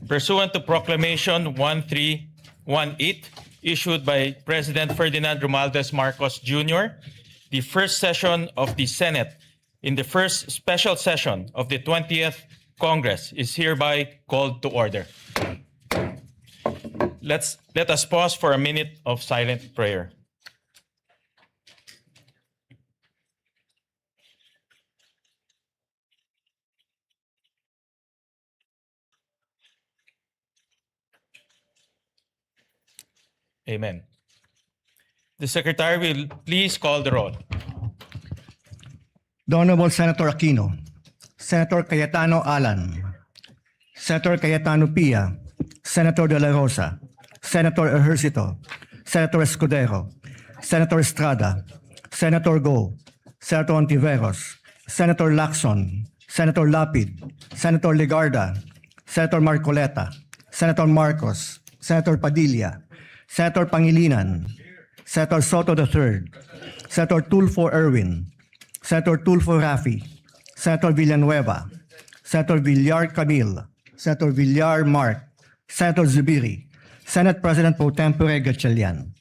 Pursuant to Proclamation 1318, issued by President Ferdinand Romualdez Marcos Jr., the first session of the Senate in the first special session of the 20th Congress is hereby called to order. Let us pause for a minute of silent prayer. Amen. The Secretary will please call the roll. The Honorable Senator Aquino, Senator Cayetano Alan, Senator Cayetano Pia, Senator De La Rosa, Senator Ejercito, Senator Escudero, Senator Estrada, Senator Go, Senator Ontiveros, Senator Lacson, Senator Lapid, Senator Legarda, Senator Marcoleta, Senator Marcos, Senator Padilla, Senator Pangilinan, Senator Soto III, Senator Tulfo Erwin, Senator Tulfo Rafi, Senator Villanueva, Senator Villar Camille, Senator Villar Mark, Senator Zubiri, Senate President Pro Tempore Gatchalian.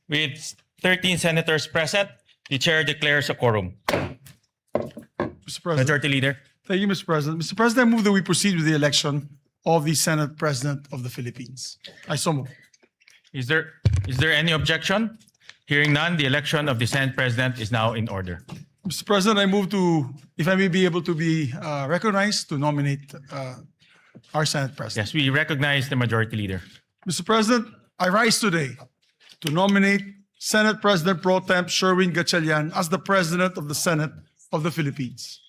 With 13 senators present, the chair declares a quorum. Mr. President. Majority Leader. Thank you, Mr. President. Mr. President, I move that we proceed with the election of the Senate President of the Philippines. I so move. Is there any objection? Hearing none, the election of the Senate President is now in order. Mr. President, I move to, if I may be able to be recognized, to nominate our Senate President. Yes, we recognize the Majority Leader. Mr. President, I rise today to nominate Senate President Pro Temp Sherwin Gatchalian as the President of the Senate of the Philippines.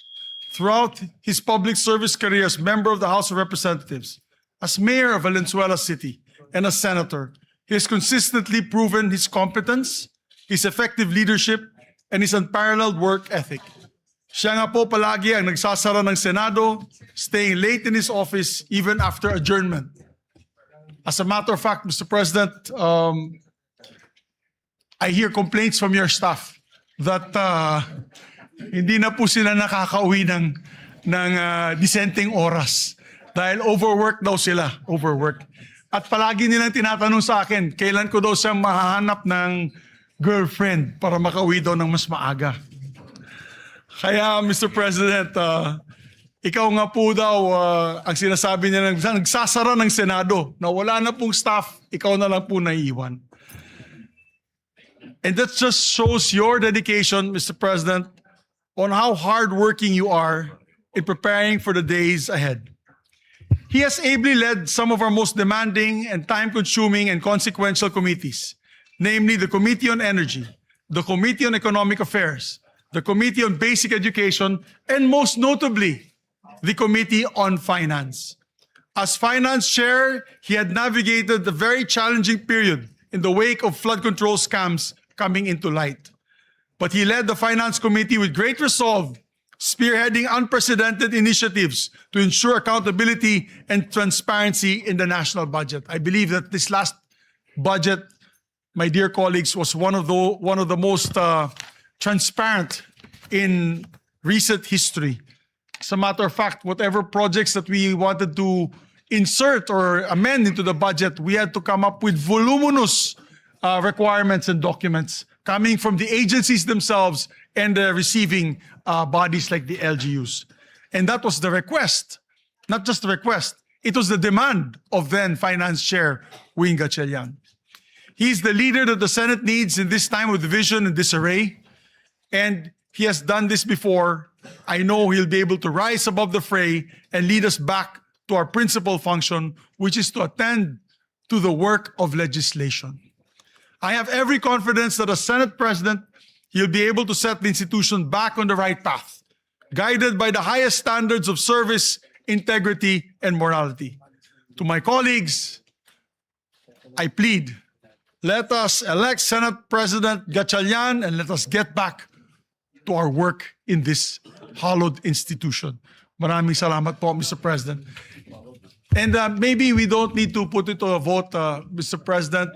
Throughout his public service career as member of the House of Representatives, as mayor of Valenzuela City, and as senator, he has consistently proven his competence, his effective leadership, and his unparalleled work ethic. Siya nga po palagi ang nagsasara ng Senado, staying late in his office even after adjournment. As a matter of fact, Mr. President, I hear complaints from your staff that hindi na po sila nakakauwi ng disenteng oras dahil overwork daw sila, overwork. At palagi nilang tinatanong sa akin, kailan ko daw siyang mahahanap ng girlfriend para makauwi daw ng mas maaga. Kaya, Mr. President, ikaw nga po daw ang sinasabi niya nagsasara ng Senado na wala na pong staff, ikaw na lang po naiiwan. And that just shows your dedication, Mr. President, on how hardworking you are in preparing for the days ahead. He has ably led some of our most demanding and time-consuming and consequential committees, namely the Committee on Energy, the Committee on Economic Affairs, the Committee on Basic Education, and most notably, the Committee on Finance. As Finance Chair, he had navigated the very challenging period in the wake of flood control scams coming into light. But he led the Finance Committee with great resolve, spearheading unprecedented initiatives to ensure accountability and transparency in the national budget. I believe that this last budget, my dear colleagues, was one of the most transparent in recent history. As a matter of fact, whatever projects that we wanted to insert or amend into the budget, we had to come up with voluminous requirements and documents coming from the agencies themselves and the receiving bodies like the LGUs. And that was the request, not just the request, it was the demand of then Finance Chair Wing Gatchalian. He's the leader that the Senate needs in this time of division and disarray, and he has done this before. I know he'll be able to rise above the fray and lead us back to our principal function, which is to attend to the work of legislation. I have every confidence that as Senate President, he'll be able to set the institution back on the right path, guided by the highest standards of service, integrity, and morality. To my colleagues, I plead, let us elect Senate President Gatchalian and let us get back to our work in this hallowed institution. Maraming salamat po, Mr. President. And maybe we don't need to put it to a vote, Mr. President.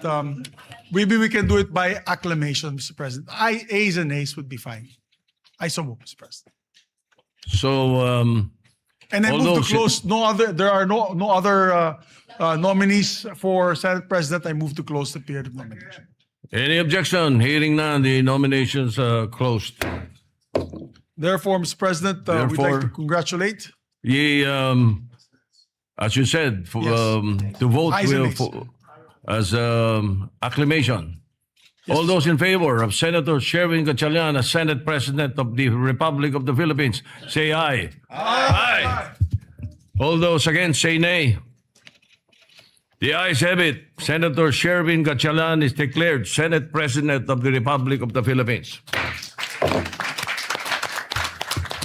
Maybe we can do it by acclamation, Mr. President. Ayes and nays would be fine. I so move, Mr. President. So, And I All move to those- close. There are no other nominees for Senate President. I move to close the period of nomination. Any objection? Hearing none, the nominations are closed. Therefore, Mr. President, we'd like to Therefore- congratulate. Ye, as you said, for, Yes. to vote Ayes and will, nays. as acclamation. All those in favor of Senator Sherwin Gatchalian as Senate President of the Republic of the Philippines, say aye. Aye. All those against, say nay. The ayes have it. Senator Sherwin Gatchalian is declared Senate President of the Republic of the Philippines.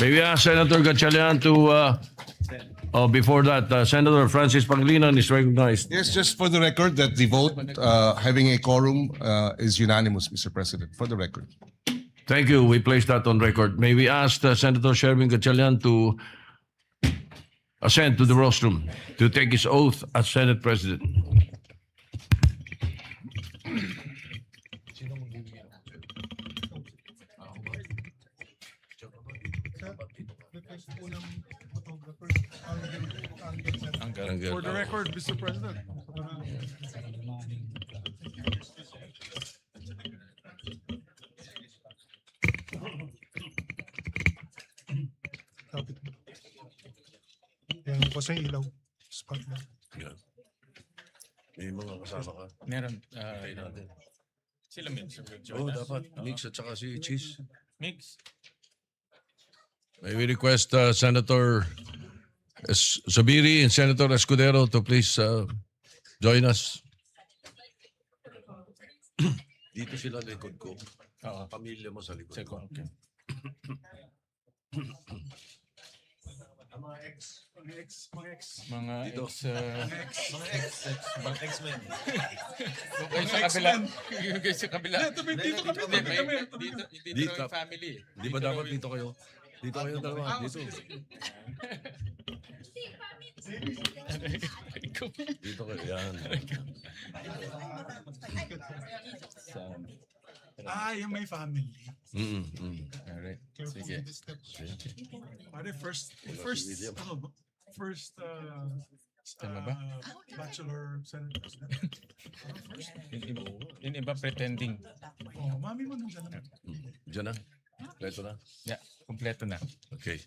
May we ask Senator Gatchalian to, before that, Senator Francis Pangilinan is recognized. Yes, just for the record that the vote, having a quorum, is unanimous, Mr. President, for the record. Thank you. We place that on record. May we ask Senator Sherwin Gatchalian to ascend to the rostrum to take his oath as Senate President. For the record, Mr. President. Yan po sa ilaw. Spotlight. May mga kasama ka. Meron. Sila mix. Oo, dapat. Mix at saka si Cheese. Mix. May we request Senator Zubiri and Senator Escudero to please join us. Dito sila likod ko. Pamilya mo sa likod ko. Okay. Mga Dito. mga X-Men. Yung sa kabila. Yung sa kabila. Dito kami. Dito yung family. Di ba dapat dito kayo? Dito kayo dalawa. Dito. Dito kayo. Yan. Yung may family. Alright. Sige. Pare, first Tama ba? bachelor Senate President. Yung iba pretending. Oh, mami mo nandiyan naman. Diyan na. Leto na. Yeah, kumpleto na. Okay.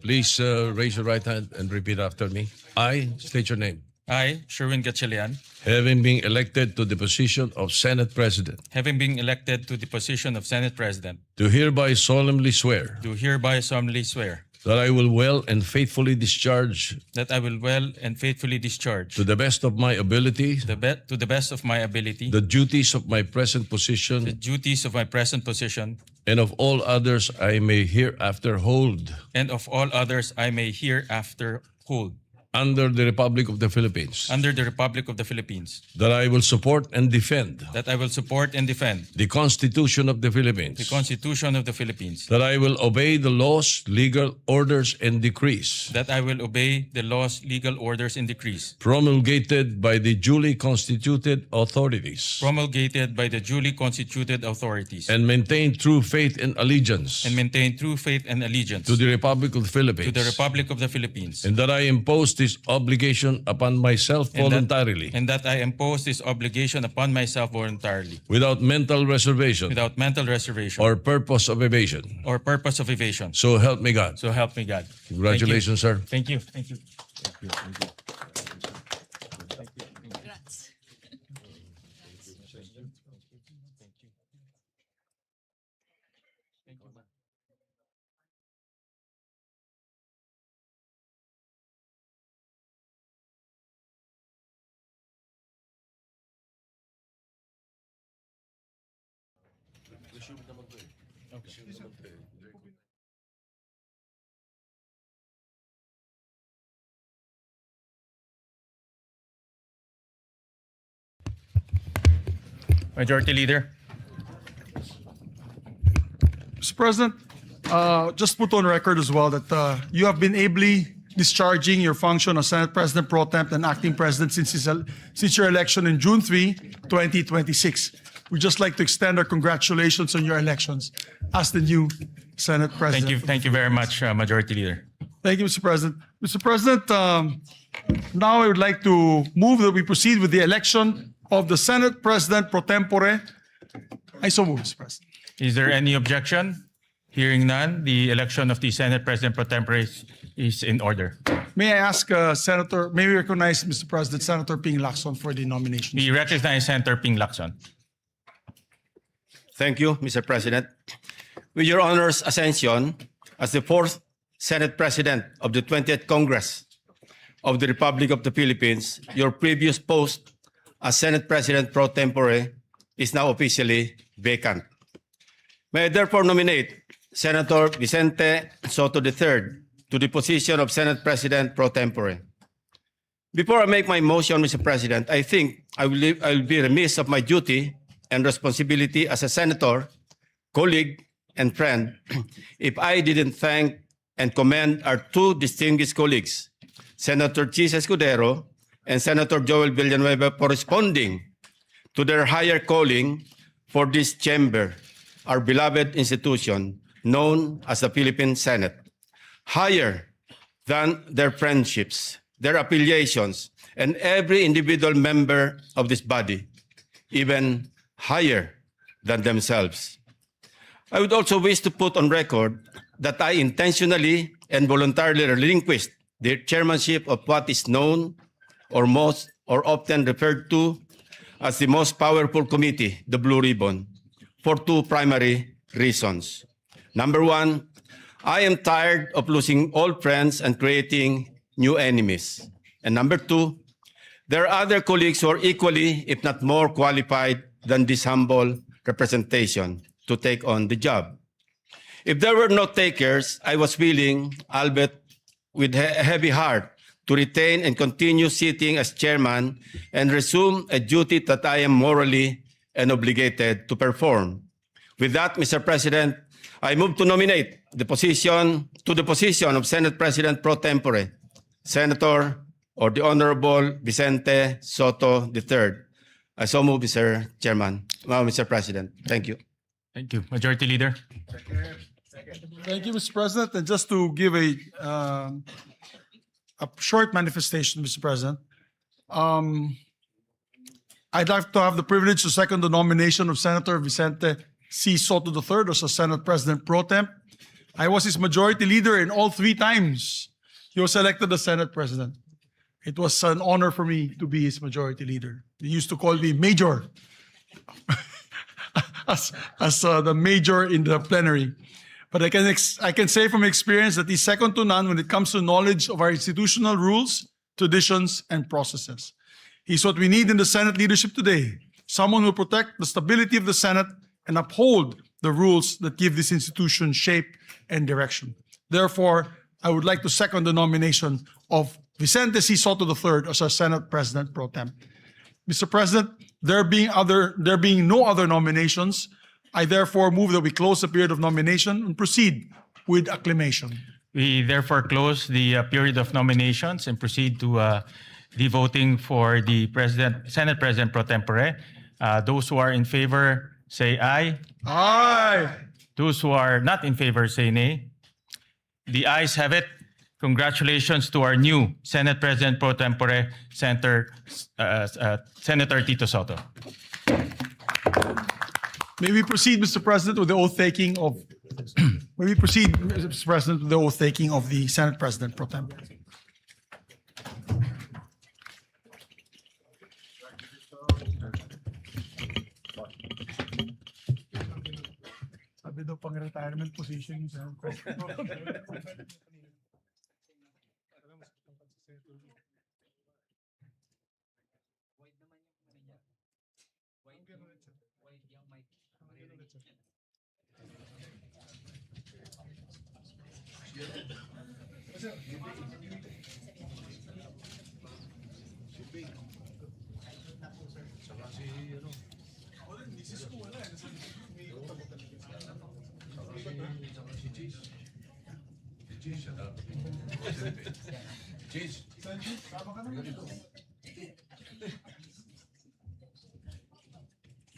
Please raise your right hand and repeat after me. I state your name. I, Sherwin Gatchalian, Having been elected to the position of Senate President, having been elected to the position of Senate President, do hereby solemnly swear do hereby solemnly swear that I will well and faithfully discharge that I will well and faithfully discharge to the best of my ability to the best of my ability the duties of my present the position duties of my present position and of all others I may hereafter hold and of all others I may hereafter hold under the Republic of the Philippines, under the Republic of the Philippines, that I will support and defend that I will support and defend the Constitution of the Philippines, the Constitution of the Philippines, that I will obey the laws, legal orders, and decrees that I will obey the laws, legal orders, and decrees promulgated by the duly constituted authorities, promulgated by the duly constituted authorities, and maintain true faith and allegiance and maintain true faith and allegiance to the Republic of the Philippines, to the Republic of the Philippines, and that I impose this obligation upon myself voluntarily, and that I impose this obligation upon myself voluntarily, without mental reservation without mental reservation or purpose of evasion. or purpose of evasion. So help me God. So help me God. Congratulations, sir. Thank you. Thank you. Majority Leader. Mr. President, just put on record as well that you have been ably discharging your function as Senate President Pro Temp and Acting President since your election in June 3, 2026. We'd just like to extend our congratulations on your elections as the new Senate President. Thank you very much, Majority Leader. Thank you, Mr. President. Mr. President, now I would like to move that we proceed with the election of the Senate President pro tempore. I so move, Mr. President. Is there any objection? Hearing none, the election of the Senate President pro tempore is in order. May I ask may we recognize, Mr. President, Senator Ping Lacson for the nomination. We recognize Senator Ping Lacson. Thank you, Mr. President. With your honor's ascension as the fourth Senate President of the 20th Congress of the Republic of the Philippines, your previous post as Senate President pro tempore is now officially vacant. May I therefore nominate Senator Vicente Soto III to the position of Senate President pro tempore. Before I make my motion, Mr. President, I think I will be remiss of my duty and responsibility as a senator, colleague, and friend if I didn't thank and commend our two distinguished colleagues, Senator Chis Escudero and Senator Joel Villanueva, for responding to their higher calling for this chamber, our beloved institution known as the Philippine Senate. Higher than their friendships, their affiliations, and every individual member of this body, even higher than themselves. I would also wish to put on record that I intentionally and voluntarily relinquished the chairmanship of what is known or often referred to as the most powerful committee, the Blue Ribbon, for two primary reasons. Number one, I am tired of losing old friends and creating new enemies. And number two, there are other colleagues who are equally, if not more qualified than this humble representation to take on the job. If there were no takers, I was willing, albeit with a heavy heart, to retain and continue sitting as chairman and resume a duty that I am morally and obligated to perform. With that, Mr. President, I move to nominate the position of Senate President pro tempore, Senator or the Honorable Vicente Soto III. I so move, Mr. Chairman. Mr. President. Thank you. Thank you. Majority Leader. Thank you, Mr. President. And just to give a short manifestation, Mr. President, I'd like to have the privilege to second the nomination of Senator Vicente C. Soto III as a Senate President pro temp. I was his majority leader in all three times he was elected as Senate President. It was an honor for me to be his majority leader. They used to call me Major, as the major in the plenary. But I can say from experience that he's second to none when it comes to knowledge of our institutional rules, traditions, and processes. He's what we need in the Senate leadership today. Someone who will protect the stability of the Senate and uphold the rules that give this institution shape and direction. Therefore, I would like to second the nomination of Vicente C. Soto III as our Senate President pro temp. Mr. President, there being no other nominations, I therefore move that we close the period of nomination and proceed with acclamation. We therefore close the period of nominations and proceed to the voting for the Senate President pro tempore. Those who are in favor say aye. Aye. Those who are not in favor say nay. The ayes have it. Congratulations to our new Senate President pro tempore, Senator Tito Soto. May we proceed, Mr. President, with the oath taking of the Senate President pro tempore. Sabi daw pang retirement position yung Senate President.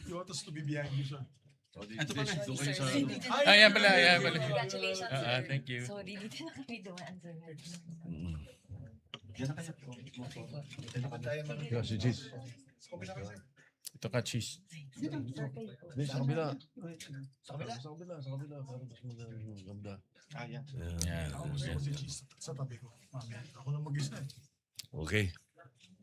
You want us to be behind you, sir. Ayan pala, ayan pala. Congratulations, sir. Thank you. Sorry, dito na kami dumaan, sir. Si Cheese. Ito ka, cheese. Sa kabila. Sa kabila. Para mas maganda. Yan. Sa tabi ko. Mami, ako na mag-isa eh. Okay.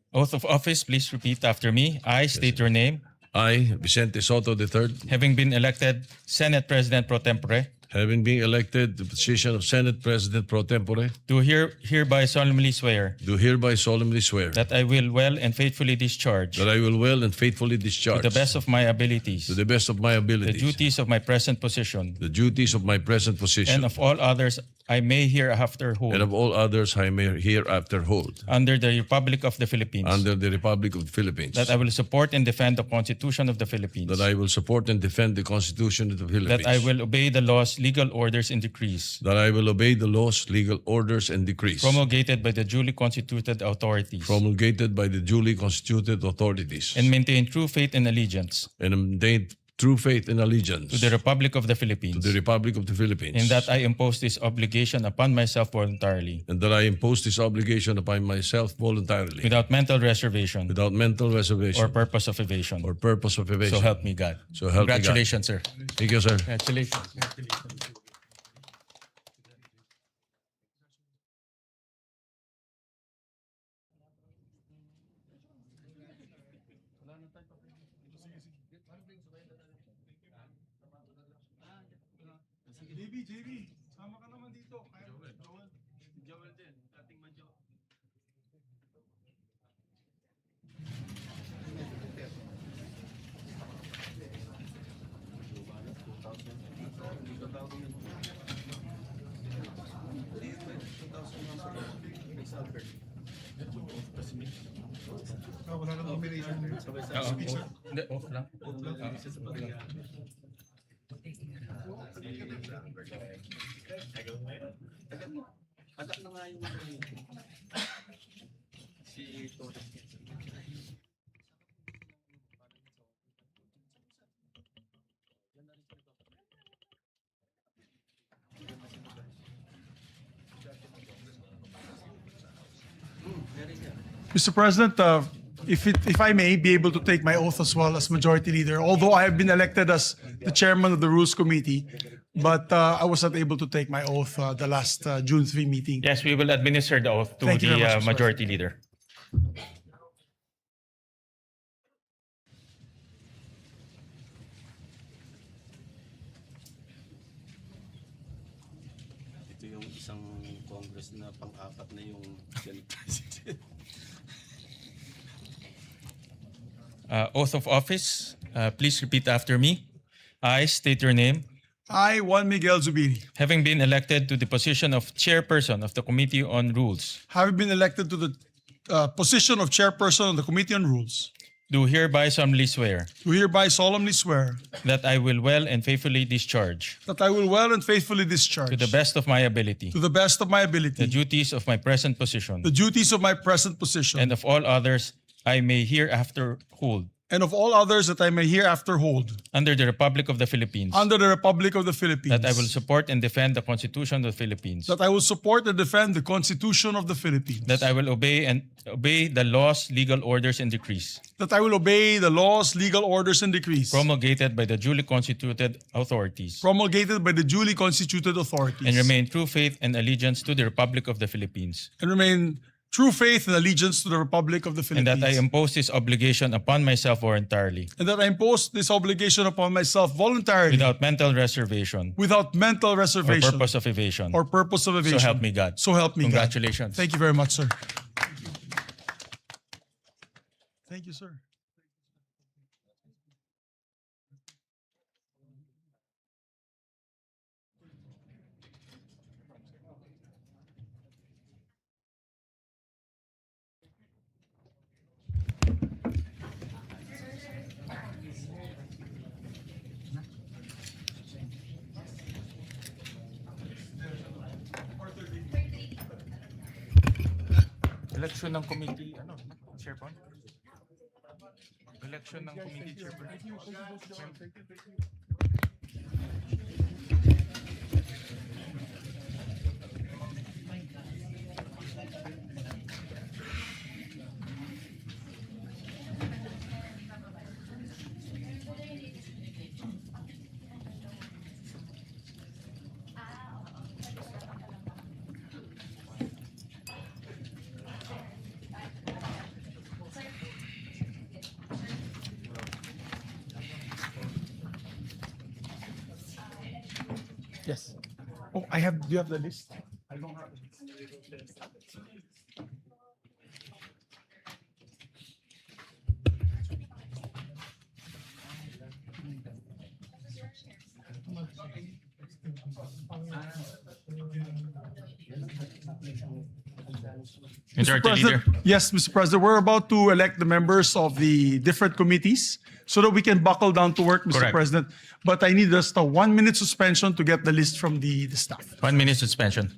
Oath of office, please repeat after me. I state your name. I, Vicente Soto III, Having been elected Senate President pro tempore, having been elected the position of Senate President pro tempore, do hereby solemnly swear do hereby solemnly swear that I will well and faithfully discharge, that I will well and faithfully to discharge the best of my abilities, to the best of my the abilities duties of my present position, the duties of my present position and of all others I may hereafter and hold, of all others I may hereafter hold under the Republic of the Philippines, under the Republic of the Philippines, that I will support and defend the Constitution of the Philippines, that I will support and defend the Constitution of the Philippines, that I will obey the laws, legal orders, and decrees that I will obey the laws, legal orders, and decrees promulgated by the duly constituted authorities, promulgated by the duly constituted authorities, and maintain true faith and allegiance and maintain true faith and allegiance to the Republic of the to Philippines, the Republic of the Philippines, and that I impose this obligation upon myself voluntarily, and that I impose this obligation upon myself voluntarily, without mental reservation without mental reservation or purpose of evasion. or purpose of evasion. So help me God. So help me God. Congratulations, sir. Thank you, sir. Congratulations. JB, sama ka naman dito. Joel din, dating madyo. Wala na nomination. Hindi, off lang. Mr. President, if I may be able to take my oath as well as Majority Leader, although I have been elected as the Chairman of the Rules Committee, but I was not able to take my oath the last June 3 meeting. Yes, we will administer the oath to Thank you very the much, Mr. Majority Leader. Ito yung isang Congress na pang-apat na yung Senate President. Oath of office, please repeat after me. I state your name. I, Juan Miguel Zubiri, Having been elected to the position of Chairperson of the Committee on Rules, having been elected to the position of Chairperson of the Committee on Rules, do hereby solemnly swear do hereby solemnly swear that I will well and faithfully discharge, that I will well and faithfully discharge to the best of my ability, to the best of my the ability duties of my present position, the duties of my present position and of all others I may hereafter hold, and of all others that I may hereafter hold under the Republic of the Philippines, under the Republic of the Philippines, that I will support and defend the Constitution of the Philippines, that I will support and defend the Constitution of the Philippines, that I will obey the laws, legal orders, and decrees that I will obey the laws, legal orders, and decrees promulgated by the duly constituted authorities, promulgated by the duly constituted authorities, and remain true faith and allegiance to the Republic of the Philippines, and remain true faith and allegiance to the Republic of the and Philippines, that I impose this obligation upon myself voluntarily, and that I impose this obligation upon myself voluntarily, without mental reservation without mental or reservation purpose of evasion. or purpose of evasion. So help me God. So help me God. Congratulations. Thank you very much, sir. Thank you, sir. Election ng committee, chairperson? Election ng committee chairperson. Yes. Oh, do you have the list? Majority Leader. Yes, Mr. President, we're about to elect the members of the different committees so that we can buckle down to work, Mr. Correct. President. But I need just a 1 minute suspension to get the list from the staff. 1 minute suspension.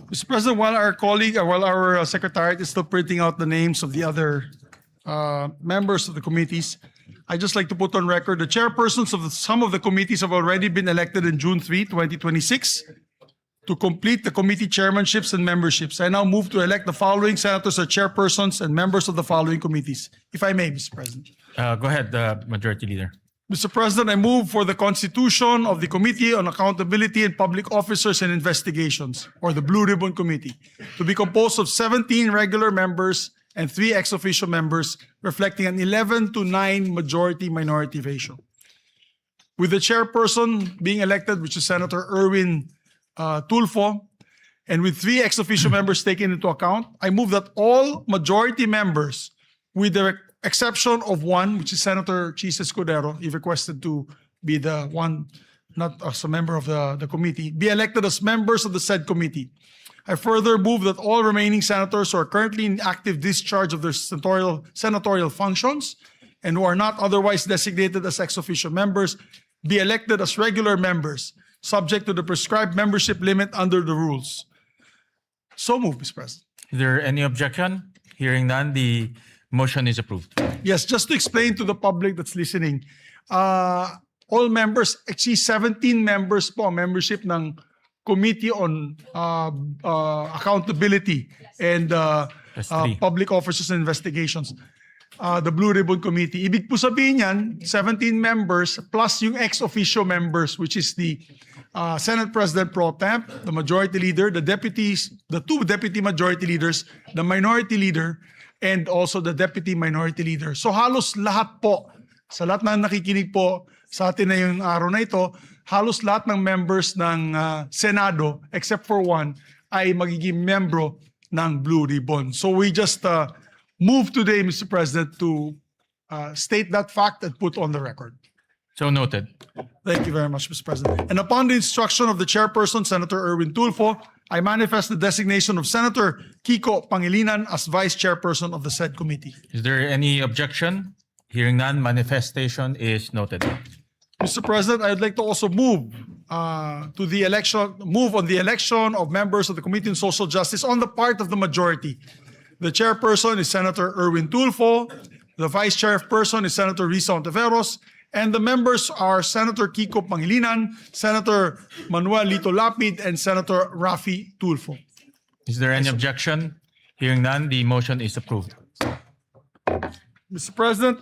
Mr. President, while our secretariat is still printing out the names of the other members of the committees, I'd just like to put on record the chairpersons of some of the committees have already been elected in June 3, 2026. To complete the committee chairmanships and memberships, I now move to elect the following senators as chairpersons and members of the following committees. If I may, Mr. President. Go ahead, Majority Leader. Mr. President, I move for the constitution of the Committee on Accountability and Public Officers and Investigations, or the Blue Ribbon Committee, to be composed of 17 regular members and 3 ex officio members, reflecting an 11-9 majority-minority ratio. With the chairperson being elected, which is Senator Erwin Tulfo, and with 3 ex officio members taken into account, I move that all majority members, with the exception of one, which is Senator Chis Escudero, he requested to be the one not as a member of the committee, be elected as members of the said committee. I further move that all remaining senators who are currently in active discharge of their senatorial functions and who are not otherwise designated as ex officio members be elected as regular members, subject to the prescribed membership limit under the rules. So moved, Mr. President. Is there any objection? Hearing none, the motion is approved. Yes, just to explain to the public that's listening, all members, actually 17 members po ang membership ng Committee on Accountability and That's three. Public Officers and Investigations, the Blue Ribbon Committee. Ibig po sabihin yan, 17 members plus yung ex officio members, which is the Senate President Pro Temp, the Majority Leader, the deputies, the two Deputy Majority Leaders, the Minority Leader, and also the Deputy Minority Leader. So halos lahat po, sa lahat na nakikinig po sa atin na yung araw na ito, halos lahat ng members ng Senado, except for one, ay magiging membro ng Blue Ribbon. So we just move today, Mr. President, to state that fact and put on the record. So noted. Thank you very much, Mr. President. And upon the instruction of the chairperson, Senator Erwin Tulfo, I manifest the designation of Senator Kiko Pangilinan as vice chairperson of the said committee. Is there any objection? Hearing none, manifestation is noted. Mr. President, I'd like to also move on the election of members of the Committee on Social Justice on the part of the majority. The chairperson is Senator Erwin Tulfo. The vice chairperson is Senator Risa Ontiveros. And the members are Senator Kiko Pangilinan, Senator Manuel Lito Lapid, and Senator Rafi Tulfo. Is there any objection? Hearing none, the motion is approved. Mr. President,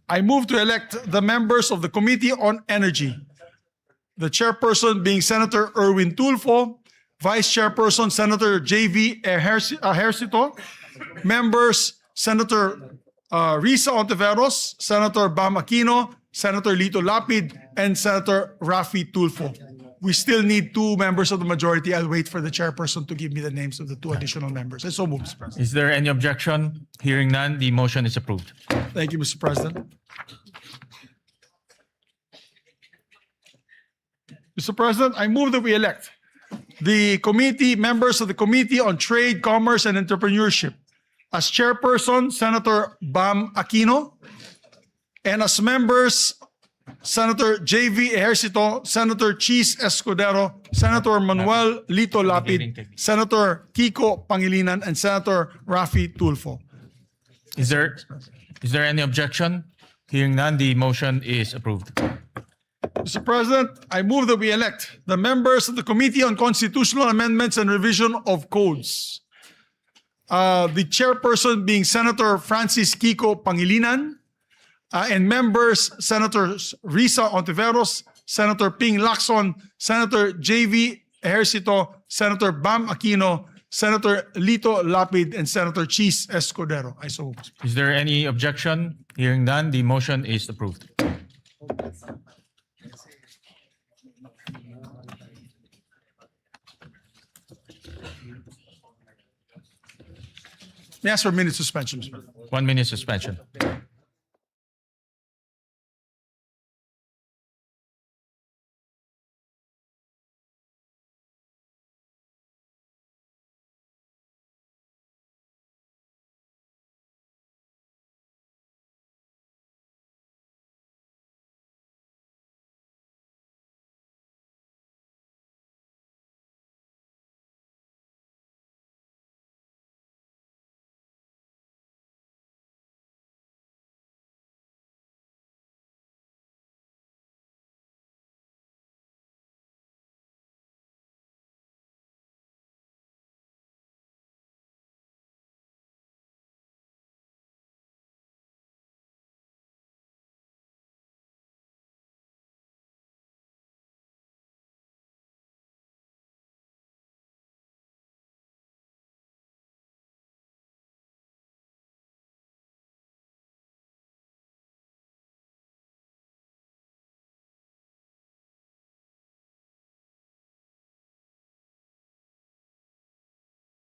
I move to elect the members of the Committee on Energy. The chairperson being Senator Erwin Tulfo, vice chairperson Senator J.V. Ejercito, members Senator Risa Ontiveros, Senator Bam Aquino, Senator Lito Lapid, and Senator Rafi Tulfo. We still need two members of the majority. I'll wait for the chairperson to give me the names of the two additional members. I so move, Mr. President. Is there any objection? Hearing none, the motion is approved. Thank you, Mr. President. Mr. President, I move that we elect the members of the Committee on Trade, Commerce, and Entrepreneurship. As chairperson, Senator Bam Aquino, and as members, Senator J.V. Ejercito, Senator Cheese Escudero, Senator Manuel Lito Lapid, Senator Kiko Pangilinan, and Senator Rafi Tulfo. Is there any objection? Hearing none, the motion is approved. Mr. President, I move that we elect the members of the Committee on Constitutional Amendments and Revision of Codes. The chairperson being Senator Francis Kiko Pangilinan, and members Senators Risa Ontiveros, Senator Ping Lacson, Senator J.V. Ejercito, Senator Bam Aquino, Senator Lito Lapid, and Senator Cheese Escudero. I so move. Is there any objection? Hearing none, the motion is approved. May I ask for a minute suspension, Mr. President? 1 minute suspension.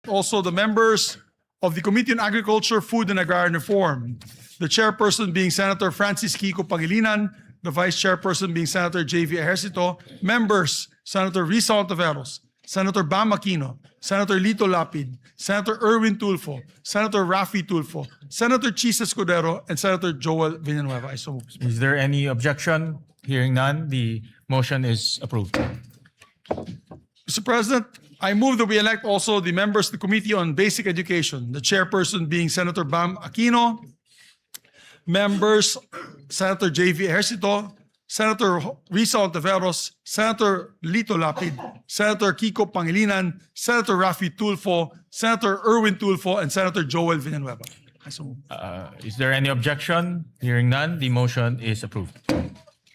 Also, the members of the Committee on Agriculture, Food, and Agrarian Reform. The chairperson being Senator Francis Kiko Pangilinan, the Vice Chairperson being Senator J.V. Ejercito, members Senator Risa Ontiveros, Senator Bam Aquino, Senator Lito Lapid, Senator Erwin Tulfo, Senator Rafi Tulfo, Senator Chis Escudero, and Senator Joel Villanueva. I so move. Is there any objection? Hearing none, the motion is approved. Mr. President, I move that we elect also the members of the Committee on Basic Education, the chairperson being Senator Bam Aquino, members Senator J.V. Ejercito, Senator Risa Ontiveros, Senator Lito Lapid, Senator Kiko Pangilinan, Senator Rafi Tulfo, Senator Erwin Tulfo, and Senator Joel Villanueva. I so move. Is there any objection? Hearing none, the motion is approved.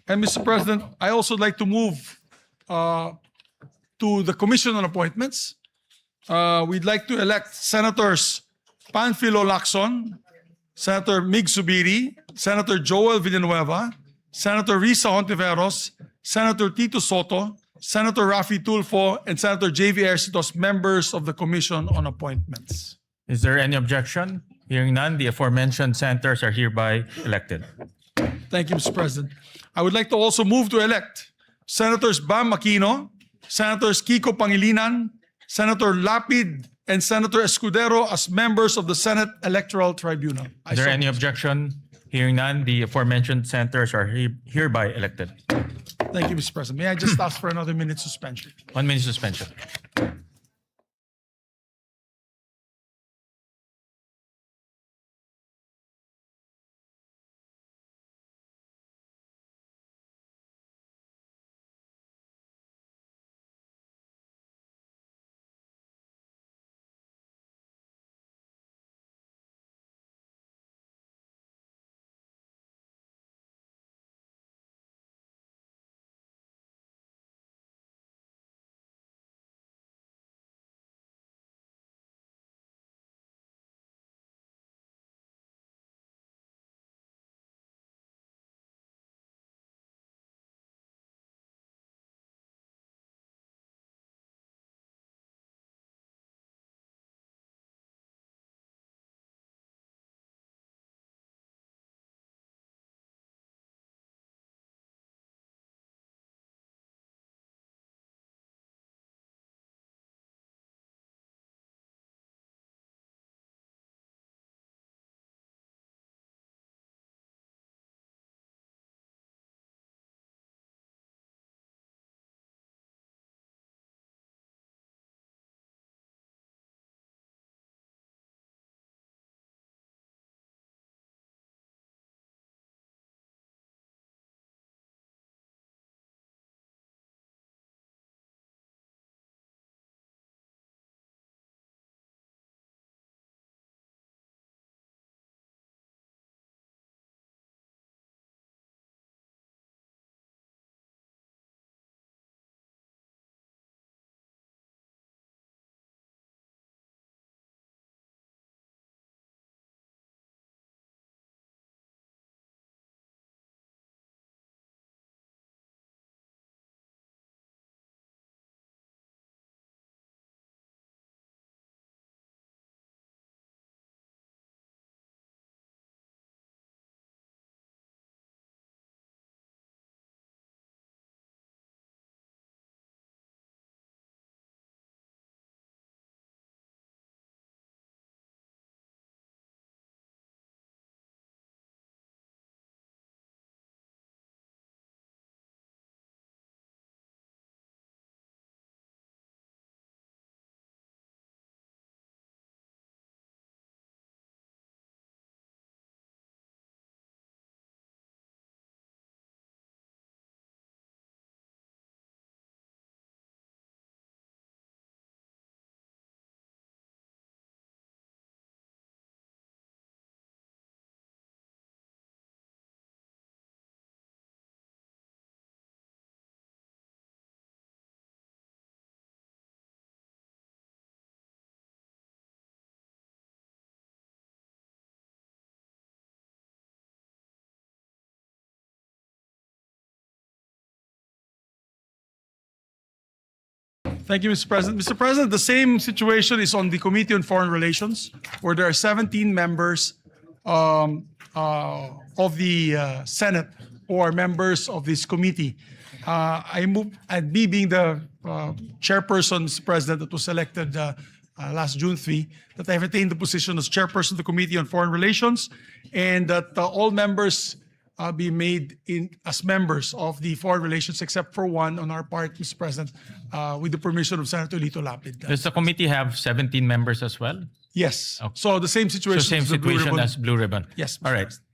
And Mr. President, I also like to move to the Commission on Appointments. We'd like to elect Senators Panfilo Lacson, Senator Mig Zubiri, Senator Joel Villanueva, Senator Risa Hontiveros, Senator Tito Soto, Senator Rafi Tulfo, and Senator J.V. Ejercito as members of the Commission on Appointments. Is there any objection? Hearing none, the aforementioned senators are hereby elected. Thank you, Mr. President. I would like to also move to elect Senators Bam Aquino, Senators Kiko Pangilinan, Senator Lapid, and Senator Escudero as members of the Senate Electoral Tribunal. Is there any objection? Hearing none, the aforementioned senators are hereby elected. Thank you, Mr. President. May I just ask for another minute suspension? 1 minute suspension. Thank you, Mr. President. Mr. President, the same situation is on the Committee on Foreign Relations, where there are 17 members of the Senate who are members of this committee. I move, and me being the chairperson, Mr. President, that was elected last June 3, that I have attained the position as chairperson of the Committee on Foreign Relations, and that all members be made as members of the Foreign Relations, except for one on our part, Mr. President, with the permission of Senator Lito Lapid. Does the committee have 17 members as well? Yes. Okay. So the same So situation same as the Blue situation Ribbon. as Blue Ribbon? Yes, Mr. All right. President.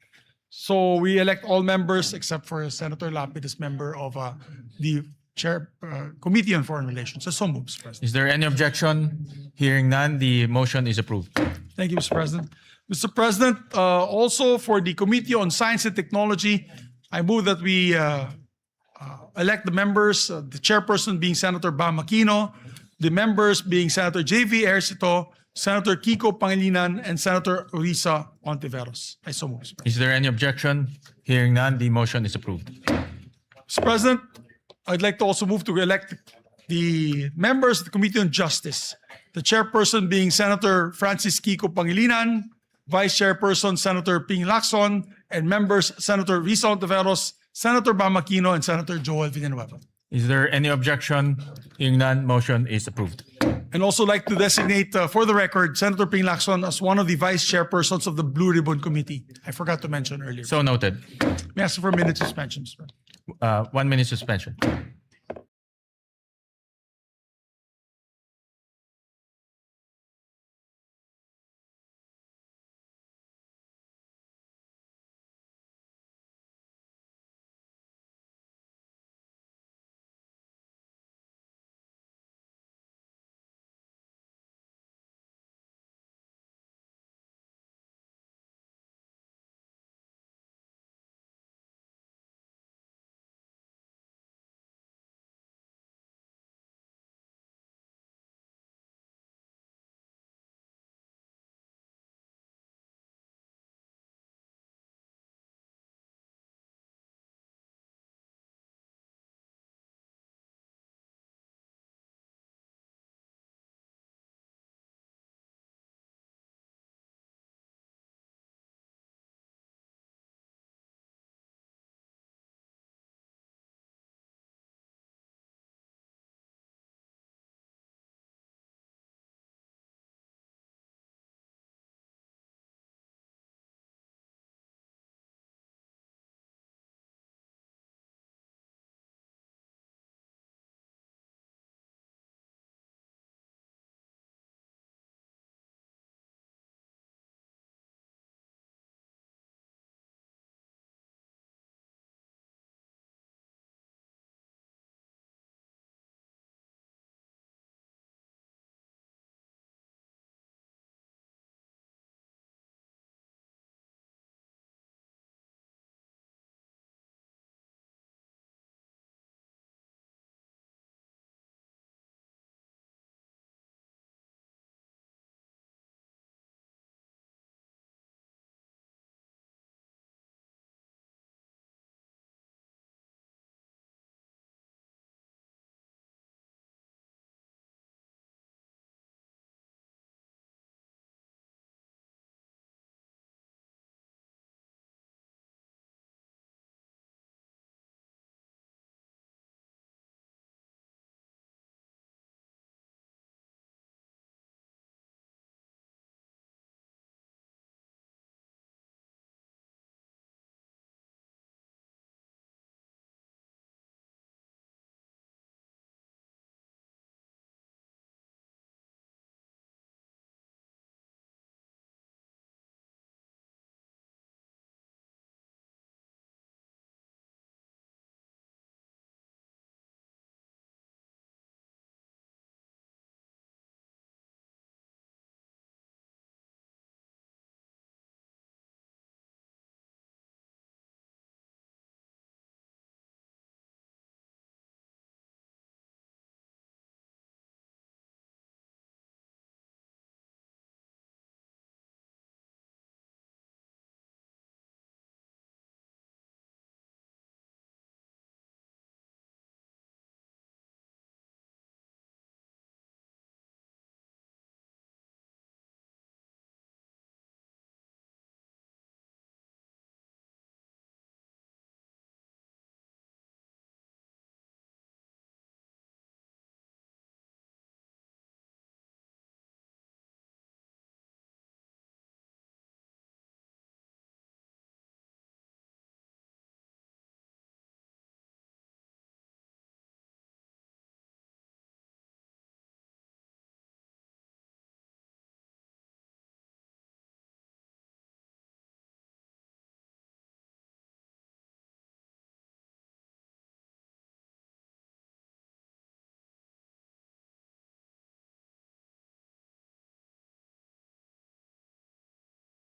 So we elect all members except for Senator Lapid as member of the Committee on Foreign Relations. So moved, Mr. President. Is there any objection? Hearing none, the motion is approved. Thank you, Mr. President. Mr. President, also for the Committee on Science and Technology, I move that we elect the members, the chairperson being Senator Bam Aquino, the members being Senator J.V. Ercito, Senator Kiko Pangilinan, and Senator Orisa Ontiveros. I so move, Mr. President. Is there any objection? Hearing none, the motion is approved. Mr. President, I'd like to also move to elect the members of the Committee on Justice, the chairperson being Senator Francis Kiko Pangilinan, Vice Chairperson Senator Ping Lacson, and members Senator Risa Ontiveros, Senator Bam Aquino, and Senator Joel Villanueva. Is there any objection? Hearing none, motion is approved. And also like to designate, for the record, Senator Ping Lacson as one of the Vice Chairpersons of the Blue Ribbon Committee. I forgot to mention earlier. So noted. May I ask for a minute suspension, Mr. President? 1 minute suspension.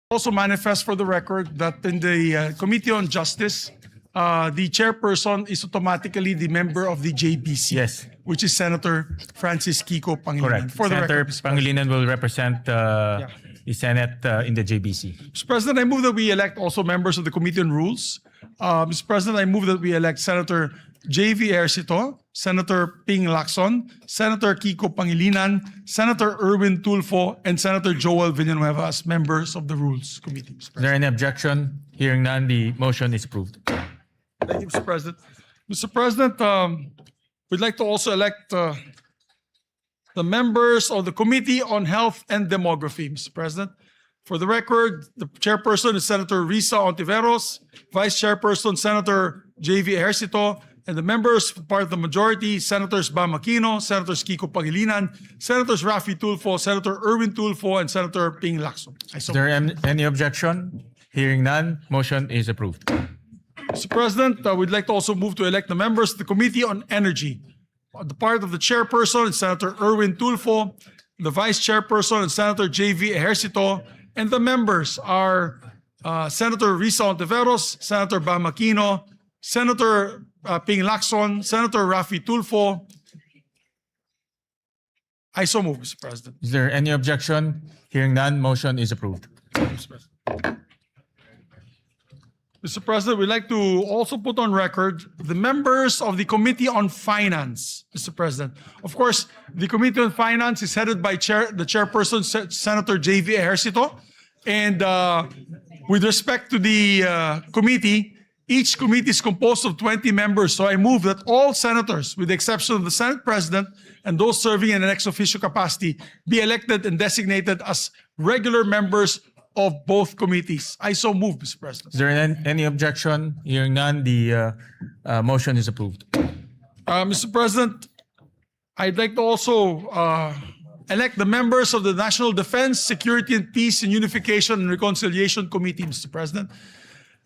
Also manifest for the record that in the Committee on Justice, the chairperson is automatically the member of the JBC. Yes. Which is Senator Francis Kiko Pangilinan. Correct. For the Senator record, Mr. President. Pangilinan will represent the Senate in the JBC. Mr. President, I move that we elect also members of the Committee on Rules. Mr. President, I move that we elect Senator J.V. Ercito, Senator Ping Lacson, Senator Kiko Pangilinan, Senator Erwin Tulfo, and Senator Joel Villanueva as members of the Rules Committee. Mr. Is President. there any objection? Hearing none, the motion is approved. Thank you, Mr. President. Mr. President, we'd like to also elect the members of the Committee on Health and Demography, Mr. President. For the record, the chairperson is Senator Risa Ontiveros, Vice Chairperson Senator J.V. Ejercito, and the members, part of the majority, Senators Bam Aquino, Senators Kiko Pangilinan, Senators Rafi Tulfo, Senator Erwin Tulfo, and Senator Ping Lacson. Is there any objection? Hearing none, motion is approved. Mr. President, we'd like to also move to elect the members of the Committee on Energy. The part of the chairperson is Senator Erwin Tulfo, the vice chairperson is Senator J.V. Ejercito, and the members are Senator Risa Ontiveros, Senator Bam Aquino, Senator Ping Lacson, Senator Rafi Tulfo. I so move, Mr. President. Is there any objection? Hearing none, motion is approved. Mr. President, we'd like to also put on record the members of the Committee on Finance, Mr. President. Of course, the Committee on Finance is headed by the chairperson, Senator J.V. Ejercito. And with respect to the committee, each committee is composed of 20 members. So I move that all senators, with the exception of the Senate President and those serving in an ex officio capacity, be elected and designated as regular members of both committees. I so move, Mr. President. Is there any objection? Hearing none, the motion is approved. Mr. President, I'd like to also elect the members of the National Defense, Security and Peace and Unification and Reconciliation Committee, Mr. President.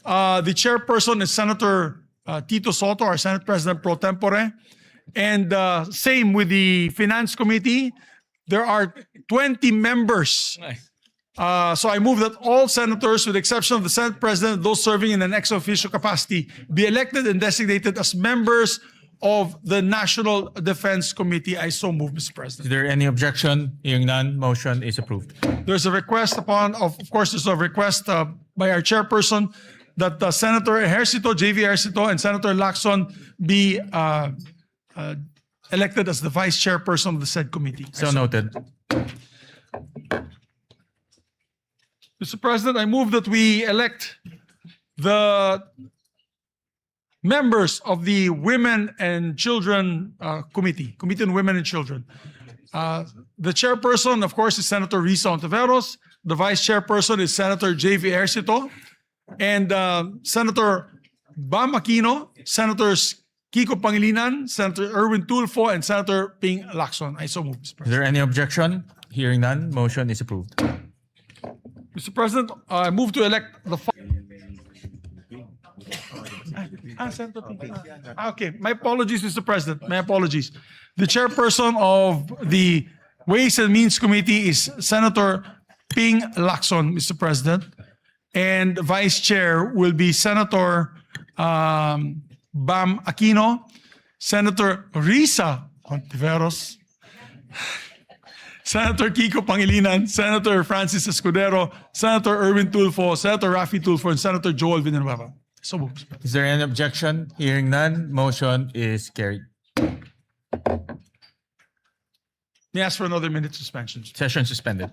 The chairperson is Senator Tito Soto, our Senate President pro tempore. And same with the Finance Committee. There are 20 members. So I move that all senators, with the exception of the Senate President, those serving in an ex officio capacity, be elected and designated as members of the National Defense Committee. I so move, Mr. Is President. there any objection? Hearing none, motion is approved. There's a request of course, there's a request by our chairperson that Senator Ejercito, J.V. Ejercito, and Senator Lacson be elected as the vice chairperson of the said committee. So noted. Mr. President, I move that we elect the members of the Women and Children Committee, Committee on Women and Children. The chairperson, of course, is Senator Risa Ontiveros. The vice chairperson is Senator J.V. Ejercito. And Senator Bam Aquino, Senators Kiko Pangilinan, Senator Erwin Tulfo, and Senator Ping Lacson. I so move, Mr. Is President. there any objection? Hearing none, motion is approved. Mr. President, I move to elect the Senator Ping. Okay, my apologies, Mr. President. My apologies. The chairperson of the Ways and Means Committee is Senator Ping Lacson, Mr. President. And vice chair will be Senator Bam Aquino, Senator Risa Ontiveros, Senator Kiko Pangilinan, Senator Francis Escudero, Senator Erwin Tulfo, Senator Rafi Tulfo, and Senator Joel Villanueva. So moved. Is there any objection? Hearing none, motion is carried. May I ask for another minute suspension? Session suspended.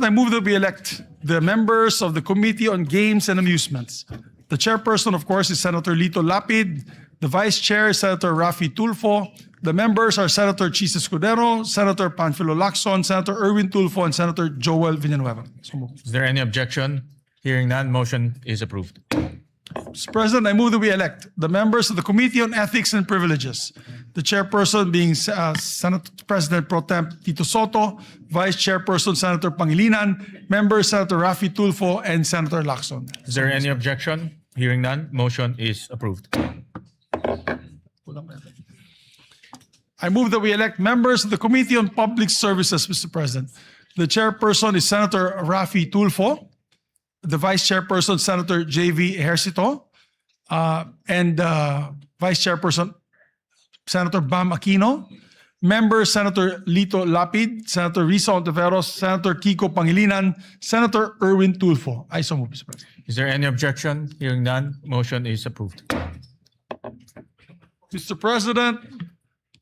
I move that we elect the members of the Committee on Games and Amusements. The chairperson, of course, is Senator Lito Lapid. The vice chair is Senator Rafi Tulfo. The members are Senator Chis Escudero, Senator Panfilo Lacson, Senator Erwin Tulfo, and Senator Joel Villanueva. So moved. Is there any objection? Hearing none, motion is approved. Mr. President, I move that we elect the members of the Committee on Ethics and Privileges. The chairperson being Senate President Pro Tem Tito Soto, Vice Chairperson Senator Pangilinan, members Senator Rafi Tulfo, and Senator Lacson. Is there any objection? Hearing none, motion is approved. I move that we elect members of the Committee on Public Services, Mr. President. The chairperson is Senator Rafi Tulfo, the vice chairperson, Senator J.V. Ejercito, and vice chairperson, Senator Bam Aquino. Members, Senator Lito Lapid, Senator Risa Ontiveros, Senator Kiko Pangilinan, Senator Erwin Tulfo. I so move, Mr. President. Is there any objection? Hearing none, motion is approved. Mr. President,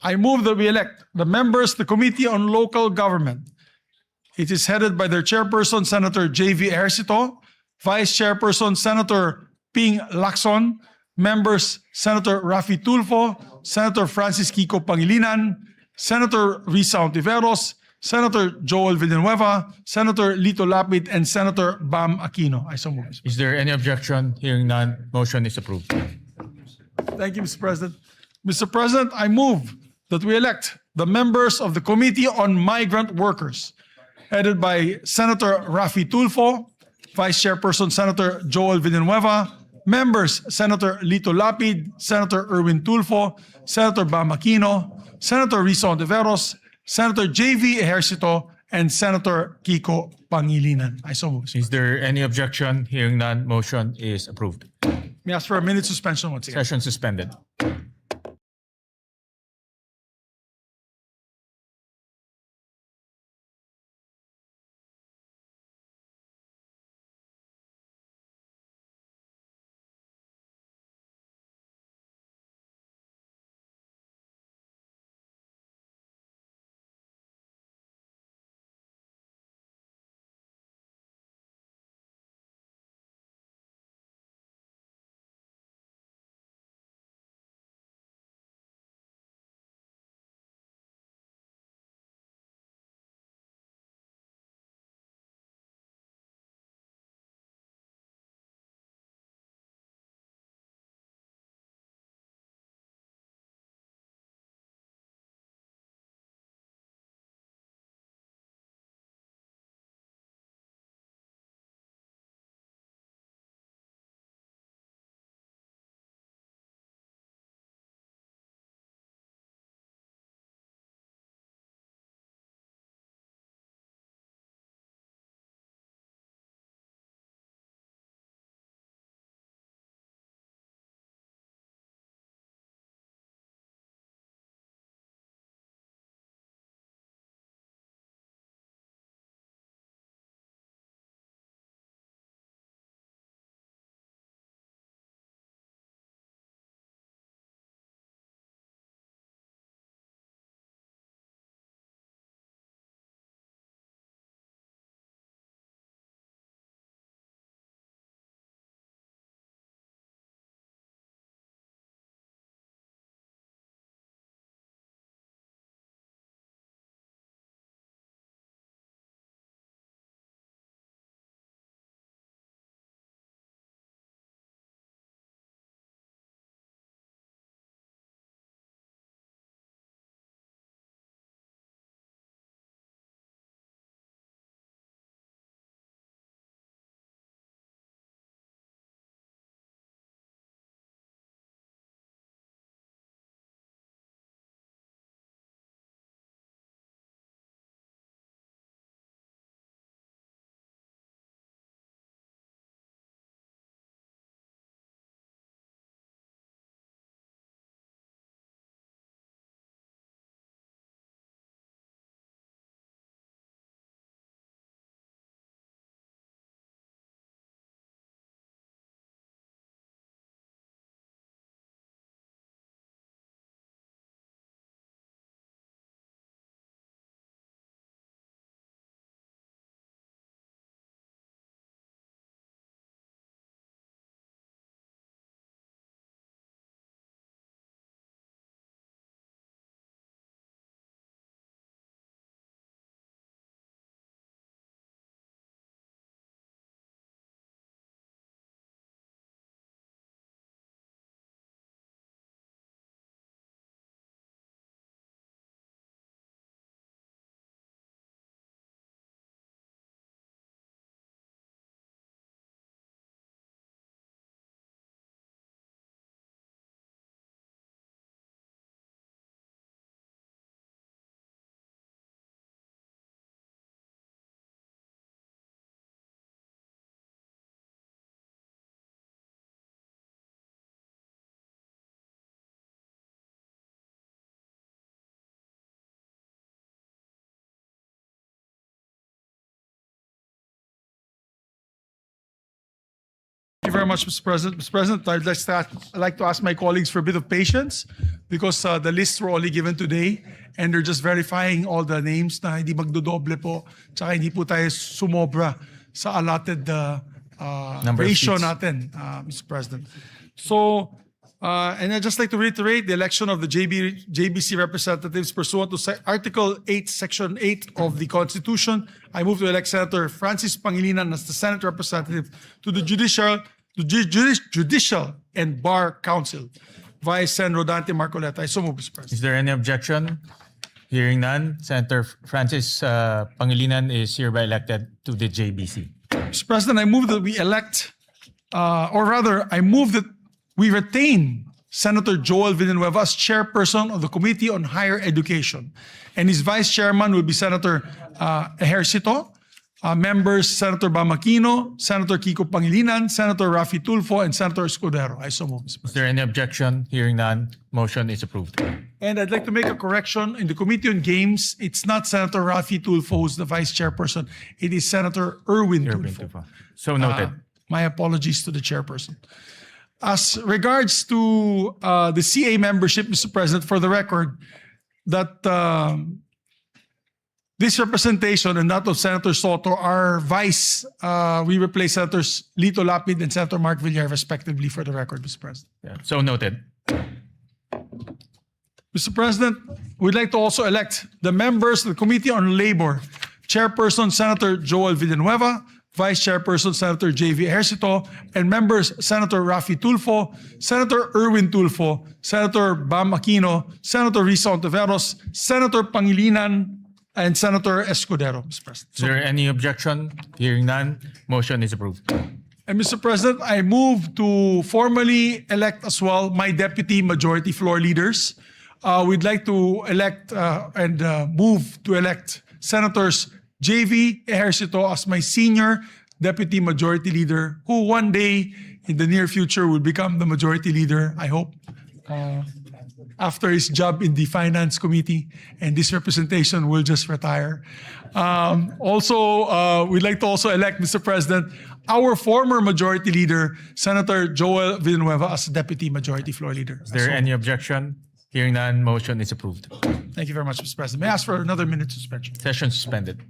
I move that we elect the members of the Committee on Local Government. It is headed by their chairperson, Senator J.V. Ejercito, Vice Chairperson, Senator Ping Lacson, members, Senator Rafi Tulfo, Senator Francis Kiko Pangilinan, Senator Risa Ontiveros, Senator Joel Villanueva, Senator Lito Lapid, and Senator Bam Aquino. I so move. Is there any objection? Hearing none, motion is approved. Thank you, Mr. President. Mr. President, I move that we elect the members of the Committee on Migrant Workers, headed by Senator Rafi Tulfo, Vice Chairperson Senator Joel Villanueva, members Senator Lito Lapid, Senator Erwin Tulfo, Senator Bam Aquino, Senator Risa Ontiveros, Senator J.V. Ejercito, and Senator Kiko Pangilinan. I so move. Is there any objection? Hearing none, motion is approved. May I ask for a minute suspension once again. Session suspended. you very much, Mr. President. Mr. President, I'd like to ask my colleagues for a bit of patience because the lists were only given today and they're just verifying all the names na hindi magdodoble po tsaka hindi po tayo sumobra sa allotted Number of ratio seats. natin, Mr. President. So, and I'd just like to reiterate the election of the JBC representatives pursuant to Article 8, Section 8 of the Constitution. I move to elect Senator Francis Pangilinan as the Senate representative to the Judicial and Bar Council. Vice Sen. Rodante Marcoleta. I so move, Mr. President. Is there any objection? Hearing none, Senator Francis Pangilinan is hereby elected to the JBC. Mr. President, I move that we elect, or rather, I move that we retain Senator Joel Villanueva as chairperson of the Committee on Higher Education. And his vice chairman will be Senator Ejercito, members Senator Bamakino, Senator Kiko Pangilinan, Senator Rafi Tulfo, and Senator Escudero. I so move, Mr. President. Is there any objection? Hearing none, motion is approved. And I'd like to make a correction. In the Committee on Games, it's not Senator Rafi Tulfo who's the vice chairperson. It is Senator Erwin Tulfo. So noted. My apologies to the chairperson. As regards to the CA membership, Mr. President, for the record, that this representation and that of Senator Soto are vice. We replace Senators Lito Lapid and Senator Mark Villar respectively for the record, Mr. President. Yeah, so noted. Mr. President, we'd like to also elect the members of the Committee on Labor. Chairperson, Senator Joel Villanueva. Vice Chairperson, Senator J.V. Ejercito. And members, Senator Rafi Tulfo, Senator Erwin Tulfo, Senator Bam Aquino, Senator Risa Ontiveros, Senator Pangilinan, and Senator Escudero, Mr. President. Is there any objection? Hearing none, motion is approved. And Mr. President, I move to formally elect as well my deputy majority floor leaders. We'd like to elect and move to elect Senators J.V. Ejercito as my senior deputy majority leader, who one day in the near future will become the majority leader, I hope, after his job in the Finance Committee, and this representation will just retire. We'd like to also elect, Mr. President, our former majority leader, Senator Joel Villanueva, as deputy majority floor leader. Is there any objection? Hearing none, motion is approved. Thank you very much, Mr. President. May I ask for another minute suspension? Session suspended.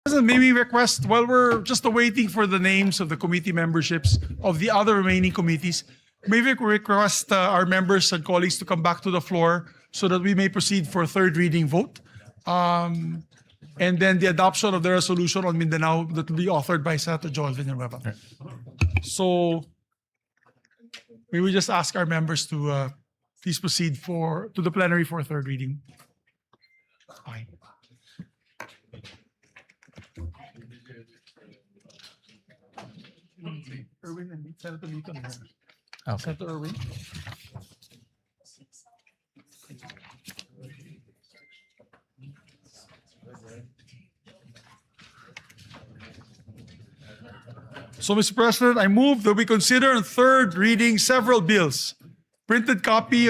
President, may we request, while we're just awaiting for the names of the committee memberships of the other remaining committees, may we request our members and colleagues to come back to the floor so that we may proceed for a third reading vote. And then the adoption of the resolution on Mindanao that will be authored by Senator Joel Villanueva. So may we just ask our members to please proceed to the plenary for a third reading. Fine. Erwin and Senator Lito. Okay. Senator Erwin. So, Mr. President, I move that we consider on third reading several bills, printed copies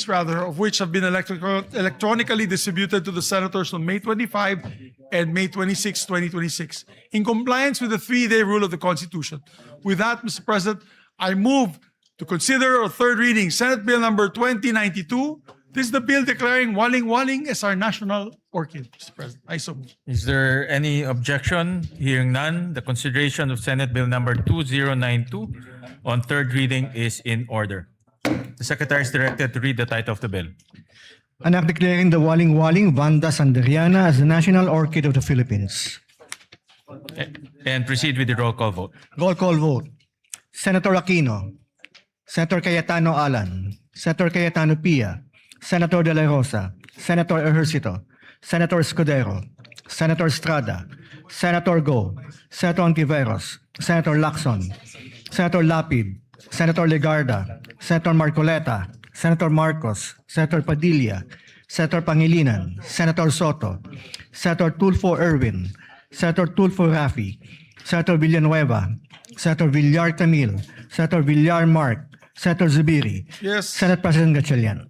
of which have been electronically distributed to the senators on May 25 and May 26, 2026, in compliance with the 3-day rule of the Constitution. With that, Mr. President, I move to consider a third reading Senate Bill number 2092. This is the bill declaring waling-waling as our national orchid, Mr. President. I so move. Is there any objection? Hearing none, the consideration of Senate Bill number 2092 on third reading is in order. The Secretary is directed to read the title of the bill. An act declaring the waling-waling Vanda sanderiana as the national orchid of the Philippines. And proceed with the roll call vote. Roll call vote. Senator Aquino, Senator Cayetano Alan, Senator Cayetano Pia, Senator De La Rosa, Senator Ejercito, Senator Escudero, Senator Estrada, Senator Go, Senator Ontiveros, Senator Lacson, Senator Lapid, Senator Legarda, Senator Marcoleta, Senator Marcos, Senator Padilla, Senator Pangilinan, Senator Soto, Senator Tulfo Erwin, Senator Tulfo Rafi, Senator Villanueva, Senator Villar Camil, Senator Villar Mark, Senator Zubiri, Yes. Senate President Gatchalian.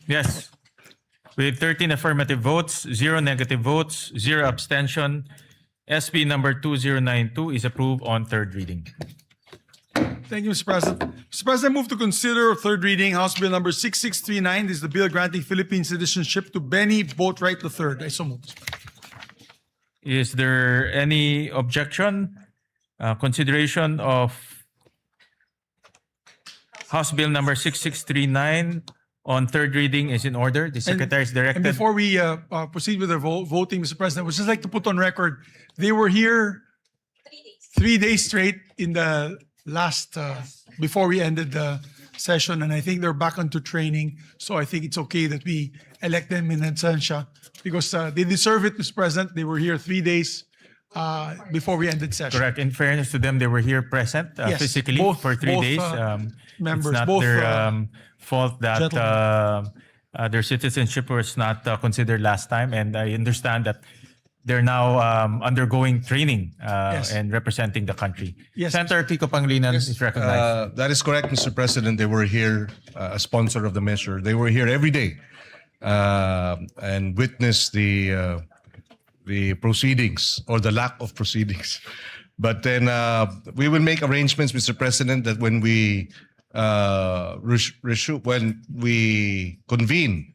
Yes. With 13 affirmative votes, 0 negative votes, 0 abstention, SB number 2092 is approved on third reading. Thank you, Mr. President. Mr. President, I move to consider third reading House Bill number 6639. This is the bill granting Philippine citizenship to Benny Boatwright III. I so move. Is there any objection? Consideration of House Bill number 6639 on third reading is in order. The Secretary is And directed. before we proceed with the voting, Mr. President, I would just like to put on record, they were here 3 days straight in the last, before we ended the session, and I think they're back onto training. So I think it's okay that we elect them in absentia because they deserve it, Mr. President. They were here 3 days before we ended session. Correct. In fairness to them, they were here present Yes, physically both- for 3 both, days. members, it's not both, their fault that their citizenship was not considered last time. And I understand that they're now undergoing training Yes. and representing the country. Yes. Senator Kiko Pangilinan is recognized. That is correct, Mr. President. They were here, a sponsor of the measure. They were here every day and witnessed the proceedings or the lack of proceedings. But then we will make arrangements, Mr. President, that when we when we convene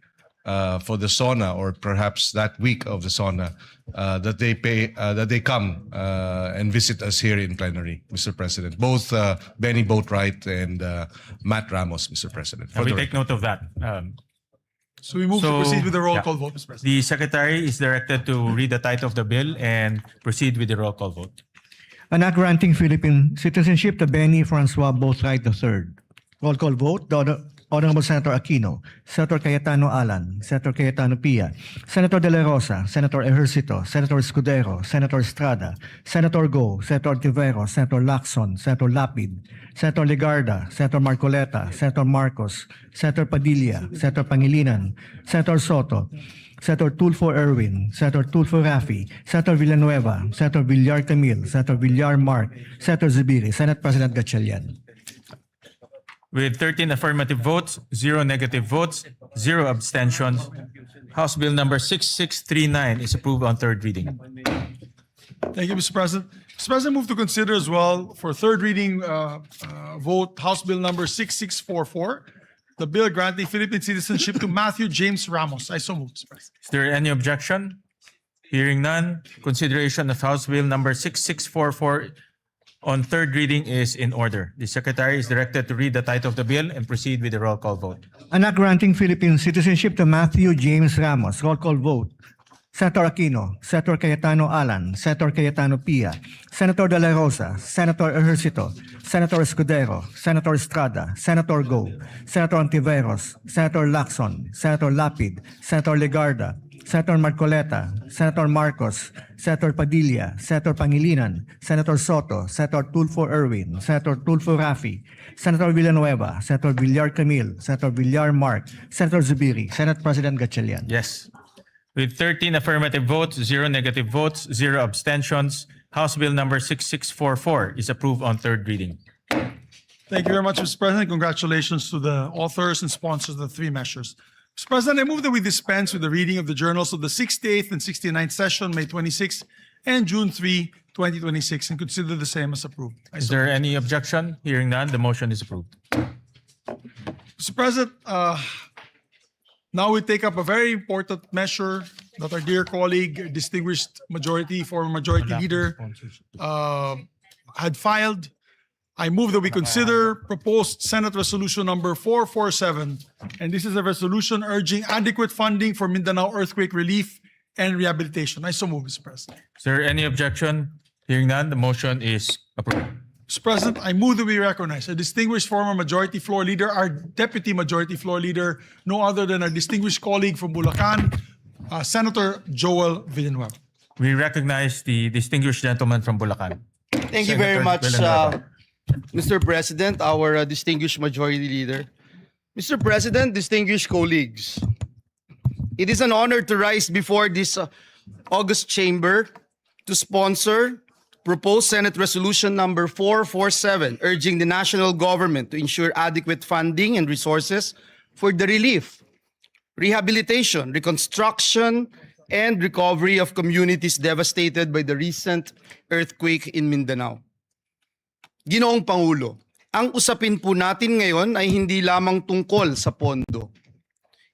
for the SONA or perhaps that week of the SONA, that they come and visit us here in plenary, Mr. President. Both Benny Boatwright and Matt Ramos, Mr. President. And we take note of that. So we move to proceed with the roll call vote, Mr. President. The Secretary is directed to read the title of the bill and proceed with the roll call vote. An act granting Philippine citizenship to Benny Francois Boatwright III. Roll call vote. The Honorable Senator Aquino, Senator Cayetano Alan, Senator Cayetano Pia, Senator De La Rosa, Senator Ejercito, Senator Escudero, Senator Estrada, Senator Go, Senator Ontiveros, Senator Lacson, Senator Lapid, Senator Legarda, Senator Marcoleta, Senator Marcos, Senator Padilla, Senator Pangilinan, Senator Soto, Senator Tulfo Erwin, Senator Tulfo Rafi, Senator Villanueva, Senator Villar Camil, Senator Villar Mark, Senator Zubiri, Senate President Gatchalian. With 13 affirmative votes, 0 negative votes, 0 abstentions, House Bill number 6639 is approved on third reading. Thank you, Mr. President. Mr. President, move to consider as well for third reading vote House Bill number 6644, the bill granting Philippine citizenship to Matthew James Ramos. I so move, Mr. President. Is there any objection? Hearing none, consideration of House Bill number 6644 on third reading is in order. The Secretary is directed to read the title of the bill and proceed with the roll call vote. An act granting Philippine citizenship to Matthew James Ramos. Roll call vote. Senator Aquino, Senator Cayetano Alan, Senator Cayetano Pia, Senator De La Rosa, Senator Ejercito, Senator Escudero, Senator Estrada, Senator Go, Senator Ontiveros, Senator Lacson, Senator Lapid, Senator Legarda, Senator Marcoleta, Senator Marcos, Senator Padilla, Senator Pangilinan, Senator Soto, Senator Tulfo Erwin, Senator Tulfo Rafi, Senator Villanueva, Senator Villar Camil, Senator Villar Mark, Senator Zubiri, Senate President Gatchalian. Yes. With 13 affirmative votes, 0 negative votes, 0 abstentions, House Bill number 6644 is approved on third reading. Thank you very much, Mr. President. Congratulations to the authors and sponsors of the three measures. Mr. President, I move that we dispense with the reading of the journals of the 68th and 69th session, May 26 and June 3, 2026, and consider the same as approved. Is there any objection? Hearing none, the motion is approved. Mr. President, now we take up a very important measure that our dear colleague, distinguished former majority leader, had filed. I move that we consider proposed Senate Resolution number 447, and this is a resolution urging adequate funding for Mindanao earthquake relief and rehabilitation. I so move, Mr. President. Is there any objection? Hearing none, the motion is approved. Mr. President, I move that we recognize a distinguished former majority floor leader, our deputy majority floor leader, no other than our distinguished colleague from Bulacan, Senator Joel Villanueva. We recognize the distinguished gentleman from Bulacan. Thank you very Senator much, Villanueva. Mr. President, our distinguished majority leader. Mr. President, distinguished colleagues, it is an honor to rise before this august chamber to sponsor proposed Senate Resolution number 447, urging the national government to ensure adequate funding and resources for the relief, rehabilitation, reconstruction, and recovery of communities devastated by the recent earthquake in Mindanao. Ginoong Pangulo, ang usapin po natin ngayon ay hindi lamang tungkol sa pondo.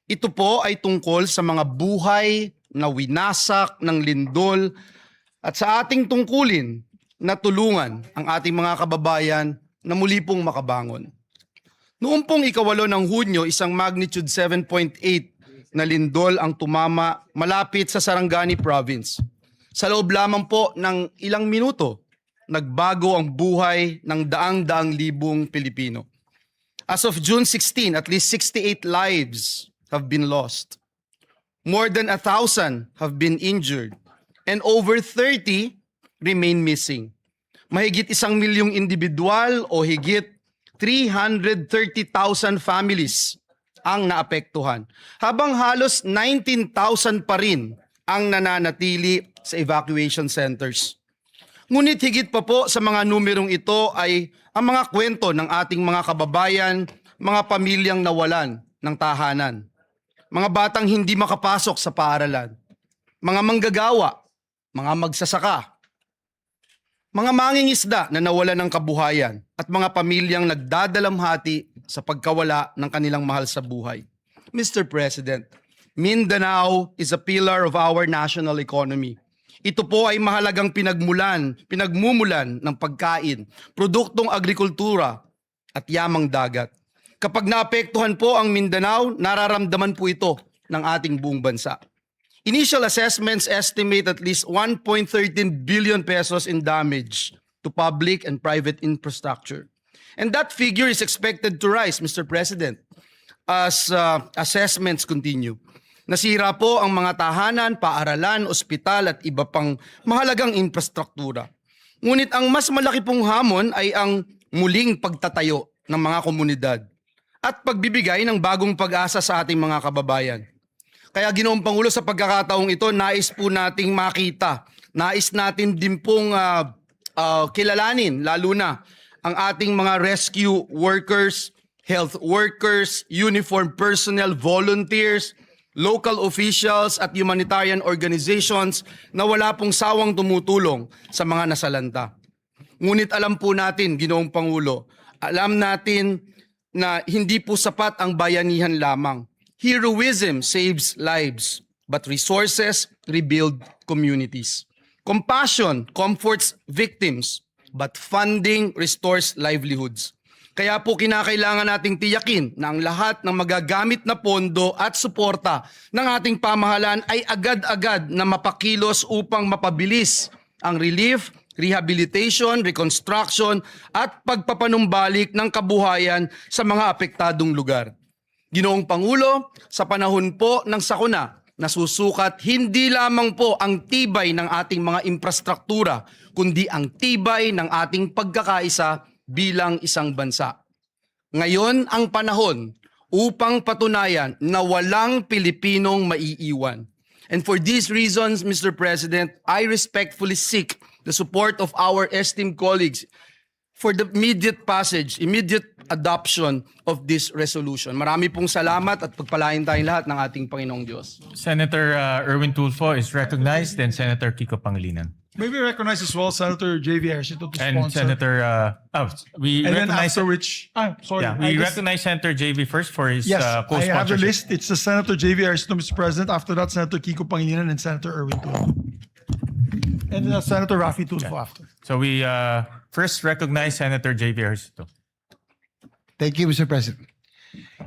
Ito po ay tungkol sa mga buhay na winasak ng lindol at sa ating tungkulin na tulungan ang ating mga kababayan na muli pong makabangon. Noong pong 8 ng Hunyo, isang magnitude 7.8 na lindol ang tumama malapit sa Sarangani Province. Sa loob lamang po ng ilang minuto, nagbago ang buhay ng daang-daang libong Pilipino. As of June 16, at least 68 lives have been lost. More than 1,000 have been injured, and over 30 remain missing. Mahigit 1 milyong individual o higit 330,000 families ang naapektuhan, habang halos 19,000 pa rin ang nananatili sa evacuation centers. Ngunit higit pa po sa mga numerong ito ay ang mga kwento ng ating mga kababayan, mga pamilyang nawalan ng tahanan, mga batang hindi makapasok sa paaralan, mga manggagawa, mga magsasaka, mga mangingisda na nawalan ng kabuhayan, at mga pamilyang nagdadalamhati sa pagkawala ng kanilang mahal sa buhay. Mr. President, Mindanao is a pillar of our national economy. Ito po ay mahalagang pinagmumulan ng pagkain, produktong agrikultura at yamang dagat. Kapag naapektuhan po ang Mindanao, nararamdaman po ito ng ating buong bansa. Initial assessments estimate at least 1.13 billion pesos in damage to public and private infrastructure. And that figure is expected to rise, Mr. President, as assessments continue. Nasira po ang mga tahanan, paaralan, ospital at iba pang mahalagang infrastruktura. Ngunit ang mas malaki pong hamon ay ang muling pagtatayo ng mga komunidad at pagbibigay ng bagong pag-asa sa ating mga kababayan. Kaya Ginoong Pangulo, sa pagkakataong ito, nais po nating makita, nais natin din pong kilalanin, lalo na ang ating mga rescue workers, health workers, uniformed personnel, volunteers, local officials at humanitarian organizations na wala pong sawang tumutulong sa mga nasalanta. Ngunit alam po natin, Ginoong Pangulo, alam natin na hindi po sapat ang bayanihan lamang. Heroism saves lives, but resources rebuild communities. Compassion comforts victims, but funding restores livelihoods. Kaya po kinakailangan nating tiyakin na ang lahat ng magagamit na pondo at suporta ng ating pamahalaan ay agad-agad na mapakilos upang mapabilis ang relief, rehabilitation, reconstruction at pagpapanumbalik ng kabuhayan sa mga apektadong lugar. Ginoong Pangulo, sa panahon po ng sakuna, nasusukat hindi lamang po ang tibay ng ating mga infrastruktura, kundi ang tibay ng ating pagkakaisa bilang isang bansa. Ngayon ang panahon upang patunayan na walang Pilipinong maiiwan. And for these reasons, Mr. President, I respectfully seek the support of our esteemed colleagues for the immediate adoption of this resolution. Marami pong salamat at pagpalain tayong lahat ng ating Panginoong Diyos. Senator Erwin Tulfo is recognized, then Senator Kiko Pangilinan. May we recognize as well Senator J.V. Ejercito to And sponsor. Senator, we And then recognize, after which, sorry. yeah, I we just- recognize Senator JV first for his Yes, I have the co-sponsorship. list. It's the Senator J.V. Ejercito, Mr. President. After that, Senator Kiko Pangilinan and Senator Erwin Tulfo. And Senator Raffy Tulfo after. So we first recognize Senator JV Ejercito. Thank you, Mr. President.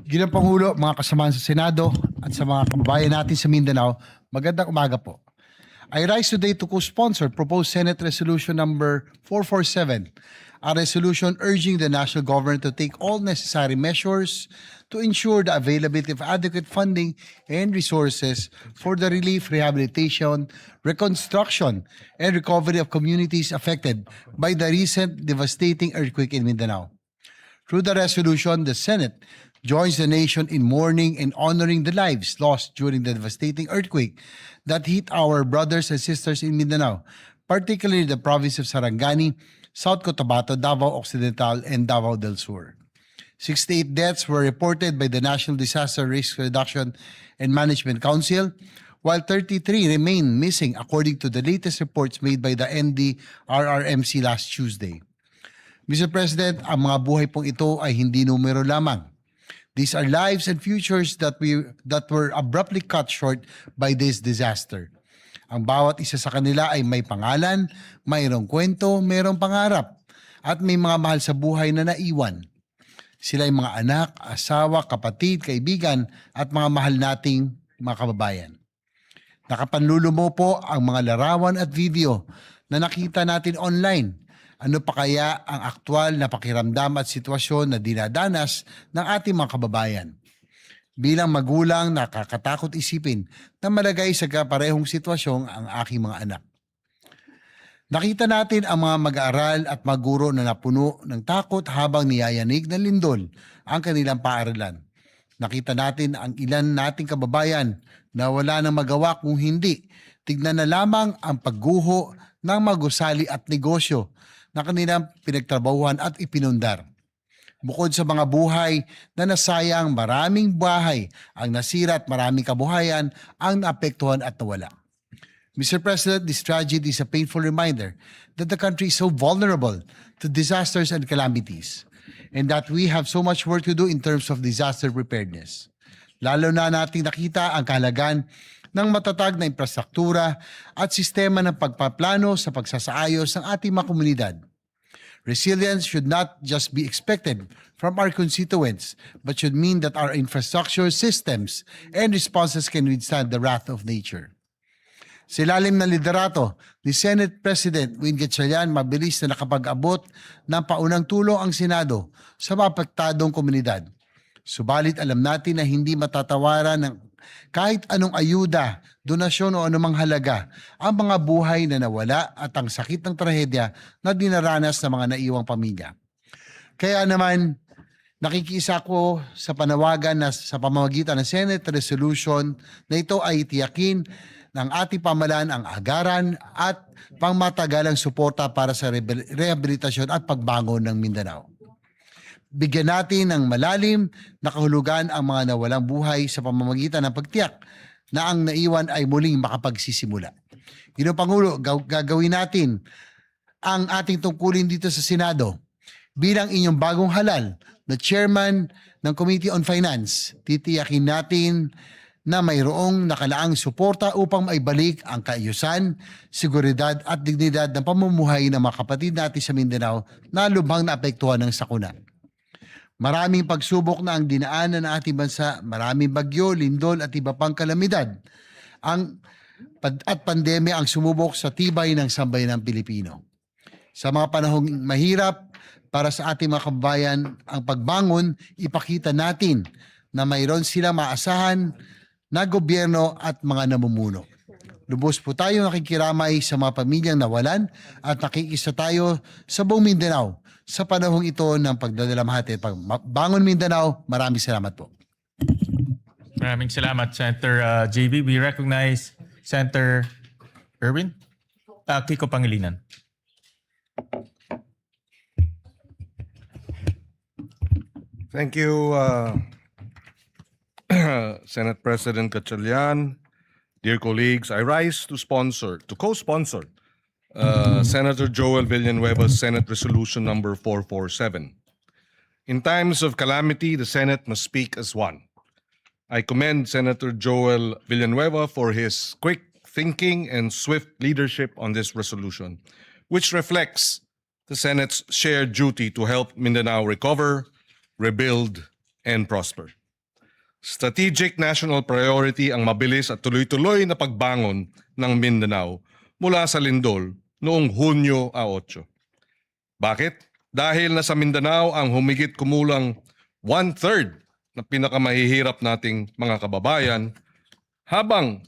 Ginang Pangulo, mga kasamahan sa Senado at sa mga kababayan natin sa Mindanao, magandang umaga po. I rise today to co-sponsor proposed Senate Resolution number 447, a resolution urging the national government to take all necessary measures to ensure the availability of adequate funding and resources for the relief, rehabilitation, reconstruction, and recovery of communities affected by the recent devastating earthquake in Mindanao. Through the resolution, the Senate joins the nation in mourning and honoring the lives lost during the devastating earthquake that hit our brothers and sisters in Mindanao, particularly the province of Sarangani, South Cotabato, Davao Occidental, and Davao del Sur. 68 deaths were reported by the National Disaster Risk Reduction and Management Council, while 33 remain missing according to the latest reports made by the NDRRMC last Tuesday. Mr. President, ang mga buhay pong ito ay hindi numero lamang. These are lives and futures that were abruptly cut short by this disaster. Ang bawat isa sa kanila ay may pangalan, mayroong kwento, mayroong pangarap, at may mga mahal sa buhay na naiwan. Sila ay mga anak, asawa, kapatid, kaibigan, at mga mahal nating mga kababayan. Nakapanlulumo po ang mga larawan at video na nakita natin online. Ano pa kaya ang aktwal na pakiramdam at sitwasyon na dinadanas ng ating mga kababayan? Bilang magulang, nakakatakot isipin na malagay sa kaparehong sitwasyon ang aking mga anak. Nakita natin ang mga mag-aaral at maguro na napuno ng takot habang niyayanig ng lindol ang kanilang paaralan. Nakita natin ang ilan nating kababayan na wala nang magawa kung hindi tignan na lamang ang pagguho ng magusali at negosyo na kanilang pinagtrabahuhan at ipinundar. Bukod sa mga buhay na nasayang, maraming bahay ang nasira at maraming kabuhayan ang naapektuhan at nawala. Mr. President, this tragedy is a painful reminder that the country is so vulnerable to disasters and calamities, and that we have so much work to do in terms of disaster preparedness. Lalo na nating nakita ang kahalagan ng matatag na infrastruktura at sistema ng pagpaplano sa pagsasaayos ng ating mga komunidad. Resilience should not just be expected from our constituents, but should mean that our infrastructure systems and responses can withstand the wrath of nature. Sa ilalim ng liderato ni Senate President Win Gatchalian, mabilis na nakapag-abot ng paunang tulong ang Senado sa mapaktadong komunidad. Subalit alam natin na hindi matatawaran ng kahit anong ayuda, donasyon o anumang halaga ang mga buhay na nawala at ang sakit ng trahedya na dinaranas ng mga naiwang pamilya. Kaya naman, nakikiisa ko sa panawagan na sa pamamagitan ng Senate Resolution na ito ay tiyakin ng ating pamahalaan ang agaran at pangmatagalang suporta para sa rehabilitasyon at pagbangon ng Mindanao. Bigyan natin ng malalim na kahulugan ang mga nawalang buhay sa pamamagitan ng pagtiyak na ang naiwan ay muling makapagsisimula. Ginoong Pangulo, gagawin natin ang ating tungkulin dito sa Senado. Bilang inyong bagong halal na chairman ng Committee on Finance, titiyakin natin na mayroong nakalaang suporta upang maibalik ang kaayusan, seguridad at dignidad ng pamumuhay ng mga kapatid natin sa Mindanao na lubhang naapektuhan ng sakuna. Maraming pagsubok na ang dinaanan ng ating bansa, maraming bagyo, lindol at iba pang kalamidad at pandemya ang sumubok sa tibay ng sambayanang Pilipino. Sa mga panahong mahirap para sa ating mga kababayan, ang pagbangon, ipakita natin na mayroon silang maasahan na gobyerno at mga namumuno. Lubos po tayo nakikiramay sa mga pamilyang nawalan at nakikisa tayo sa buong Mindanao sa panahong ito ng pagdadalamhati. Pagbangon Mindanao, maraming salamat po. Maraming salamat, Senator JV. We recognize Senator Erwin Kiko Pangilinan. Thank you, Senate President Gatchalian. Dear colleagues, I rise to co-sponsor Senator Joel Villanueva's Senate Resolution number 447. In times of calamity, the Senate must speak as one. I commend Senator Joel Villanueva for his quick thinking and swift leadership on this resolution, which reflects the Senate's shared duty to help Mindanao recover, rebuild, and prosper. Strategic national priority ang mabilis at tuloy-tuloy na pagbangon ng Mindanao mula sa lindol noong Hunyo 8. Bakit? Dahil nasa Mindanao ang humigit kumulang 1/3 na pinakamahihirap nating mga kababayan, habang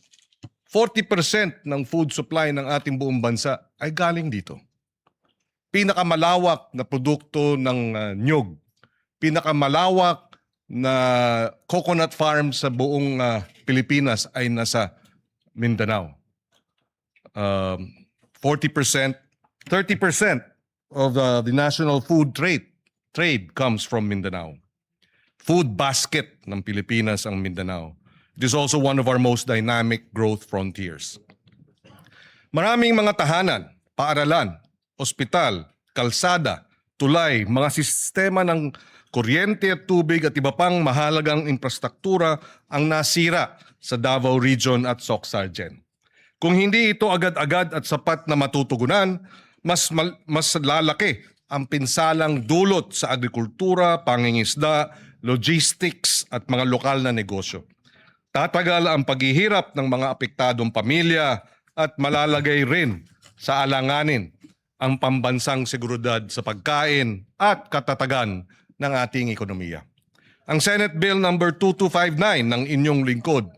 40% ng food supply ng ating buong bansa ay galing dito. Pinakamalawak na produkto ng nyug, pinakamalawak na coconut farm sa buong Pilipinas ay nasa Mindanao. 40%, 30% of the national food trade comes from Mindanao. Food basket ng Pilipinas ang Mindanao. It is also one of our most dynamic growth frontiers. Maraming mga tahanan, paaralan, ospital, kalsada, tulay, mga sistema ng kuryente at tubig at iba pang mahalagang infrastruktura ang nasira sa Davao Region at Soc-Sargen. Kung hindi ito agad-agad at sapat na matutugunan, mas lalaki ang pinsalang dulot sa agrikultura, pangingisda, logistics at mga lokal na negosyo. Tatagal ang paghihirap ng mga apektadong pamilya at malalagay rin sa alanganin ang pambansang seguridad sa pagkain at katatagan ng ating ekonomiya. Ang Senate Bill number 2259 ng inyong lingkod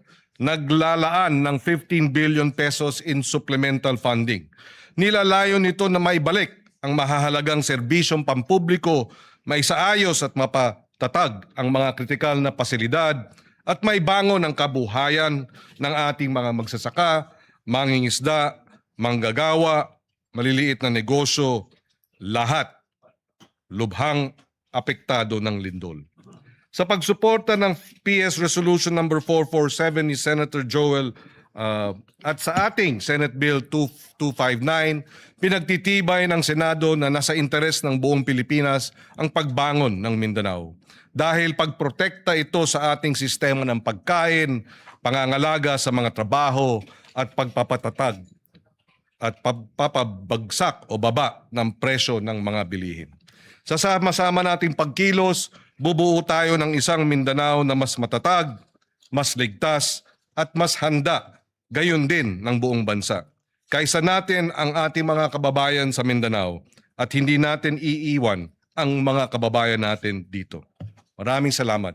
naglalaan ng 15 billion pesos in supplemental funding. Nilalayon nito na maibalik ang mahahalagang serbisyong pampubliko, maisaayos at mapatatag ang mga kritikal na pasilidad at maibangon ang kabuhayan ng ating mga magsasaka, mangingisda, manggagawa, maliliit na negosyo, lahat lubhang apektado ng lindol. Sa pagsuporta ng PS Resolution number 447 ni Senator Joel at sa ating Senate Bill 2259, pinagtitibay ng Senado na nasa interes ng buong Pilipinas ang pagbangon ng Mindanao. Dahil pagprotekta ito sa ating sistema ng pagkain, pangangalaga sa mga trabaho at pagpapatatag at pagpapabagsak o baba ng presyo ng mga bilihin. Sa sama-sama nating pagkilos, bubuo tayo ng isang Mindanao na mas matatag, mas ligtas at mas handa, gayon din ng buong bansa. Kaysa natin ang ating mga kababayan sa Mindanao at hindi natin iiwan ang mga kababayan natin dito. Maraming salamat.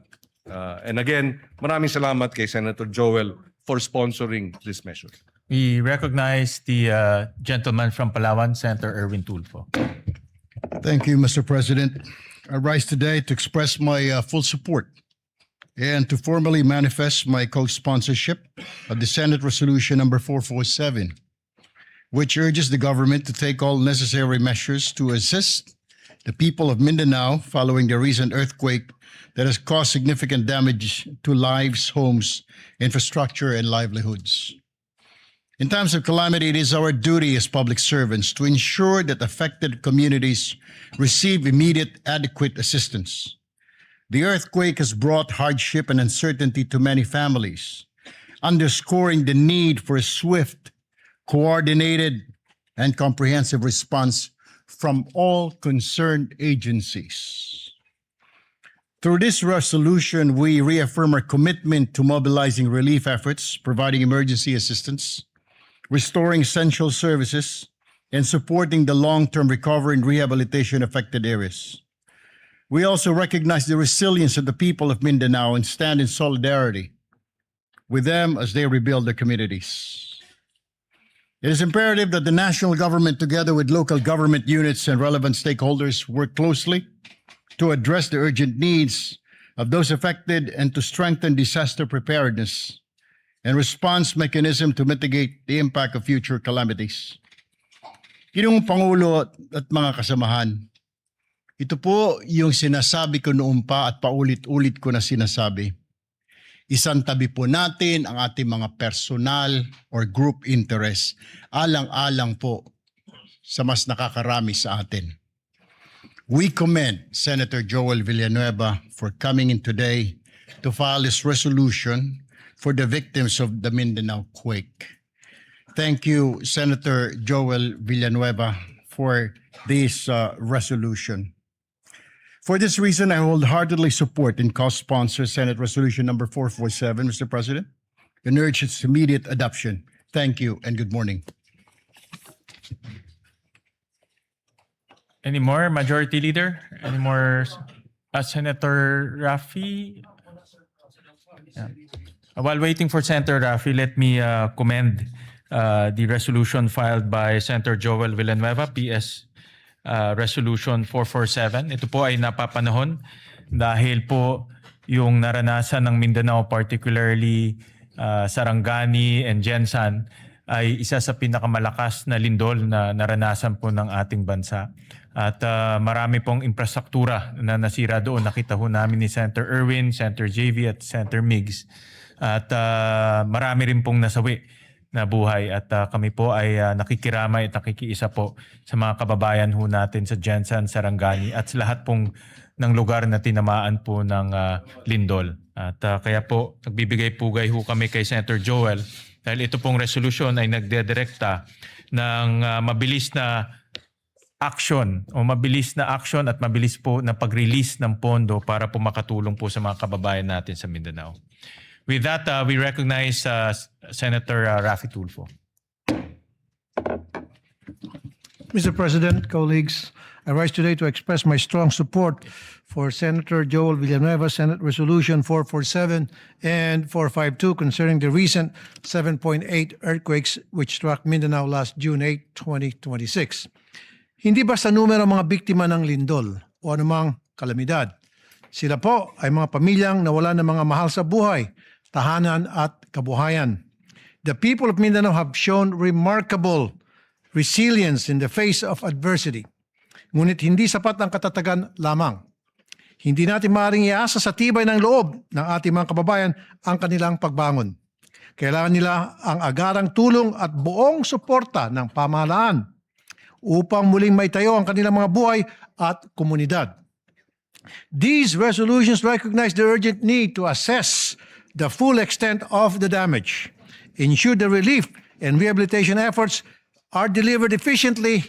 And again, maraming salamat kay Senator Joel for sponsoring this measure. We recognize the gentleman from Palawan, Senator Erwin Tulfo. Thank you, Mr. President. I rise today to express my full support and to formally manifest my co-sponsorship of the Senate Resolution number 447, which urges the government to take all necessary measures to assist the people of Mindanao following the recent earthquake that has caused significant damage to lives, homes, infrastructure, and livelihoods. In times of calamity, it is our duty as public servants to ensure that affected communities receive immediate, adequate assistance. The earthquake has brought hardship and uncertainty to many families, underscoring the need for a swift, coordinated, and comprehensive response from all concerned agencies. Through this resolution, we reaffirm our commitment to mobilizing relief efforts, providing emergency assistance, restoring essential services, and supporting the long-term recovery and rehabilitation affected areas. We also recognize the resilience of the people of Mindanao and stand in solidarity with them as they rebuild their communities. It is imperative that the national government, together with local government units and relevant stakeholders, work closely to address the urgent needs of those affected and to strengthen disaster preparedness and response mechanism to mitigate the impact of future calamities. Ginong Pangulo at mga kasamahan, Ito po yung sinasabi ko noon pa at paulit-ulit ko na sinasabi. Isang tabi po natin ang ating mga personal or group interest. Alang-alang po sa mas nakakarami sa atin. We commend Senator Joel Villanueva for coming in today to file this resolution for the victims of the Mindanao quake. Thank you, Senator Joel Villanueva, for this resolution. For this reason, I wholeheartedly support and co-sponsor Senate Resolution number 447, Mr. President, and urge its immediate adoption. Thank you and good morning. Any more, Majority Leader? Any more, Senator Rafi? Yeah. While waiting for Senator Rafi, let me commend the resolution filed by Senator Joel Villanueva, PS Resolution 447. Ito po ay napapanahon dahil po yung naranasan ng Mindanao, particularly Sarangani and Jensan, ay isa sa pinakamalakas na lindol na naranasan po ng ating bansa. At marami pong infrastruktura na nasira doon. Nakita ho namin ni Senator Erwin, Senator JV at Senator Migs. At marami rin pong nasawi na buhay. At kami po ay nakikiramay at nakikiisa po sa mga kababayan ho natin sa Jensan, Sarangani at sa lahat pong ng lugar na tinamaan po ng lindol. At kaya po nagbibigay pugay ho kami kay Senator Joel dahil ito pong resolusyon ay nagdedirekta ng mabilis na action at mabilis po na pag-release ng pondo para po makatulong po sa mga kababayan natin sa Mindanao. With that, we recognize Senator Rafi Tulfo. Mr. President, colleagues, I rise today to express my strong support for Senator Joel Villanueva, Senate Resolution 447 and 452 concerning the recent 7.8 earthquakes which struck Mindanao last June 8, 2026. Hindi basta numero mga biktima ng lindol o anumang kalamidad. Sila po ay mga pamilyang nawalan ng mga mahal sa buhay, tahanan at kabuhayan. The people of Mindanao have shown remarkable resilience in the face of adversity. Ngunit hindi sapat ang katatagan lamang. Hindi natin maaaring iasa sa tibay ng loob ng ating mga kababayan ang kanilang pagbangon. Kailangan nila ang agarang tulong at buong suporta ng pamahalaan upang muling maitayo ang kanilang mga buhay at komunidad. These resolutions recognize the urgent need to assess the full extent of the damage, ensure the relief and rehabilitation efforts are delivered efficiently,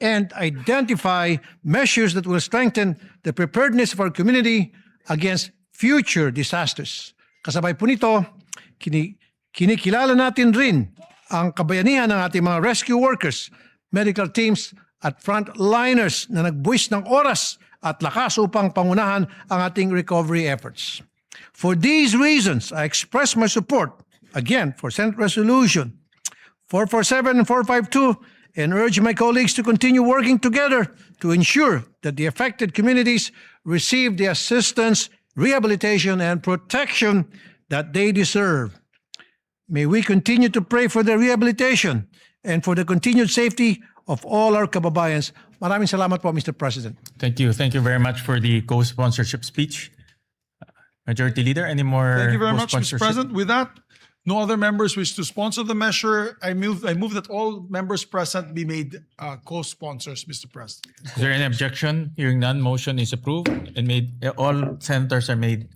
and identify measures that will strengthen the preparedness of our community against future disasters. Kasabay po nito, kinikilala natin rin ang kabayanihan ng ating mga rescue workers, medical teams at frontliners na nagbuwis ng oras at lakas upang pangunahan ang ating recovery efforts. For these reasons, I express my support, again, for Senate Resolution 447 and 452 and urge my colleagues to continue working together to ensure that the affected communities receive the assistance, rehabilitation, and protection that they deserve. May we continue to pray for their rehabilitation and for the continued safety of all our kababayans. Maraming salamat po, Mr. President. Thank you. Thank you very much for the co-sponsorship speech. Majority Leader, any more Thank you very much, Mr. co-sponsorship? President. With that, no other members wish to sponsor the measure. I move that all members present be made co-sponsors, Mr. President. Is there any objection? Hearing none, motion is approved and all senators are made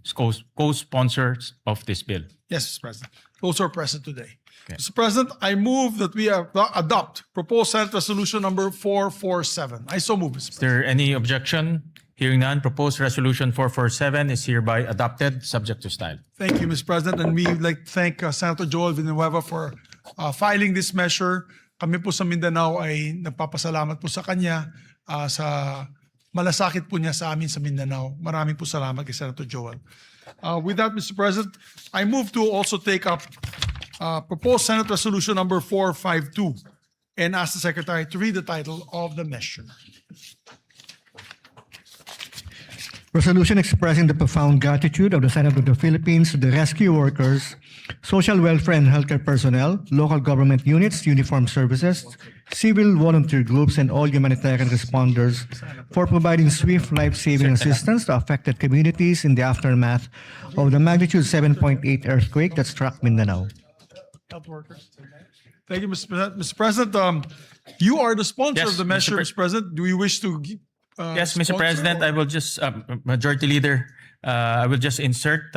co-sponsors of this bill. Yes, Mr. President. Those are present today. Mr. President, I move that we adopt proposed Senate Resolution number 447. I so move, Mr. Is President. there any objection? Hearing none, proposed resolution 447 is hereby adopted, subject to style. Thank you, Mr. President. And we would like to thank Senator Joel Villanueva for filing this measure. Kami po sa Mindanao ay nagpapasalamat po sa kanya sa malasakit po niya sa amin sa Mindanao. Maraming po salamat kay Senator Joel. With that, Mr. President, I move to also take up proposed Senate Resolution number 452 and ask the Secretary to read the title of the measure. Resolution expressing the profound gratitude of the Senate of the Philippines to the rescue workers social welfare and healthcare personnel, local government units, uniformed services, civil volunteer groups, and all humanitarian responders for providing swift life-saving assistance to affected communities in the aftermath of the magnitude 7.8 earthquake that struck Mindanao. Health workers. Thank you, Mr. President. Mr. President, you are the sponsor Yes, of the measure, Mr. Mr. President. Do you wish to? Yes, Mr. sponsor President, or- I will just, Majority Leader, I will just insert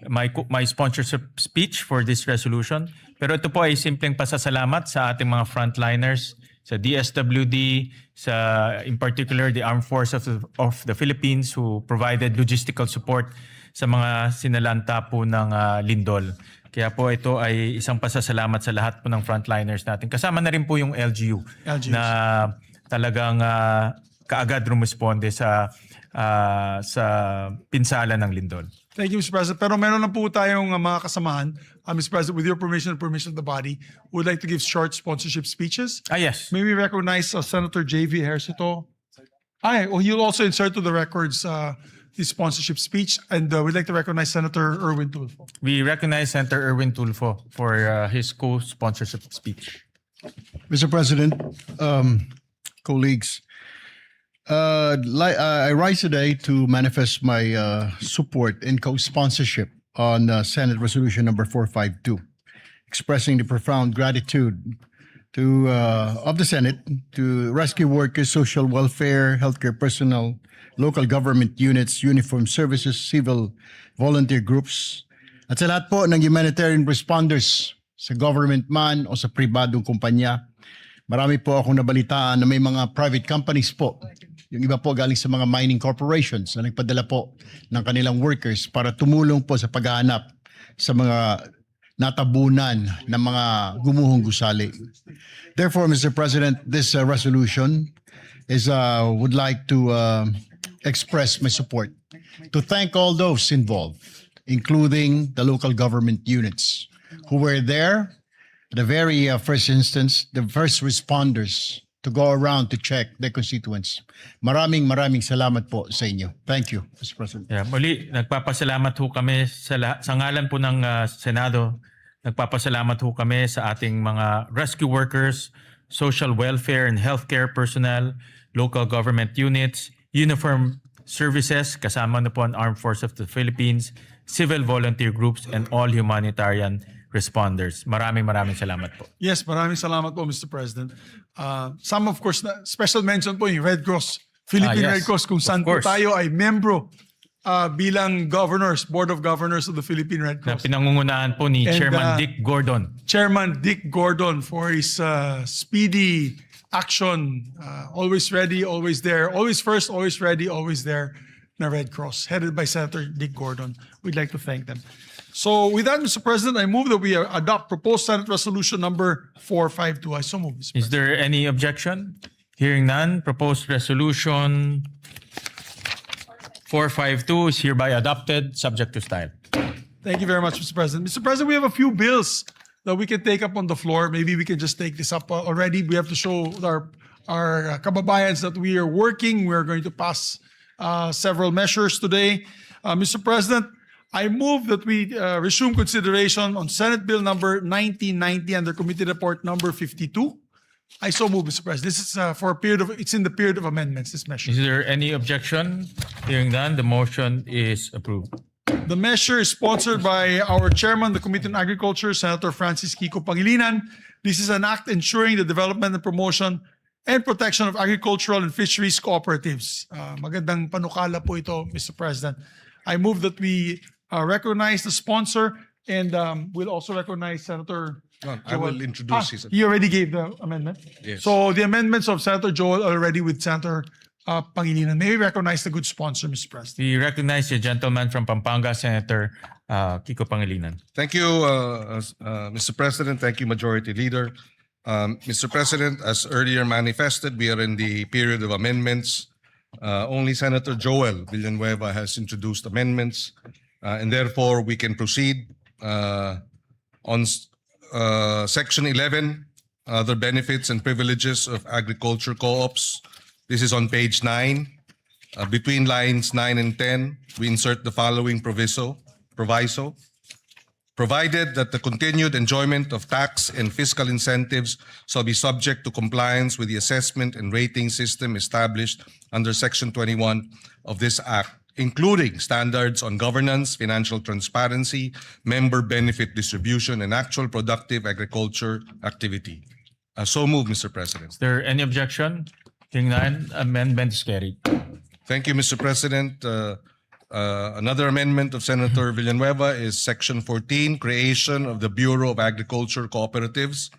my sponsorship speech for this resolution. Pero ito po ay simpleng pasasalamat sa ating mga frontliners, sa DSWD, in particular the Armed Forces of the Philippines who provided logistical support sa mga sinalanta po ng lindol. Kaya po ito ay isang pasasalamat sa lahat po ng frontliners natin. Kasama na rin po yung LGU LGUs. na talagang kaagad rumisponde sa pinsala ng lindol. Thank you, Mr. President. Pero meron na po tayong mga kasamahan. Mr. President, with your permission and permission of the body, would like to give short sponsorship speeches. Yes. May we recognize Senator J.V. Ejercito? He'll also insert to the records his sponsorship speech. And we'd like to recognize Senator Erwin Tulfo. We recognize Senator Erwin Tulfo for his co-sponsorship speech. Mr. President, colleagues, I rise today to manifest my support and co-sponsorship on Senate Resolution number 452, expressing the profound gratitude of the Senate to rescue workers, social welfare, healthcare personnel, local government units, uniformed services, civil volunteer groups, at sa lahat po ng humanitarian responders sa government man o sa pribadong kumpanya. Marami po akong nabalitaan na may mga private companies po. Yung iba po galing sa mga mining corporations na nagpadala po ng kanilang workers para tumulong po sa paghahanap sa mga natabunan ng mga gumuhong gusali. Therefore, Mr. President, this resolution would like to express my support to thank all those involved, including the local government units who were there at the very first instance, the first responders to go around to check their constituents. Maraming salamat po sa inyo. Thank you, Mr. President. Yeah, muli, nagpapasalamat ho kami sa ngalan po ng Senado. Nagpapasalamat ho kami sa ating mga rescue workers, social welfare and healthcare personnel, local government units, uniform services, kasama na po ang Armed Forces of the Philippines, civil volunteer groups, and all humanitarian responders. Maraming salamat po. Yes, maraming salamat po, Mr. President. Some, of course, special mention po yung Red Cross, Philippine yes. Red Cross, kung saan po course. tayo ay membro bilang governors, Board of Governors of the Philippine Red Na Cross. pinangungunahan po ni And, Chairman Dick Gordon. Chairman Dick Gordon for his speedy action, always ready, always there, always first, always ready, always there, na Red Cross, headed by Senator Dick Gordon. We'd like to thank them. So with that, Mr. President, I move that we adopt proposed Senate Resolution number 452. I so move, Mr. President. Is there any objection? Hearing none, proposed resolution 452 is hereby adopted, subject to style. Thank you very much, Mr. President. Mr. President, we have a few bills that we can take up on the floor. Maybe we can just take this up already. We have to show our kababayans that we are working. We are going to pass several measures today. Mr. President, I move that we resume consideration on Senate Bill number 1990 under Committee Report number 52. I so move, Mr. President. This is for a period of, it's in the period of amendments, this measure. Is there any objection? Hearing none, the motion is approved. The measure is sponsored by our chairman, the Committee on Agriculture, Senator Francis Kiko Pangilinan. This is an act ensuring the development and promotion and protection of agricultural and fisheries cooperatives. Magandang panukala po ito, Mr. President. I move that we recognize the sponsor and we'll also recognize Senator I will introduce his. He already gave the amendment. Yes. So the amendments of Senator Joel are already with Senator Pangilinan. May we recognize the good sponsor, Mr. President? We recognize the gentleman from Pampanga, Senator Kiko Pangilinan. Thank you, Mr. President. Thank you, Majority Leader. Mr. President, as earlier manifested, we are in the period of amendments. Only Senator Joel Villanueva has introduced amendments, and therefore we can proceed on Section 11, other benefits and privileges of agriculture co-ops. This is on page 9. Between lines 9 and 10, we insert the following proviso. provided that the continued enjoyment of tax and fiscal incentives shall be subject to compliance with the assessment and rating system established under Section 21 of this Act, including standards on governance, financial transparency, member benefit distribution, and actual productive agriculture activity. So moved, Mr. President. Is there any objection? Hearing none, amendment is carried. Thank you, Mr. President. Another amendment of Senator Villanueva is Section 14, creation of the Bureau of Agriculture Cooperatives.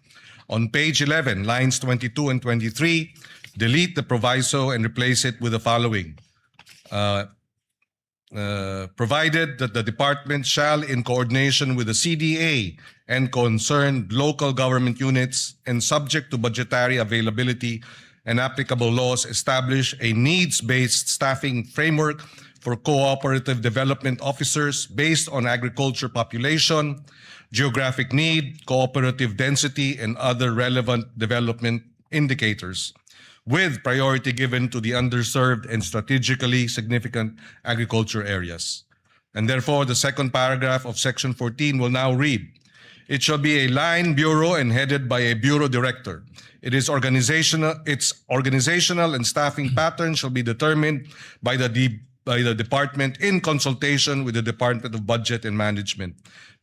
On page 11, lines 22 and 23, delete the proviso and replace it with the following. Provided that the department shall, in coordination with the CDA and concerned local government units and subject to budgetary availability and applicable laws, establish a needs-based staffing framework for cooperative development officers based on agriculture population, geographic need, cooperative density, and other relevant development indicators, with priority given to the underserved and strategically significant agriculture areas. And therefore, the second paragraph of Section 14 will now read, it shall be a line bureau and headed by a bureau director. Its organizational and staffing pattern shall be determined by the department in consultation with the Department of Budget and Management,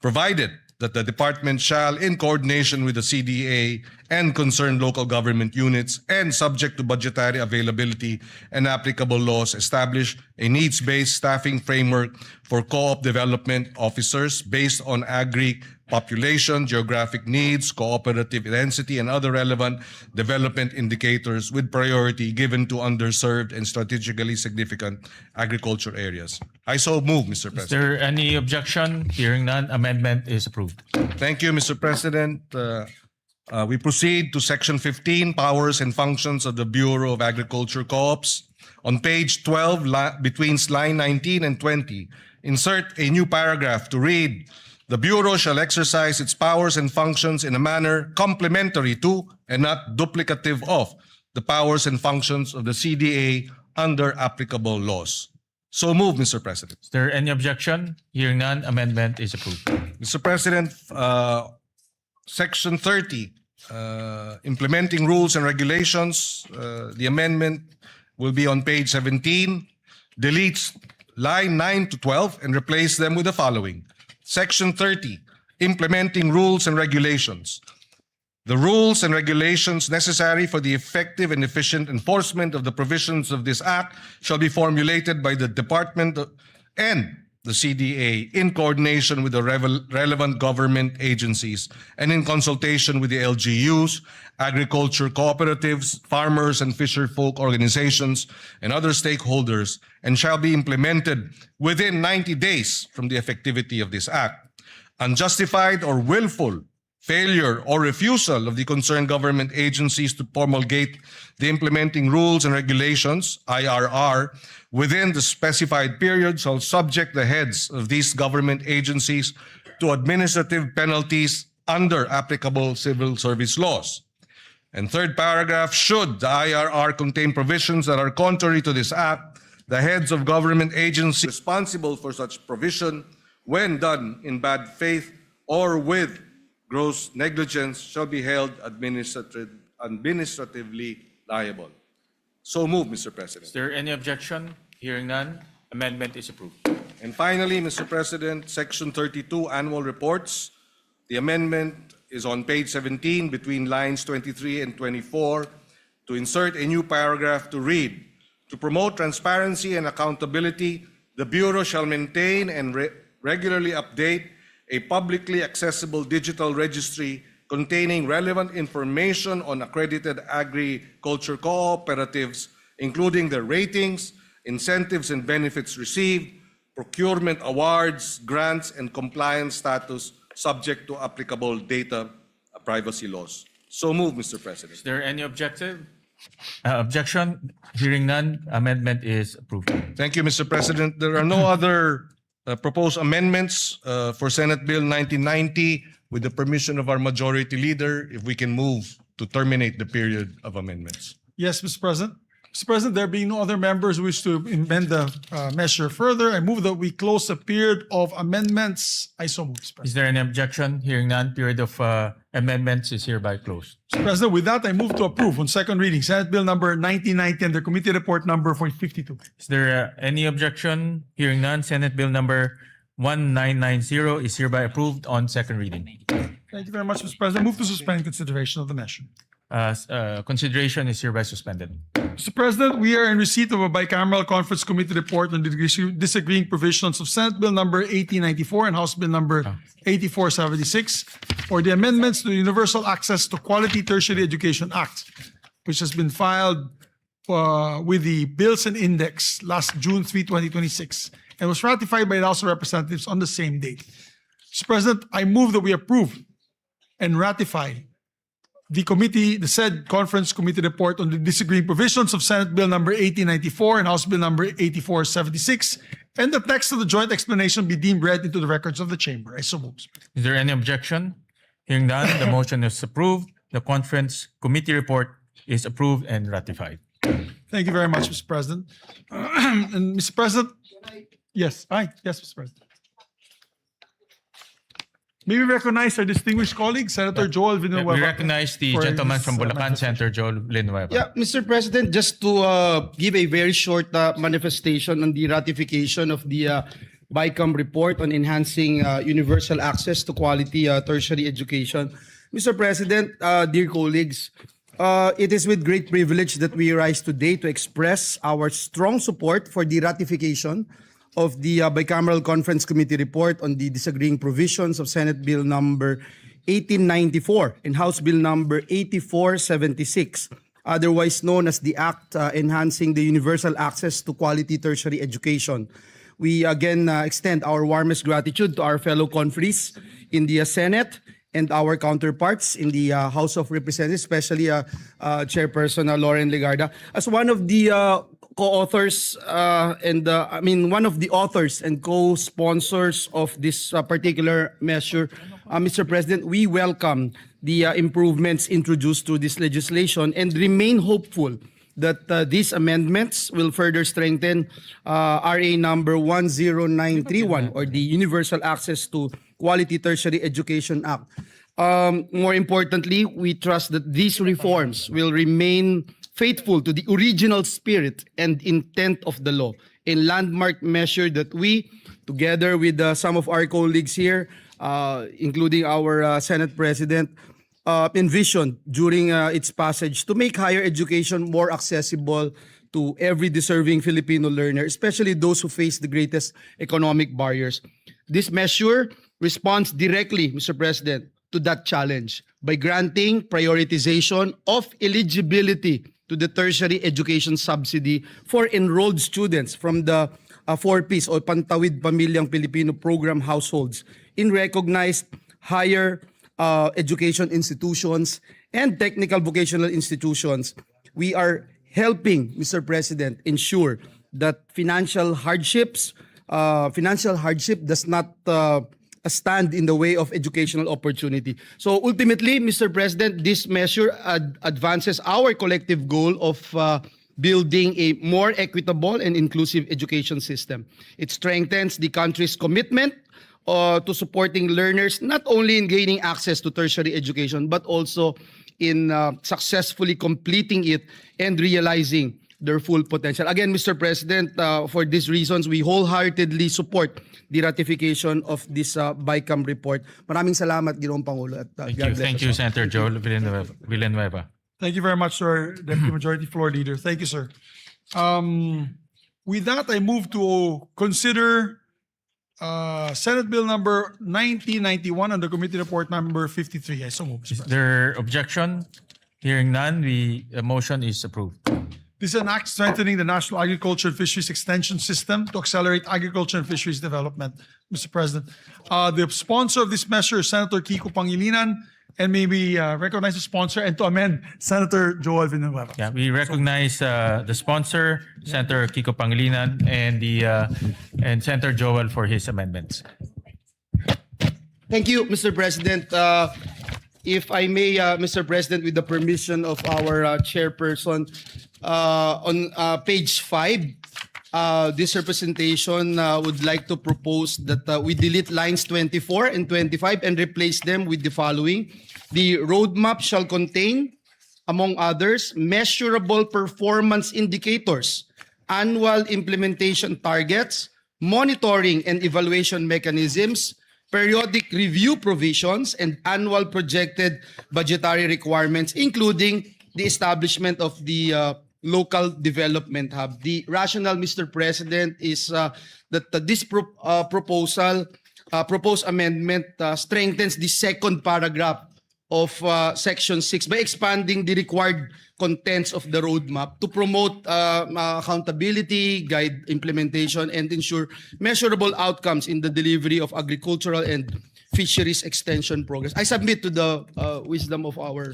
provided that the department shall, in coordination with the CDA and concerned local government units and subject to budgetary availability and applicable laws, establish a needs-based staffing framework for co-op development officers based on agri population, geographic needs, cooperative density, and other relevant development indicators with priority given to underserved and strategically significant agriculture areas. I so move, Mr. Is President. there any objection? Hearing none, amendment is approved. Thank you, Mr. President. We proceed to Section 15, Powers and Functions of the Bureau of Agriculture Co-ops. On page 12, between line 19 and 20, insert a new paragraph to read, the Bureau shall exercise its powers and functions in a manner complementary to and not duplicative of the powers and functions of the CDA under applicable laws. So move, Mr. President. Is there any objection? Hearing none, amendment is approved. Mr. President, Section 30, implementing rules and regulations, the amendment will be on page 17, deletes line 9 to 12 and replace them with the following. Section 30, implementing rules and regulations. The rules and regulations necessary for the effective and efficient enforcement of the provisions of this Act shall be formulated by the Department and the CDA in coordination with the relevant government agencies and in consultation with the LGUs, agriculture cooperatives, farmers and fisher folk organizations, and other stakeholders, and shall be implemented within 90 days from the effectivity of this Act. Unjustified or willful failure or refusal of the concerned government agencies to promulgate the implementing rules and regulations, IRR, within the specified period shall subject the heads of these government agencies to administrative penalties under applicable civil service laws. And third paragraph, should the IRR contain provisions that are contrary to this Act, the heads of government agencies responsible for such provision, when done in bad faith or with gross negligence, shall be held administratively liable. So move, Mr. President. Is there any objection? Hearing none, amendment is approved. And finally, Mr. President, Section 32, Annual Reports. The amendment is on page 17 between lines 23 and 24 to insert a new paragraph to read, to promote transparency and accountability, the Bureau shall maintain and regularly update a publicly accessible digital registry containing relevant information on accredited agriculture cooperatives, including their ratings, incentives and benefits received, procurement awards, grants, and compliance status subject to applicable data privacy laws. So move, Mr. President. Is there any objection? Hearing none, amendment is approved. Thank you, Mr. President. There are no other proposed amendments for Senate Bill 1990. With the permission of our majority leader, if we can move to terminate the period of amendments. Yes, Mr. President. Mr. President, there being no other members who wish to amend the measure further, I move that we close the period of amendments. I so move, Mr. President. Is there any objection? Hearing none, period of amendments is hereby closed. Mr. President, with that, I move to approve on second reading Senate Bill number 1990 and the committee report number 52. Is there any objection? Hearing none, Senate Bill number 1990 is hereby approved on second reading. Thank you very much, Mr. President. Move to suspend consideration of the measure. Consideration is hereby suspended. Mr. President, we are in receipt of a bicameral conference committee report on the disagreeing provisions of Senate Bill number 1894 and House Bill number 8476, or the amendments to the Universal Access to Quality Tertiary Education Act, which has been filed with the Bills and Index last June 3, 2026, and was ratified by the House of Representatives on the same date. Mr. President, I move that we approve and ratify the said conference committee report on the disagreeing provisions of Senate Bill number 1894 and House Bill number 8476, and the text of the joint explanation be deemed read into the records of the chamber. I so move. Is there any objection? Hearing none, the motion is approved. The conference committee report is approved and ratified. Thank you very much, Mr. President. And Mr. President, yes, Mr. President. May we recognize our distinguished colleague, Senator Joel Villanueva. We recognize the for gentleman his, from Bulacan, manifestation. Senator Joel Villanueva. Yeah, Mr. President, just to give a very short manifestation on the ratification of the BICAM report on enhancing universal access to quality tertiary education. Mr. President, dear colleagues, it is with great privilege that we rise today to express our strong support for the ratification of the Bicameral Conference Committee report on the disagreeing provisions of Senate Bill number 1894 and House Bill number 8476, otherwise known as the Act Enhancing the Universal Access to Quality Tertiary Education. We again extend our warmest gratitude to our fellow conferees in the Senate and our counterparts in the House of Representatives, especially Chairperson Lauren Legarda. As one of the co-authors one of the authors and co-sponsors of this particular measure, Mr. President, we welcome the improvements introduced to this legislation and remain hopeful that these amendments will further strengthen RA number 10931, or the Universal Access to Quality Tertiary Education Act. More importantly, we trust that these reforms will remain faithful to the original spirit and intent of the law, a landmark measure that we, together with some of our colleagues here, including our Senate President, envisioned during its passage to make higher education more accessible to every deserving Filipino learner, especially those who face the greatest economic barriers. This measure responds directly, Mr. President, to that challenge by granting prioritization of eligibility to the tertiary education subsidy for enrolled students from the 4Ps or Pantawid Pamilyang Pilipino program households in recognized higher education institutions and technical vocational institutions. We are helping, Mr. President, ensure that financial hardship does not stand in the way of educational opportunity. So ultimately, Mr. President, this measure advances our collective goal of building a more equitable and inclusive education system. It strengthens the country's commitment to supporting learners not only in gaining access to tertiary education, but also in successfully completing it and realizing their full potential. Again, Mr. President, for these reasons, we wholeheartedly support the ratification of this BICAM report. Maraming salamat, Ginoong Pangulo. At, Thank you, Senator Joel Villanueva. Thank you very much, sir, Deputy Majority Floor Leader. Thank you, sir. With that, I move to consider Senate Bill number 1991 and the committee report number 53. I so move, Mr. Is President. there objection? Hearing none, the motion is approved. This is an act strengthening the National Agriculture and Fisheries Extension System to accelerate agriculture and fisheries development, Mr. President. The sponsor of this measure is Senator Kiko Pangilinan, and may we recognize the sponsor and to amend Senator Joel Villanueva. Yeah, we recognize the sponsor, Senator Kiko Pangilinan, and Senator Joel for his amendments. Thank you, Mr. President. if I may, Mr. President, with the permission of our chairperson, on page 5, this representation would like to propose that we delete lines 24 and 25 and replace them with the following. The roadmap shall contain, among others, measurable performance indicators, annual implementation targets, monitoring and evaluation mechanisms, periodic review provisions, and annual projected budgetary requirements, including the establishment of the local development hub. The rationale, Mr. President, is that this proposed amendment strengthens the second paragraph of Section 6 by expanding the required contents of the roadmap to promote accountability, guide implementation, and ensure measurable outcomes in the delivery of agricultural and fisheries extension programs. I submit to the wisdom of our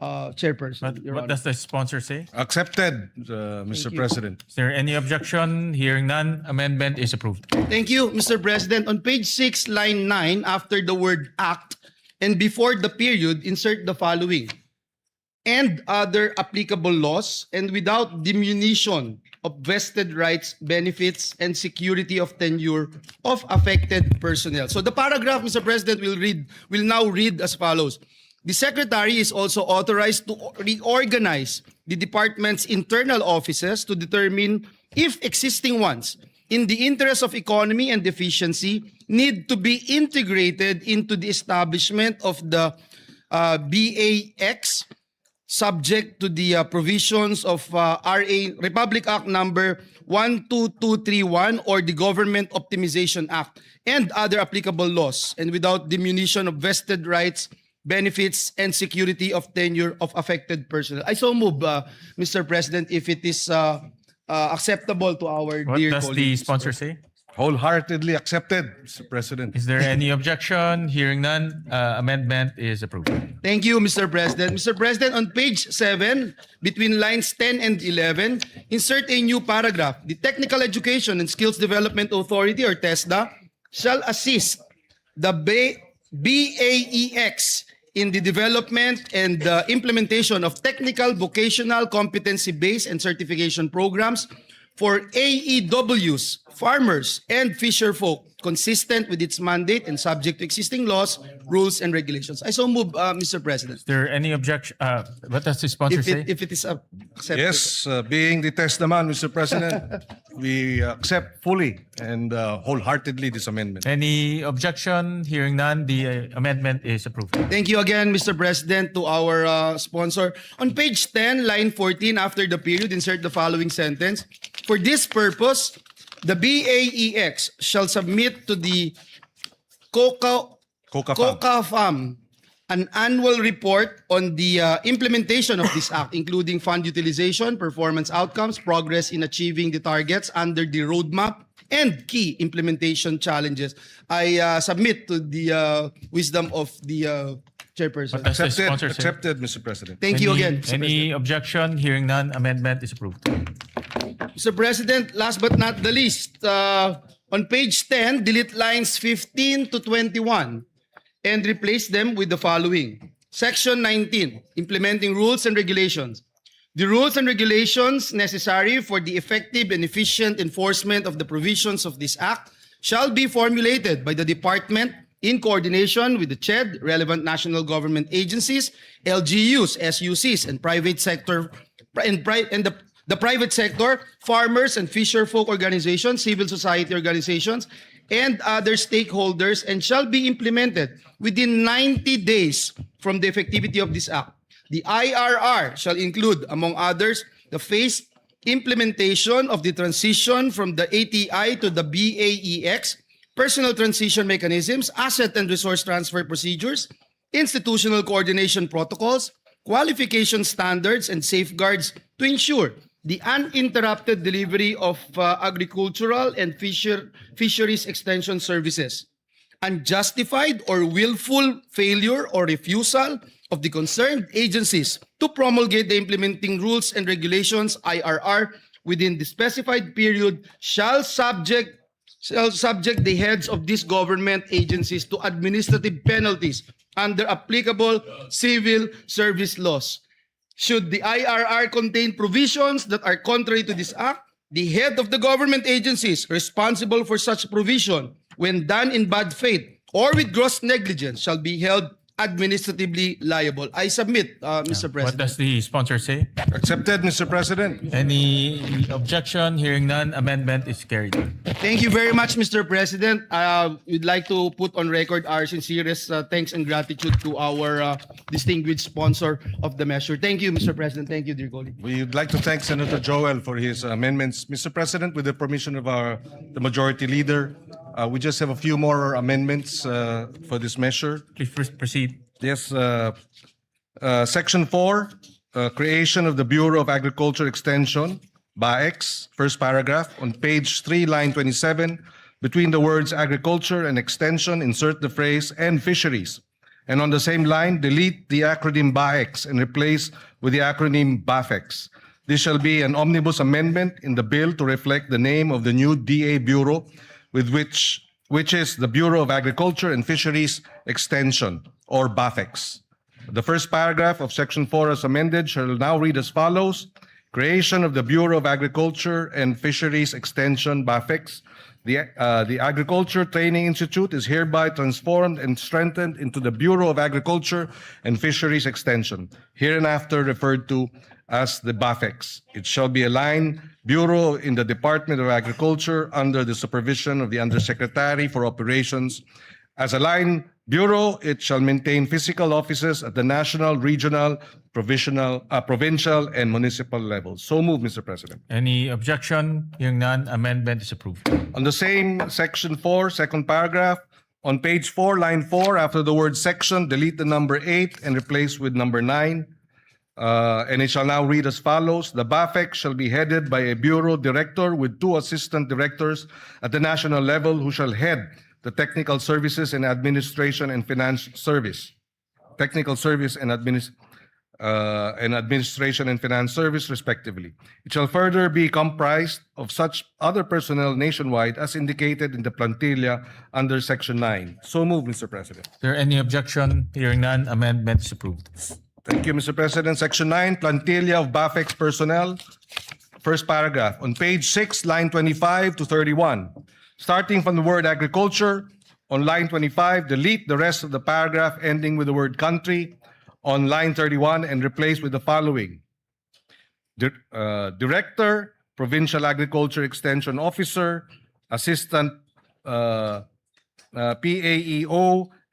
chairperson. Your What Honor. does the sponsor say? Accepted, Mr. President. Is there any objection? Hearing none, amendment is approved. Thank you, Mr. President. On page 6, line 9, after the word act and before the period, insert the following. And other applicable laws, and without diminution of vested rights, benefits, and security of tenure of affected personnel. So the paragraph, Mr. President, will now read as follows. The Secretary is also authorized to reorganize the department's internal offices to determine if existing ones, in the interest of economy and efficiency, need to be integrated into the establishment of the BAX, subject to the provisions of Republic Act number 12231 or the Government Optimization Act and other applicable laws, and without diminution of vested rights, benefits, and security of tenure of affected personnel. I so move, Mr. President, if it is acceptable to our What dear does the colleagues. sponsor say? Wholeheartedly accepted, Mr. President. Is there any objection? Hearing none, amendment is approved. Thank you, Mr. President. Mr. President, on page 7, between lines 10 and 11, insert a new paragraph. The Technical Education and Skills Development Authority, or TESDA, shall assist the BAEX in the development and implementation of technical, vocational, competency-based, and certification programs for AEWs, farmers, and fisherfolk, consistent with its mandate and subject to existing laws, rules, and regulations. I so move, Mr. President. Is there any objection? What does the sponsor say? If it is accepted. Yes, being the test naman, Mr. President, we accept fully and wholeheartedly this amendment. Any objection? Hearing none, the amendment is approved. Thank you again, Mr. President, to our sponsor. On page 10, line 14, after the period, insert the following sentence. For this purpose, the BAEX shall submit to the COCAFAM an annual report on the implementation of this act, including fund utilization, performance outcomes, progress in achieving the targets under the roadmap, and key implementation challenges. I submit to the wisdom of the chairperson. What does the sponsor say? Accepted, Mr. President. Thank you again, Mr. Any objection? Hearing none, amendment is approved. Mr. President, last but not the least, on page 10, delete lines 15 to 21 and replace them with the following. Section 19, implementing rules and regulations. The rules and regulations necessary for the effective and efficient enforcement of the provisions of this act shall be formulated by the department in coordination with the CHED, relevant national government agencies, LGUs, SUCs, and private sector, the private sector, farmers and fisherfolk organizations, civil society organizations, and other stakeholders, and shall be implemented within 90 days from the effectivity of this act. The IRR shall include, among others, the phased implementation of the transition from the ATI to the BAEX, personal transition mechanisms, asset and resource transfer procedures, institutional coordination protocols, qualification standards, and safeguards to ensure the uninterrupted delivery of agricultural and fisheries extension services. Unjustified or willful failure or refusal of the concerned agencies to promulgate the implementing rules and regulations, IRR, within the specified period shall subject the heads of these government agencies to administrative penalties under applicable civil service laws. Should the IRR contain provisions that are contrary to this act, the head of the government agencies responsible for such provision, when done in bad faith or with gross negligence, shall be held administratively liable. I submit, Mr. What President. does the sponsor say? Accepted, Mr. President. Any objection? Hearing none, amendment is carried. Thank you very much, Mr. President. We'd like to put on record our sincerest thanks and gratitude to our distinguished sponsor of the measure. Thank you, Mr. President. Thank you, dear colleague. We'd like to thank Senator Joel for his amendments. Mr. President, with the permission of the majority leader, we just have a few more amendments for this measure. Please proceed. Yes, Section 4, creation of the Bureau of Agriculture Extension, BAEX, first paragraph, on page 3, line 27, between the words agriculture and extension, insert the phrase and fisheries. And on the same line, delete the acronym BAEX and replace with the acronym BAFEX. This shall be an omnibus amendment in the bill to reflect the name of the new DA Bureau, which is the Bureau of Agriculture and Fisheries Extension, or BAFEX. The first paragraph of Section 4 as amended shall now read as follows. Creation of the Bureau of Agriculture and Fisheries Extension, BAFEX. The Agriculture Training Institute is hereby transformed and strengthened into the Bureau of Agriculture and Fisheries Extension, hereinafter referred to as the BAFEX. It shall be a line bureau in the Department of Agriculture under the supervision of the Undersecretary for Operations. As a line bureau, it shall maintain physical offices at the national, regional, provincial, and municipal levels. So moved, Mr. President. Any objection? Hearing none, amendment is approved. On the same Section 4, second paragraph, on page 4, line 4, after the word section, delete the number 8 and replace with number 9. And it shall now read as follows. The BAFEX shall be headed by a bureau director with 2 assistant directors at the national level who shall head the Technical Services and Administration and Finance Service. Technical Service and Administration and Finance Service, respectively. It shall further be comprised of such other personnel nationwide as indicated in the plantilla under Section 9. So moved, Mr. President. Is there any objection? Hearing none, amendment is approved. Thank you, Mr. President. Section 9, plantilla of BAFEX personnel. First paragraph. On page 6, line 25 to 31. Starting from the word agriculture, on line 25, delete the rest of the paragraph ending with the word country on line 31 and replace with the following. Director, Provincial Agriculture Extension Officer, Assistant PAEO,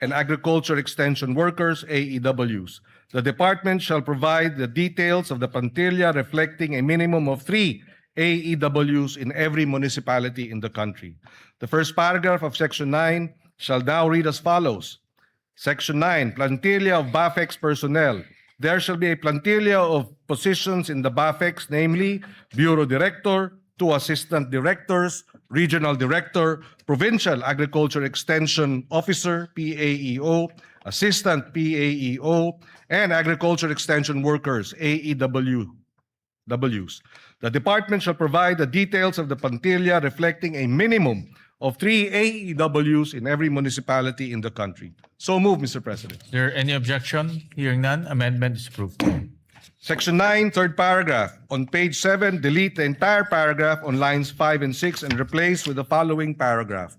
and Agriculture Extension Workers, AEWs. The department shall provide the details of the plantilla reflecting a minimum of 3 AEWs in every municipality in the country. The first paragraph of Section 9 shall now read as follows. Section 9, plantilla of BAFEX personnel. There shall be a plantilla of positions in the BAFEX, namely Bureau Director, 2 Assistant Directors, Regional Director, Provincial Agriculture Extension Officer, PAEO, Assistant PAEO, and Agriculture Extension Workers, AEWs. The department shall provide the details of the plantilla reflecting a minimum of 3 AEWs in every municipality in the country. So moved, Mr. President. Is there any objection? Hearing none, amendment is approved. Section 9, third paragraph. On page 7, delete the entire paragraph on lines 5 and 6 and replace with the following paragraph.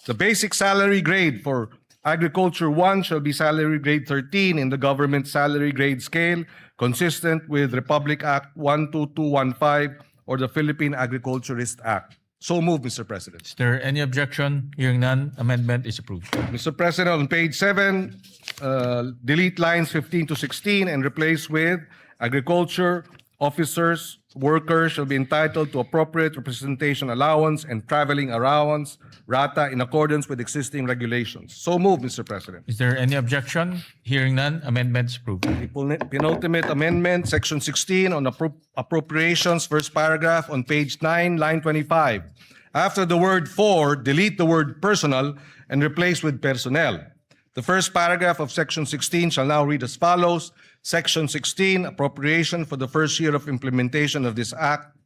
The basic salary grade for Agriculture 1 shall be salary grade 13 in the government salary grade scale, consistent with Republic Act 12215 or the Philippine Agriculturist Act. So moved, Mr. President. Is there any objection? Hearing none, amendment is approved. Mr. President, on page 7, delete lines 15 to 16 and replace with agriculture officers, workers shall be entitled to appropriate representation allowance and traveling allowance, RATA, in accordance with existing regulations. So moved, Mr. President. Is there any objection? Hearing none, amendment is approved. The penultimate amendment, Section 16 on appropriations, first paragraph on page 9, line 25. After the word for, delete the word personal and replace with personnel. The first paragraph of Section 16 shall now read as follows. Section 16, appropriation for the first year of implementation of this act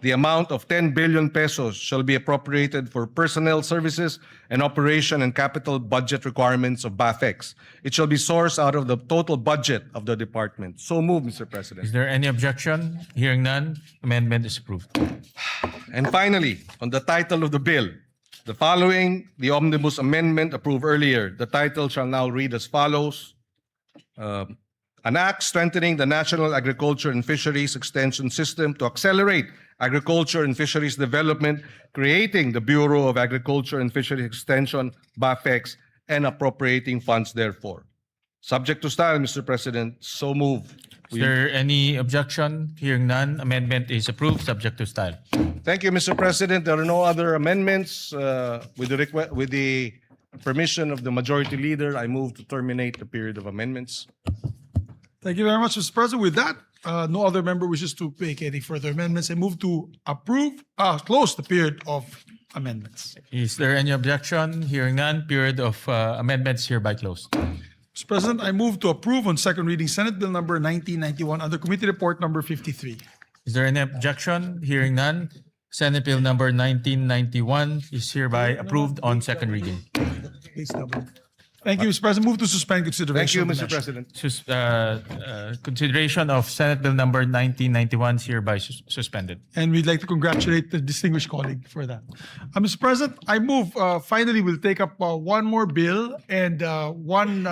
the amount of 10 billion pesos shall be appropriated for personnel services and operation and capital budget requirements of BAFEX. It shall be sourced out of the total budget of the department. So moved, Mr. President. Is there any objection? Hearing none, amendment is approved. And finally, on the title of the bill, the following, the omnibus amendment approved earlier. The title shall now read as follows. An act strengthening the National Agriculture and Fisheries Extension System to accelerate agriculture and fisheries development, creating the Bureau of Agriculture and Fisheries Extension, BAFEX, and appropriating funds therefore. Subject to style, Mr. President, so moved. Is there any objection? Hearing none, amendment is approved, subject to style. Thank you, Mr. President. There are no other amendments. With the permission of the Majority Leader, I move to terminate the period of amendments. Thank you very much, Mr. President. With that, no other member wishes to make any further amendments. I move to close the period of amendments. Is there any objection? Hearing none, period of amendments hereby closed. Mr. President, I move to approve on second reading Senate Bill number 1991 under Committee Report number 53. Is there any objection? Hearing none, Senate Bill number 1991 is hereby approved on second reading. Please double. Thank you, Mr. President. Move to suspend Thank consideration. you, of the Mr. measure. President. Consideration of Senate Bill number 1991 is hereby suspended. And we'd like to congratulate the distinguished colleague for that. Mr. President, I move, finally, we'll take up one more bill and one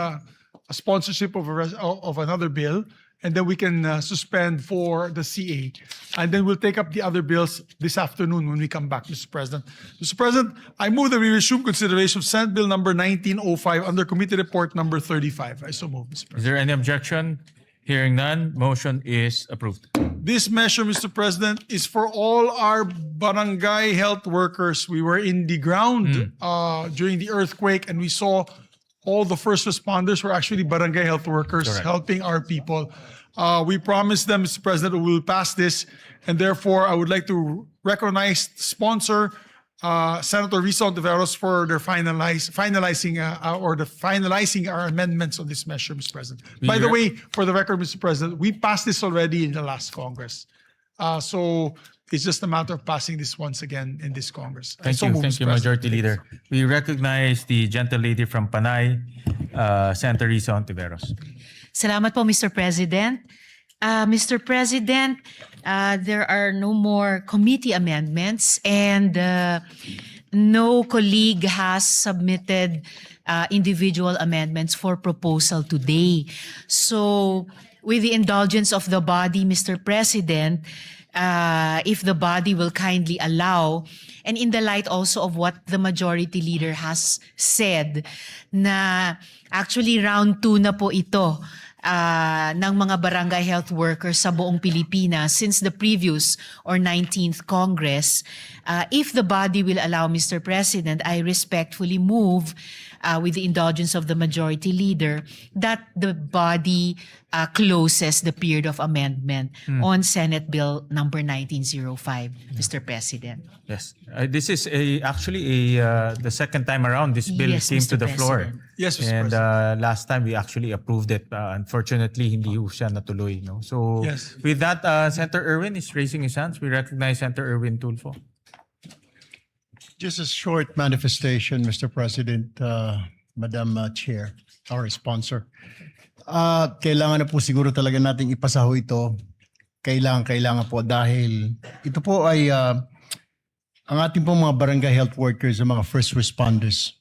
sponsorship of another bill, and then we can suspend for the CA. And then we'll take up the other bills this afternoon when we come back, Mr. President. Mr. President, I move that we resume consideration of Senate Bill number 1905 under Committee Report number 35. I so move, Mr. President. Is there any objection? Hearing none, motion is approved. This measure, Mr. President, is for all our barangay health workers. We were in the ground during the earthquake, and we saw all the first responders were actually barangay health workers Correct. helping our people. We promised them, Mr. President, we will pass this, and therefore I would like to recognize, sponsor Senator Risa Ontiveros for their finalizing our amendments on this measure, Mr. President. By the way, for the record, Mr. President, we passed this already in the last Congress. So it's just a matter of passing this once again in this Congress. Thank you, Mr. President. Majority Leader. We recognize the gentle lady from Panay, Senator Risa Ontiveros. Salamat po, Mr. President. Mr. President, there are no more committee amendments and no colleague has submitted individual amendments for proposal today. So, with the indulgence of the body, Mr. President, if the body will kindly allow, and in the light also of what the Majority Leader has said, na actually round 2 na po ito ng mga barangay health workers sa buong Pilipinas since the previous or 19th Congress. If the body will allow, Mr. President, I respectfully move with the indulgence of the Majority Leader that the body closes the period of amendment on Senate Bill number 1905, Mr. President. Yes. This is actually the second time around this bill Yes, came Mr. to the floor. President. Yes, Mr. And President. last time we actually approved it. Unfortunately, hindi ho siya natuloy. No? So Yes. with that, Senator Erwin is raising his hands. We recognize Senator Erwin Tulfo. Just a short manifestation, Mr. President, Madam Chair, our sponsor. Kailangan na po siguro talaga nating ipasaho ito. Kailangan po dahil ito po ay ang ating po mga barangay health workers, mga first responders.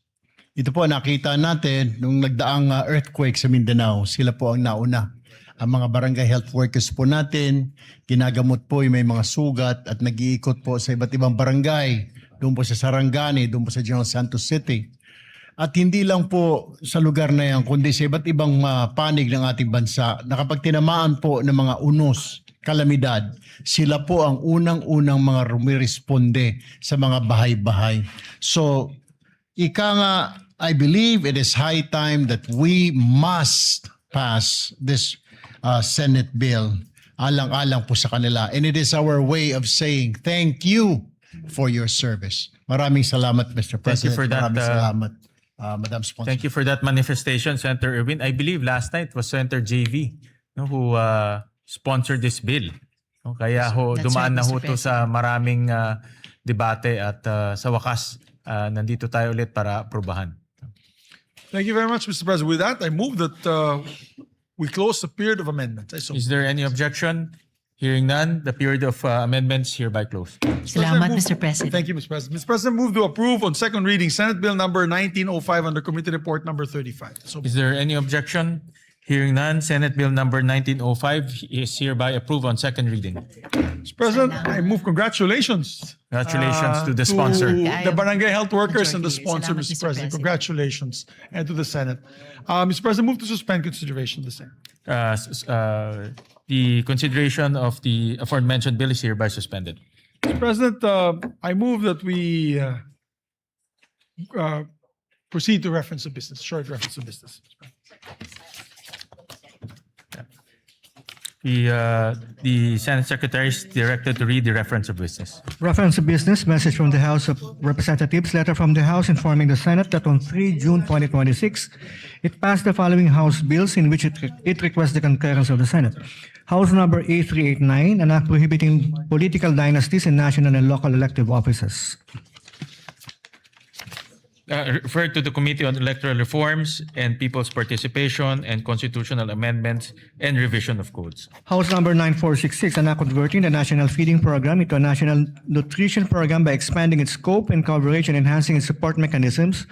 Ito po nakita natin nung nagdaang earthquake sa Mindanao, sila po ang nauna. Ang mga barangay health workers po natin, ginagamot po yung may mga sugat at nag-iikot po sa iba't ibang barangay. Doon po sa Sarangani, doon po sa General Santos City. At hindi lang po sa lugar na yan, kundi sa iba't ibang panig ng ating bansa na kapag tinamaan po ng mga unos, kalamidad, sila po ang unang-unang mga rumiresponde sa mga bahay-bahay. So, I believe it is high time that we must pass this Senate bill alang-alang po sa kanila. And it is our way of saying thank you for your service. Maraming salamat, Mr. President. Thank you for that. Maraming salamat, Madam Sponsor. Thank you for that manifestation, Senator Erwin. I believe last night was Senator JV who sponsored this bill. No? Kaya ho, That's dumaan right, na ho Mr. to sa maraming debate at sa wakas, nandito tayo ulit para aprubahan. Thank you very much, Mr. President. With that, I move that we close the period of amendments. Is there any objection? Hearing none, the period of amendments hereby closed. Salamat, Mr. President. Thank you, Mr. President. Mr. President, move to approve on second reading Senate Bill number 1905 under Committee Report number 35. So, Is there any objection? Hearing none, Senate Bill number 1905 is hereby approved on second reading. Mr. President, I move congratulations. Congratulations to the sponsor. To the barangay health workers and the sponsor, Salamat, Mr. Mr. President. President. Congratulations. And to the Senate. Mr. President, move to suspend consideration of the same. The consideration of the aforementioned bill is hereby suspended. Mr. President, I move that we proceed to reference of business, short reference of business. The Senate Secretary is directed to read the reference of business. Reference to business, message from the House of Representatives, letter from the House informing the Senate that on 3 June 2026, it passed the following House bills in which it requests the concurrence of the Senate. House number A389, an act prohibiting political dynasties in national and local elective offices. Referred to the Committee on Electoral Reforms and People's Participation and Constitutional Amendments and Revision of Codes. House number 9466, an act converting the National Feeding Program into a National Nutrition Program by expanding its scope and coverage and enhancing its support mechanisms,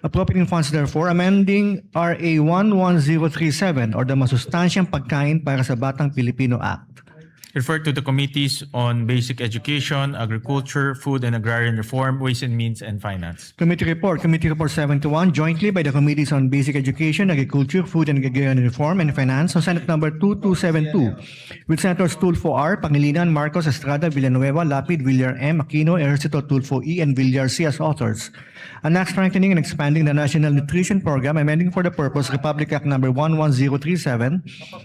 appropriating funds therefore, amending RA 11037 or the Masustansyang Pagkain para sa Batang Pilipino Act. Referred to the Committees on Basic Education, Agriculture, Food and Agrarian Reform, Ways and Means, and Finance. Committee Report 71, jointly by the Committees on Basic Education, Agriculture, Food and Agrarian Reform, and Finance on Senate number 2272, with Senators Tulfo R, Pangilinan, Marcos, Estrada, Villanueva, Lapid, Villar M, Aquino, Ejercito, Tulfo E, and Villar C as authors. An act strengthening and expanding the National Nutrition Program, amending for the purpose Republic Act number 11037,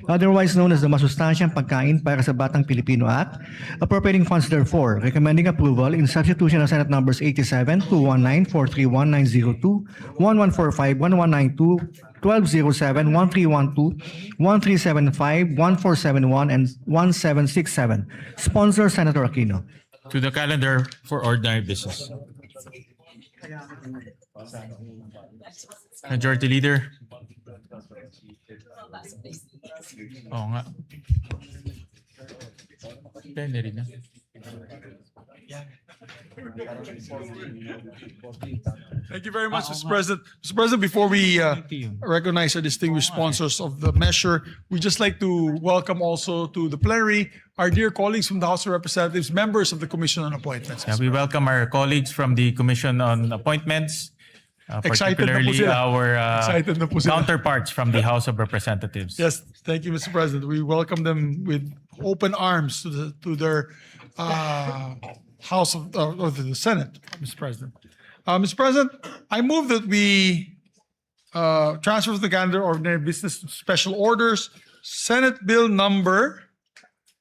otherwise known as the Masustansyang Pagkain para sa Batang Pilipino Act, appropriating funds therefore, recommending approval in substitution of Senate numbers 87, 219, 431, 902, 1145, 1192, 1207, 1312, 1375, 1471, and 1767. Sponsor, Senator Aquino. To the calendar for ordinary business. Majority Leader. Oo nga. Pwede rin na. Thank you very much, Mr. President. Mr. President, before we recognize our distinguished sponsors of the measure, we'd just like to welcome also to the plenary our dear colleagues from the House of Representatives, members of the Commission on Appointments. We welcome our colleagues from the Commission on Appointments, Excited na po particularly sila. our Excited na po sila. counterparts from the House of Representatives. Yes, thank you, Mr. President. We welcome them with open arms to their House of or to the Senate, Mr. President. Mr. President, I move that we transfer to the calendar ordinary business special orders. Senate Bill number,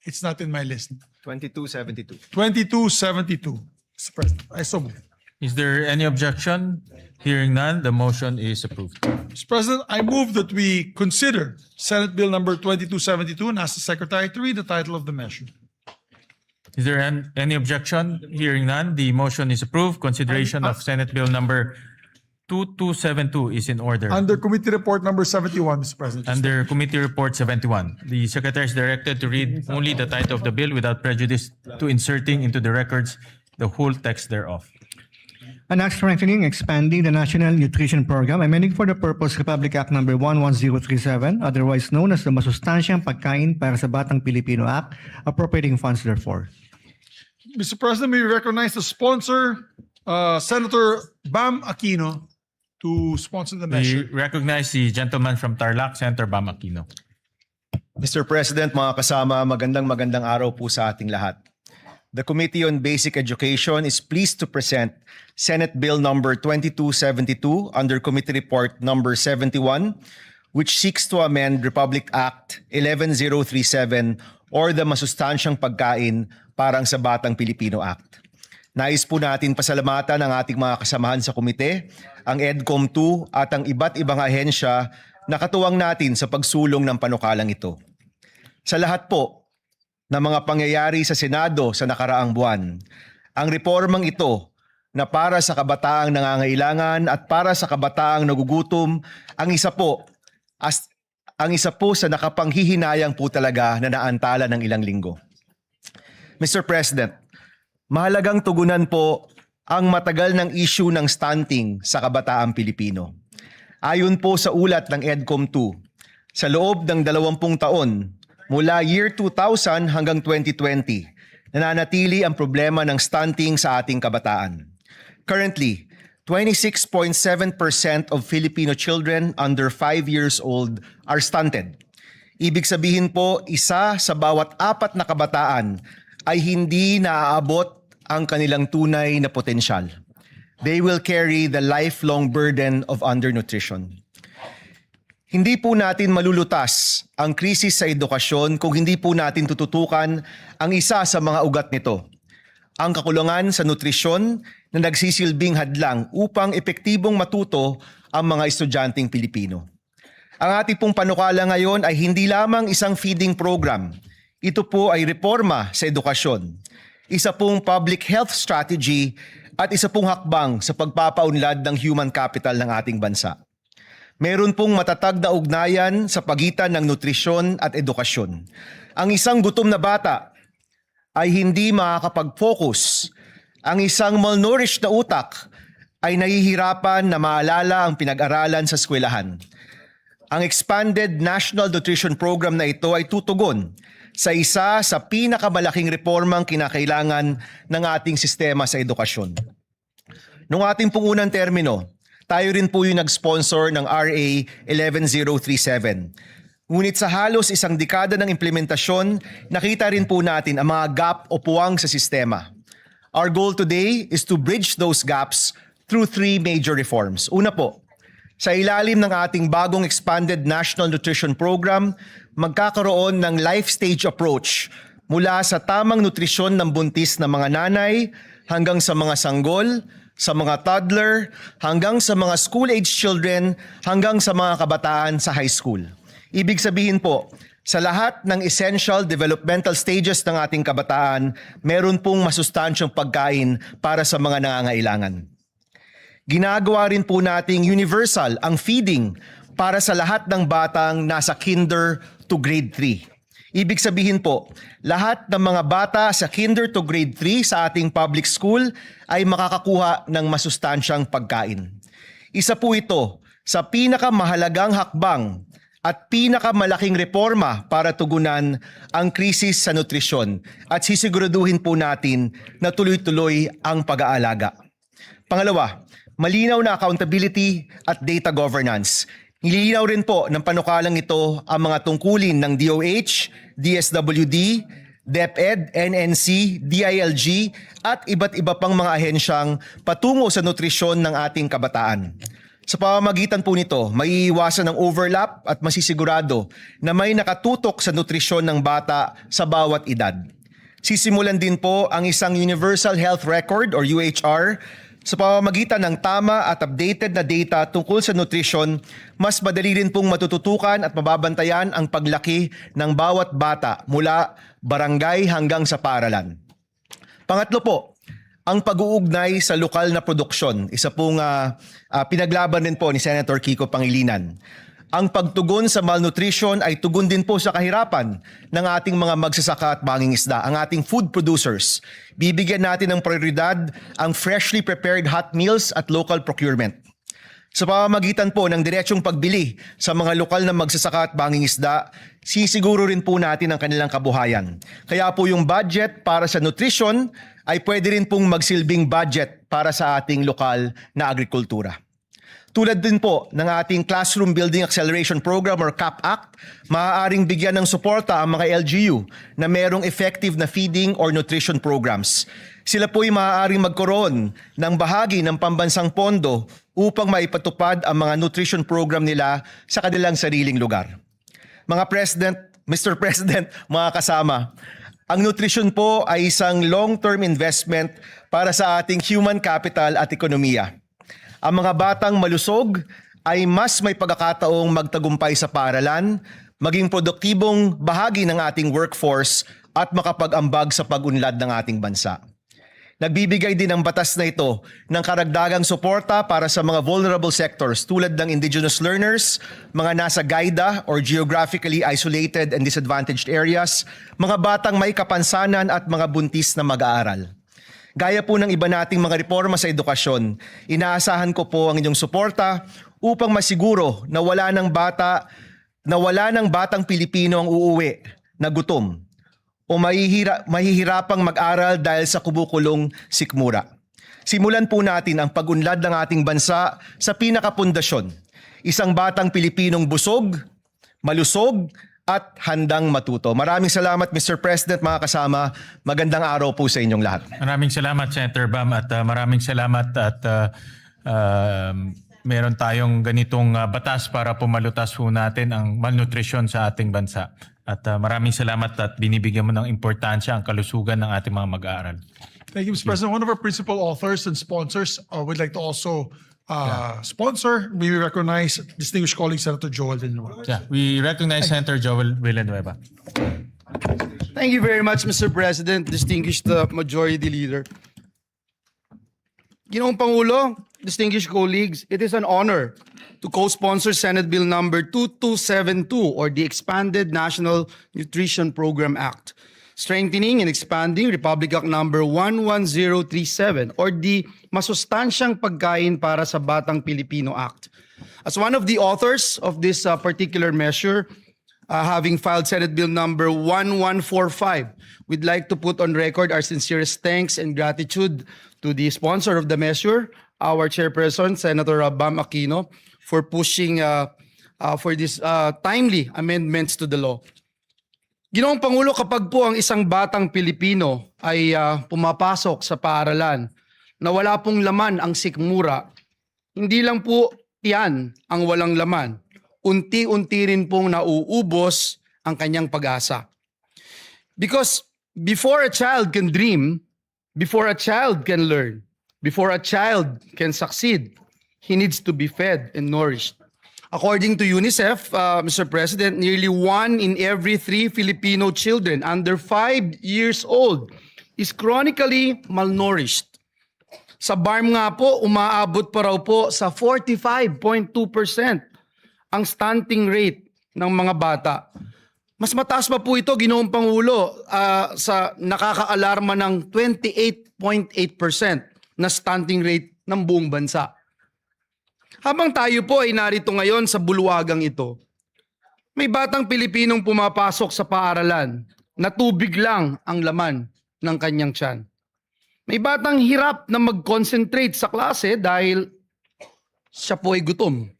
it's not in my list, 2272. 2272. Mr. President, I so move. Is there any objection? Hearing none, the motion is approved. Mr. President, I move that we consider Senate Bill number 2272 and ask the Secretary to read the title of the measure. Is there any objection? Hearing none, the motion is approved. Consideration of Senate Bill number 2272 is in order. Under Committee Report number 71, Mr. President. Under Committee Report 71, the Secretary is directed to read only the title of the bill without prejudice to inserting into the records the whole text thereof. An act strengthening, expanding the National Nutrition Program, amending for the purpose Republic Act number 11037, otherwise known as the Masustansyang Pagkain para sa Batang Pilipino Act, appropriating funds therefore. Mr. President, we recognize the sponsor, Senator Bam Aquino, to sponsor the We measure. recognize the gentleman from Tarlac, Senator Bam Aquino. Mr. President, mga kasama, magandang araw po sa ating lahat. The Committee on Basic Education is pleased to present Senate Bill number 2272 under Committee Report number 71, which seeks to amend Republic Act 11037 or the Masustansyang Pagkain parang sa Batang Pilipino Act. Nais po natin pasalamatan ang ating mga kasamahan sa komite, ang EDCOM 2 at ang iba't ibang ahensya na katuwang natin sa pagsulong ng panukalang ito. Sa lahat po, ng mga pangyayari sa Senado sa nakaraang buwan. Ang reformang ito na para sa kabataang nangangailangan at para sa kabataang nagugutom ang isa po sa nakapanghihinayang po talaga na naantala ng ilang linggo. Mr. President, mahalagang tugunan po ang matagal ng issue ng stunting sa kabataang Pilipino. Ayon po sa ulat ng EDCOM 2, sa loob ng 20 taon, mula year 2000 hanggang 2020, nananatili ang problema ng stunting sa ating kabataan. Currently, 26.7% of Filipino children under 5 years old are stunted. Ibig sabihin po, isa sa bawat 4 na kabataan ay hindi naaabot ang kanilang tunay na potensyal. They will carry the lifelong burden of undernutrition. Hindi po natin malulutas ang krisis sa edukasyon kung hindi po natin tututukan ang isa sa mga ugat nito, ang kakulangan sa nutrisyon na nagsisilbing hadlang upang epektibong matuto ang mga estudyanteng Pilipino. Ang ating pong panukala ngayon ay hindi lamang isang feeding program. Ito po ay reforma sa edukasyon, isa pong public health strategy at isa pong hakbang sa pagpapaunlad ng human capital ng ating bansa. Meron pong matatag na ugnayan sa pagitan ng nutrisyon at edukasyon. Ang isang gutom na bata ay hindi makakapag-focus. Ang isang malnourished na utak ay nahihirapan na maalala ang pinag-aralan sa eskwelahan. Ang expanded National Nutrition Program na ito ay tutugon sa isa sa pinakamalaking reformang kinakailangan ng ating sistema sa edukasyon. Noong ating pong unang termino, tayo rin po yung nag-sponsor ng RA 11037. Ngunit sa halos isang dekada ng implementasyon, nakita rin po natin ang mga gap o puwang sa sistema. Our goal today is to bridge those gaps through 3 major reforms. Una po, sa ilalim ng ating bagong expanded National Nutrition Program, magkakaroon ng life stage approach mula sa tamang nutrisyon ng buntis na mga nanay hanggang sa mga sanggol, sa mga toddler, hanggang sa mga school-age children, hanggang sa mga kabataan sa high school. Ibig sabihin po, sa lahat ng essential developmental stages ng ating kabataan, meron pong masustansyong pagkain para sa mga nangangailangan. Ginagawa rin po nating universal ang feeding para sa lahat ng batang nasa kinder to grade 3. Ibig sabihin po, lahat ng mga bata sa kinder to grade 3 sa ating public school ay makakakuha ng masustansyang pagkain. Isa po ito sa pinakamahalagang hakbang at pinakamalaking reforma para tugunan ang krisis sa nutrisyon at sisiguraduhin po natin na tuloy-tuloy ang pag-aalaga. Pangalawa, malinaw na accountability at data governance. Nililinaw rin po ng panukalang ito ang mga tungkulin ng DOH, DSWD, DepEd, NNC, DILG at iba't iba pang mga ahensyang patungo sa nutrisyon ng ating kabataan. Sa pamamagitan po nito, maiiwasan ang overlap at masisigurado na may nakatutok sa nutrisyon ng bata sa bawat edad. Sisimulan din po ang isang Universal Health Record or UHR. Sa pamamagitan ng tama at updated na data tungkol sa nutrition, mas madali rin pong matututukan at mababantayan ang paglaki ng bawat bata mula barangay hanggang sa paaralan. Pangatlo po, ang pag-uugnay sa lokal na produksyon. Isa pong pinaglaban din po ni Senator Kiko Pangilinan. Ang pagtugon sa malnutrition ay tugon din po sa kahirapan ng ating mga magsasaka at mangingisda, ang ating food producers. Bibigyan natin ng prioridad ang freshly prepared hot meals at local procurement. Sa pamamagitan po ng diretsong pagbili sa mga lokal na magsasaka at mangingisda, sisiguro rin po natin ang kanilang kabuhayan. Kaya po yung budget para sa nutrition ay pwede rin pong magsilbing budget para sa ating lokal na agrikultura. Tulad din po ng ating Classroom Building Acceleration Program or CAP-ACT, maaaring bigyan ng suporta ang mga LGU na merong effective na feeding or nutrition programs. Sila po'y maaaring magkaroon ng bahagi ng pambansang pondo upang maipatupad ang mga nutrition program nila sa kanilang sariling lugar. Mga President, Mr. President, mga kasama, ang nutrition po ay isang long-term investment para sa ating human capital at ekonomiya. Ang mga batang malusog ay mas may pagkakataong magtagumpay sa paaralan, maging produktibong bahagi ng ating workforce at makapag-ambag sa pag-unlad ng ating bansa. Nagbibigay din ang batas na ito ng karagdagang suporta para sa mga vulnerable sectors tulad ng indigenous learners, mga nasa GAIDA or geographically isolated and disadvantaged areas, mga batang may kapansanan at mga buntis na mag-aaral. Gaya po ng iba nating mga reforma sa edukasyon, inaasahan ko po ang inyong suporta upang masiguro na wala ng batang Pilipino ang uuwi na gutom o mahihirapang mag-aral dahil sa kubukulong sikmura. Simulan po natin ang pag-unlad ng ating bansa sa pinakapundasyon, isang batang Pilipinong busog, malusog, at handang matuto. Maraming salamat, Mr. President, mga kasama. Magandang araw po sa inyong lahat. Maraming salamat, Senator Bam, at maraming salamat at meron tayong ganitong batas para pumalutas po natin ang malnutrisyon sa ating bansa. At maraming salamat at binibigyan mo ng importansya ang kalusugan ng ating mga mag-aaral. Thank you, Mr. President. One of our principal authors and sponsors would like to also sponsor. We recognize distinguished colleague Senator Joel Villanueva. Yeah, we recognize Senator Joel Villanueva. Thank you very much, Mr. President, distinguished Majority Leader. Ginoong Pangulo, distinguished colleagues, it is an honor to co-sponsor Senate Bill number 2272 or the Expanded National Nutrition Program Act, strengthening and expanding Republic Act number 11037 or the Masustansyang Pagkain para sa Batang Pilipino Act. As one of the authors of this particular measure, having filed Senate Bill number 1145, we'd like to put on record our sincerest thanks and gratitude to the sponsor of the measure, our chairperson, Senator Bam Aquino, for pushing for this timely amendments to the law. Ginoong Pangulo, kapag po ang isang batang Pilipino ay pumapasok sa paaralan na wala pong laman ang sikmura, hindi lang po yan ang walang laman. Unti-unti rin pong nauubos ang kanyang pag-asa. Because before a child can dream, before a child can learn, before a child can succeed, he needs to be fed and nourished. According to UNICEF, Mr. President, nearly 1 in every 3 Filipino children under 5 years old is chronically malnourished. Sa BARM nga po, umaabot pa raw po sa 45.2% ang stunting rate ng mga bata. Mas mataas pa po ito, Ginoong Pangulo, sa nakakaalarma ng 28.8% na stunting rate ng buong bansa. Habang tayo po ay narito ngayon sa bulwagang ito, may batang Pilipinong pumapasok sa paaralan na tubig lang ang laman ng kanyang tiyan. May batang hirap na mag-concentrate sa klase dahil siya po ay gutom.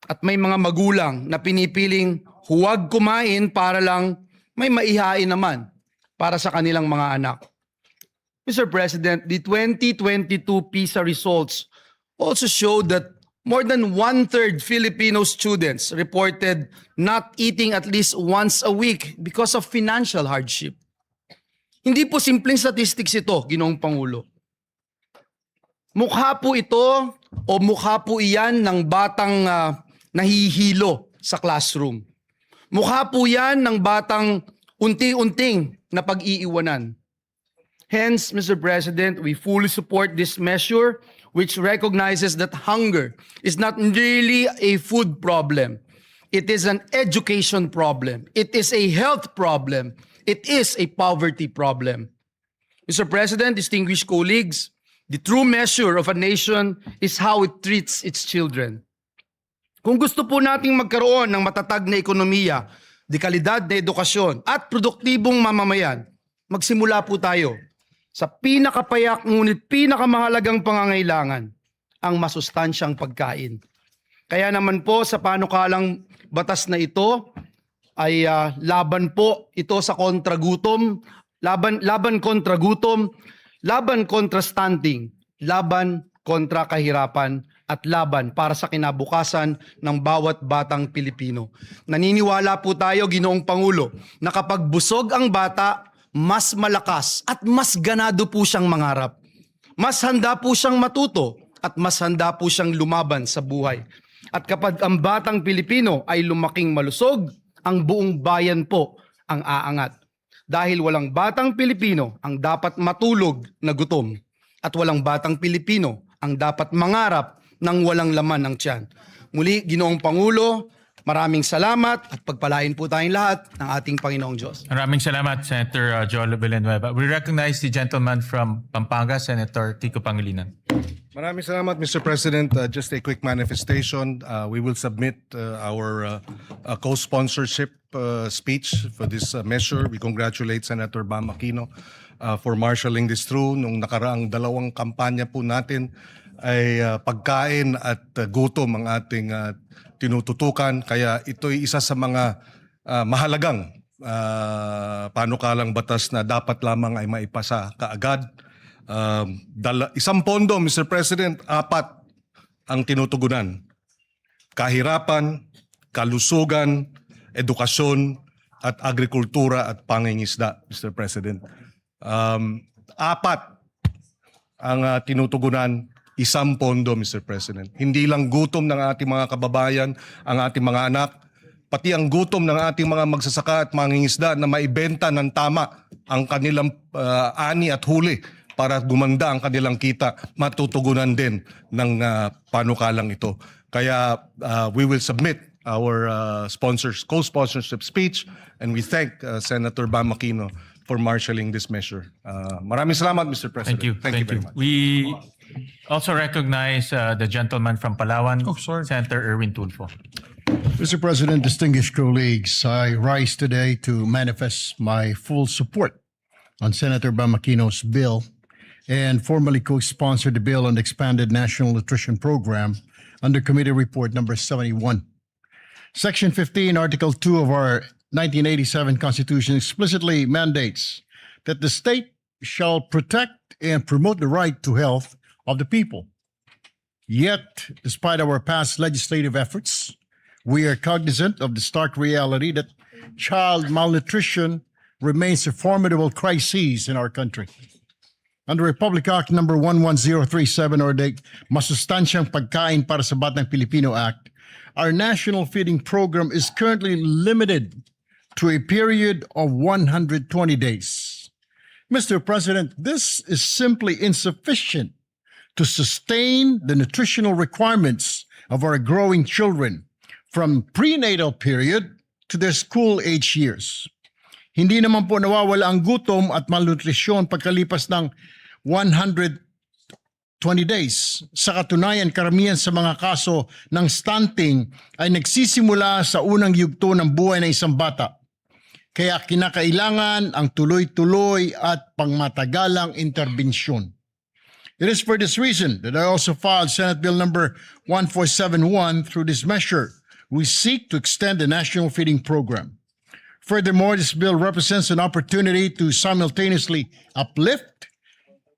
At may mga magulang na pinipiling huwag kumain para lang may maihain naman para sa kanilang mga anak. Mr. President, the 2022 PISA results also showed that more than 1/3 Filipino students reported not eating at least once a week because of financial hardship. Hindi po simpleng statistics ito, Ginoong Pangulo. Mukha po ito o mukha po iyan ng batang nahihilo sa classroom. Mukha po yan ng batang unti-unting na pag-iiwanan. Hence, Mr. President, we fully support this measure which recognizes that hunger is not really a food problem. It is an education problem. It is a health problem. It is a poverty problem. Mr. President, distinguished colleagues, the true measure of a nation is how it treats its children. Kung gusto po nating magkaroon ng matatag na ekonomiya, dekalidad na edukasyon at produktibong mamamayan, magsimula po tayo sa pinakapayak ngunit pinakamahalagang pangangailangan, ang masustansyang pagkain. Kaya naman po sa panukalang batas na ito ay laban po ito sa kontragutom, laban kontra gutom, laban kontra stunting, laban kontra kahirapan at laban para sa kinabukasan ng bawat batang Pilipino. Naniniwala po tayo, Ginoong Pangulo, na kapag busog ang bata, mas malakas at mas ganado po siyang mangarap. Mas handa po siyang matuto at mas handa po siyang lumaban sa buhay. At kapag ang batang Pilipino ay lumaking malusog, ang buong bayan po ang aangat. dahil walang batang Pilipino ang dapat matulog na gutom at walang batang Pilipino ang dapat mangarap ng walang laman ng tiyan. Muli, Ginoong Pangulo, maraming salamat at pagpalain po tayong lahat ng ating Panginoong Diyos. Maraming salamat, Senator Joel Villanueva. We recognize the gentleman from Pampanga, Senator Kiko Pangilinan. Maraming salamat, Mr. President. Just a quick manifestation. We will submit our co-sponsorship speech for this measure. We congratulate Senator Bam Aquino for marshalling this through. Nung nakaraang dalawang kampanya po natin ay pagkain at gutom ang ating tinututukan. Kaya ito'y isa sa mga mahalagang panukalang batas na dapat lamang ay maipasa kaagad. Isang pondo, Mr. President, 4 ang tinutugunan. Kahirapan, kalusugan, edukasyon, at agrikultura at pangingisda, Mr. President. 4 ang tinutugunan, isang pondo, Mr. President. Hindi lang gutom ng ating mga kababayan, ang ating mga anak, pati ang gutom ng ating mga magsasaka at mangingisda na maibenta ng tama ang kanilang ani at huli para gumanda ang kanilang kita, matutugunan din ng panukalang ito. Kaya we will submit our co-sponsorship speech, and we thank Senator Bam Aquino for marshalling this measure. Maraming salamat, Mr. President. Thank you. very much. We also recognize the gentleman from Palawan, Senator Erwin Tulfo. Mr. President, distinguished colleagues, I rise today to manifest my full support on Senator Bam Aquino's bill and formally co-sponsor the bill on the expanded National Nutrition Program under Committee Report number 71. Section 15, Article 2 of our 1987 Constitution explicitly mandates that the state shall protect and promote the right to health of the people. Yet, despite our past legislative efforts, we are cognizant of the stark reality that child malnutrition remains a formidable crisis in our country. Under Republic Act number 11037 or the Masustansyang Pagkain para sa Batang Pilipino Act, our national feeding program is currently limited to a period of 120 days. Mr. President, this is simply insufficient to sustain the nutritional requirements of our growing children from prenatal period to their school age years. Hindi naman po nawawala ang gutom at malnutrisyon pagkalipas ng 120 days. Sa katunayan, karamihan sa mga kaso ng stunting ay nagsisimula sa unang yugto ng buhay ng isang bata. Kaya kinakailangan ang tuloy-tuloy at pangmatagalang interbensyon. It is for this reason that I also filed Senate Bill number 1471. Through this measure, we seek to extend the national feeding program. Furthermore, this bill represents an opportunity to simultaneously uplift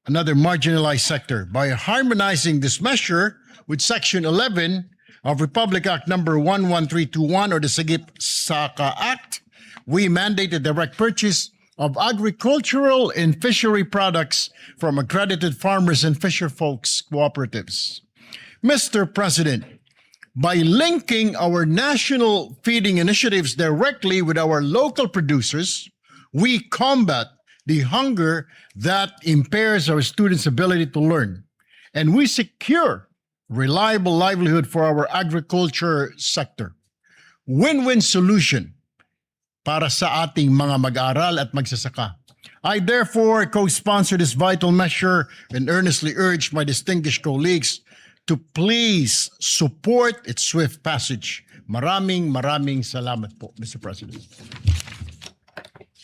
another marginalized sector by harmonizing this measure with Section 11 of Republic Act number 11321 or the Sagip Saka Act. We mandate the direct purchase of agricultural and fishery products from accredited farmers and fisherfolks cooperatives. Mr. President, by linking our national feeding initiatives directly with our local producers, we combat the hunger that impairs our students' ability to learn, and we secure reliable livelihood for our agriculture sector. Win-win solution para sa ating mga mag-aaral at magsasaka. I therefore co-sponsor this vital measure and earnestly urge my distinguished colleagues to please support its swift passage. Maraming salamat po, Mr. President.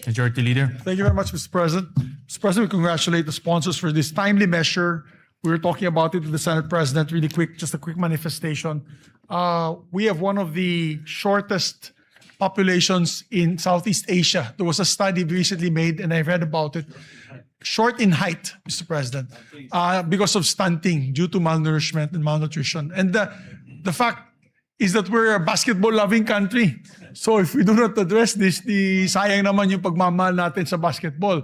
Majority Leader. Thank you very much, Mr. President. Mr. President, we congratulate the sponsors for this timely measure. We were talking about it with the Senate President really quick, just a quick manifestation. We have one of the shortest populations in Southeast Asia. There was a study recently made, and I read about it. Short in height, Mr. President, because of stunting due to malnourishment and malnutrition. And the fact is that we're a basketball-loving country. So if we do not address this, sayang naman yung pagmamahal natin sa basketball.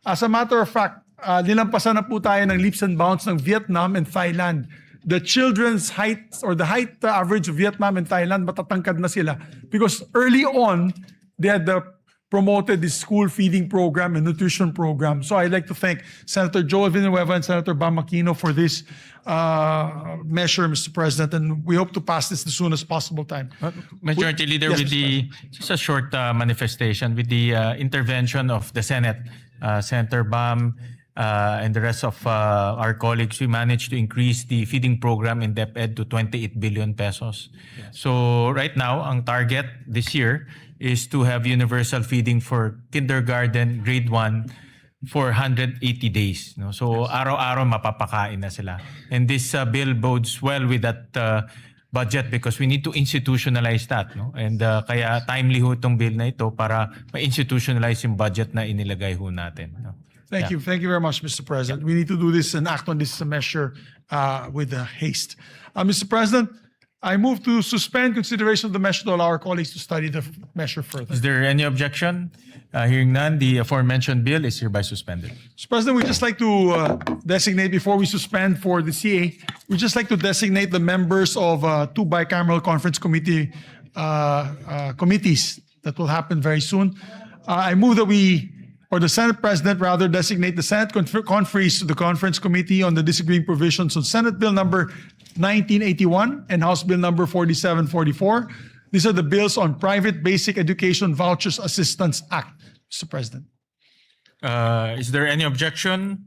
As a matter of fact, nilampasan na po tayo ng leaps and bounds ng Vietnam and Thailand. The children's height or the height average of Vietnam and Thailand, matatangkad na sila. Because early on, they had the promoted the school feeding program and nutrition program. So I'd like to thank Senator Joel Villanueva and Senator Bam Aquino for this measure, Mr. President, and we hope to pass this as soon as possible time. Majority Leader, Yes, with Mr. just a short manifestation, with the intervention of the Senate, Senator Bam, and the rest of our colleagues, we managed to increase the feeding program in DepEd to 28 billion pesos. So right now, ang target this year is to have universal feeding for kindergarten, grade 1, for 180 days. No? So araw-araw mapapakain na sila. And this bill bodes well with that budget because we need to institutionalize that. No? And kaya timely ho itong bill na ito para ma-institutionalize yung budget na inilagay ho natin. No? Thank you. Thank you very much, Mr. President. We need to do this and act on this measure with haste. Mr. President, I move to suspend consideration of the measure to allow our colleagues to study the measure further. Is there any objection? Hearing none, the aforementioned bill is hereby suspended. Mr. President, we'd just like to designate, before we suspend for the CA, we'd just like to designate the members of two bicameral conference committees that will happen very soon. I move that the Senate President rather designate the Senate conferees to the Conference Committee on the Disagreeing Provisions on Senate Bill number 1981 and House Bill number 4744. These are the bills on Private Basic Education Vouchers Assistance Act, Mr. President. Is there any objection?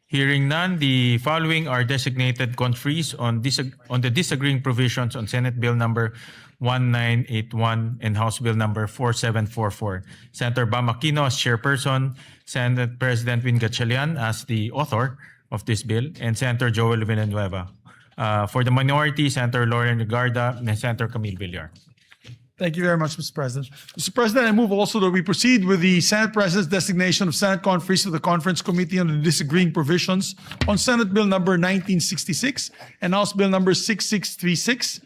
Hearing none, the following are designated conferees on the disagreeing provisions on Senate Bill number 1981 and House Bill number 4744. Senator Bam Aquino as chairperson, Senate President Win Gatchalian as the author of this bill, and Senator Joel Villanueva. For the minority, Senator Lauren Legarda and Senator Camille Villar. Thank you very much, Mr. President. Mr. President, I move also that we proceed with the Senate President's designation of Senate conferees to the Conference Committee on the Disagreeing Provisions on Senate Bill number 1966 and House Bill number 6636.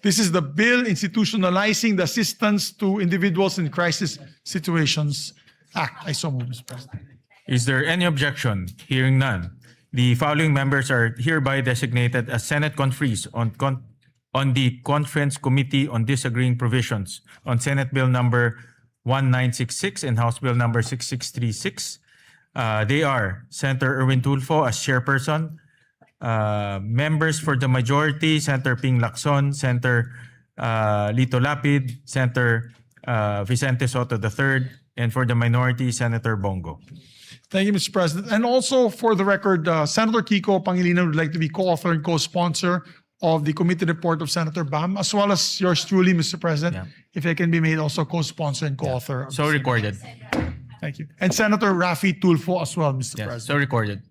This is the bill institutionalizing the Assistance to Individuals in Crisis Situations Act. I so move, Mr. President. Is there any objection? Hearing none, the following members are hereby designated as Senate conferees on the Conference Committee on Disagreeing Provisions on Senate Bill number 1966 and House Bill number 6636. They are Senator Erwin Tulfo as chairperson, members for the majority, Senator Ping Lacson, Senator Lito Lapid, Senator Vicente Soto III, and for the minority, Senator Bongo. Thank you, Mr. President. And also for the record, Senator Kiko Pangilinan would like to be co-author and co-sponsor of the committee report of Senator Bam, as well as yours truly, Mr. President, if I can be made also co-sponsor and co-author. of So the same. recorded. Thank you. And Senator Rafi Tulfo as well, Mr. Yes, President. so recorded.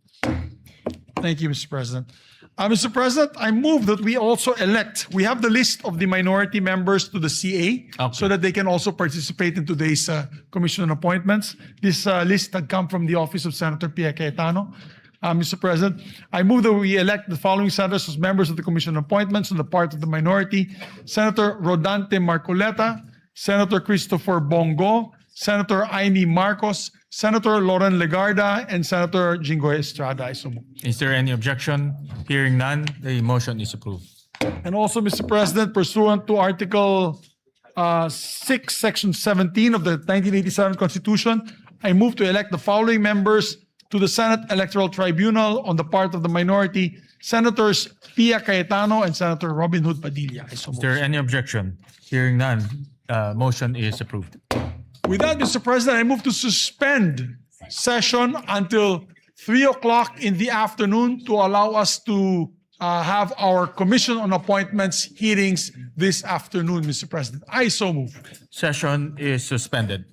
Thank you, Mr. President. Mr. President, I move that we also elect, we have the list of the minority members to the CA so that they can also participate in today's commission on appointments. This list had come from the office of Senator Pia Cayetano. Mr. President, I move that we elect the following senators as members of the commission on appointments on the part of the minority: Senator Rodante Marcoleta, Senator Christopher Bongo, Senator Aimee Marcos, Senator Lauren Legarda, and Senator Jinggoy Estrada. I so move. Is there any objection? Hearing none, the motion is approved. And also, Mr. President, pursuant to Article 6, Section 17 of the 1987 Constitution, I move to elect the following members to the Senate Electoral Tribunal on the part of the minority: Senators Pia Cayetano and Senator Robin Hood Padilla. I so Is move. there any objection? Hearing none, motion is approved. With that, Mr. President, I move to suspend session until 3 o'clock in the afternoon to allow us to have our Commission on Appointments hearings this afternoon, Mr. President. I so move. Session is suspended.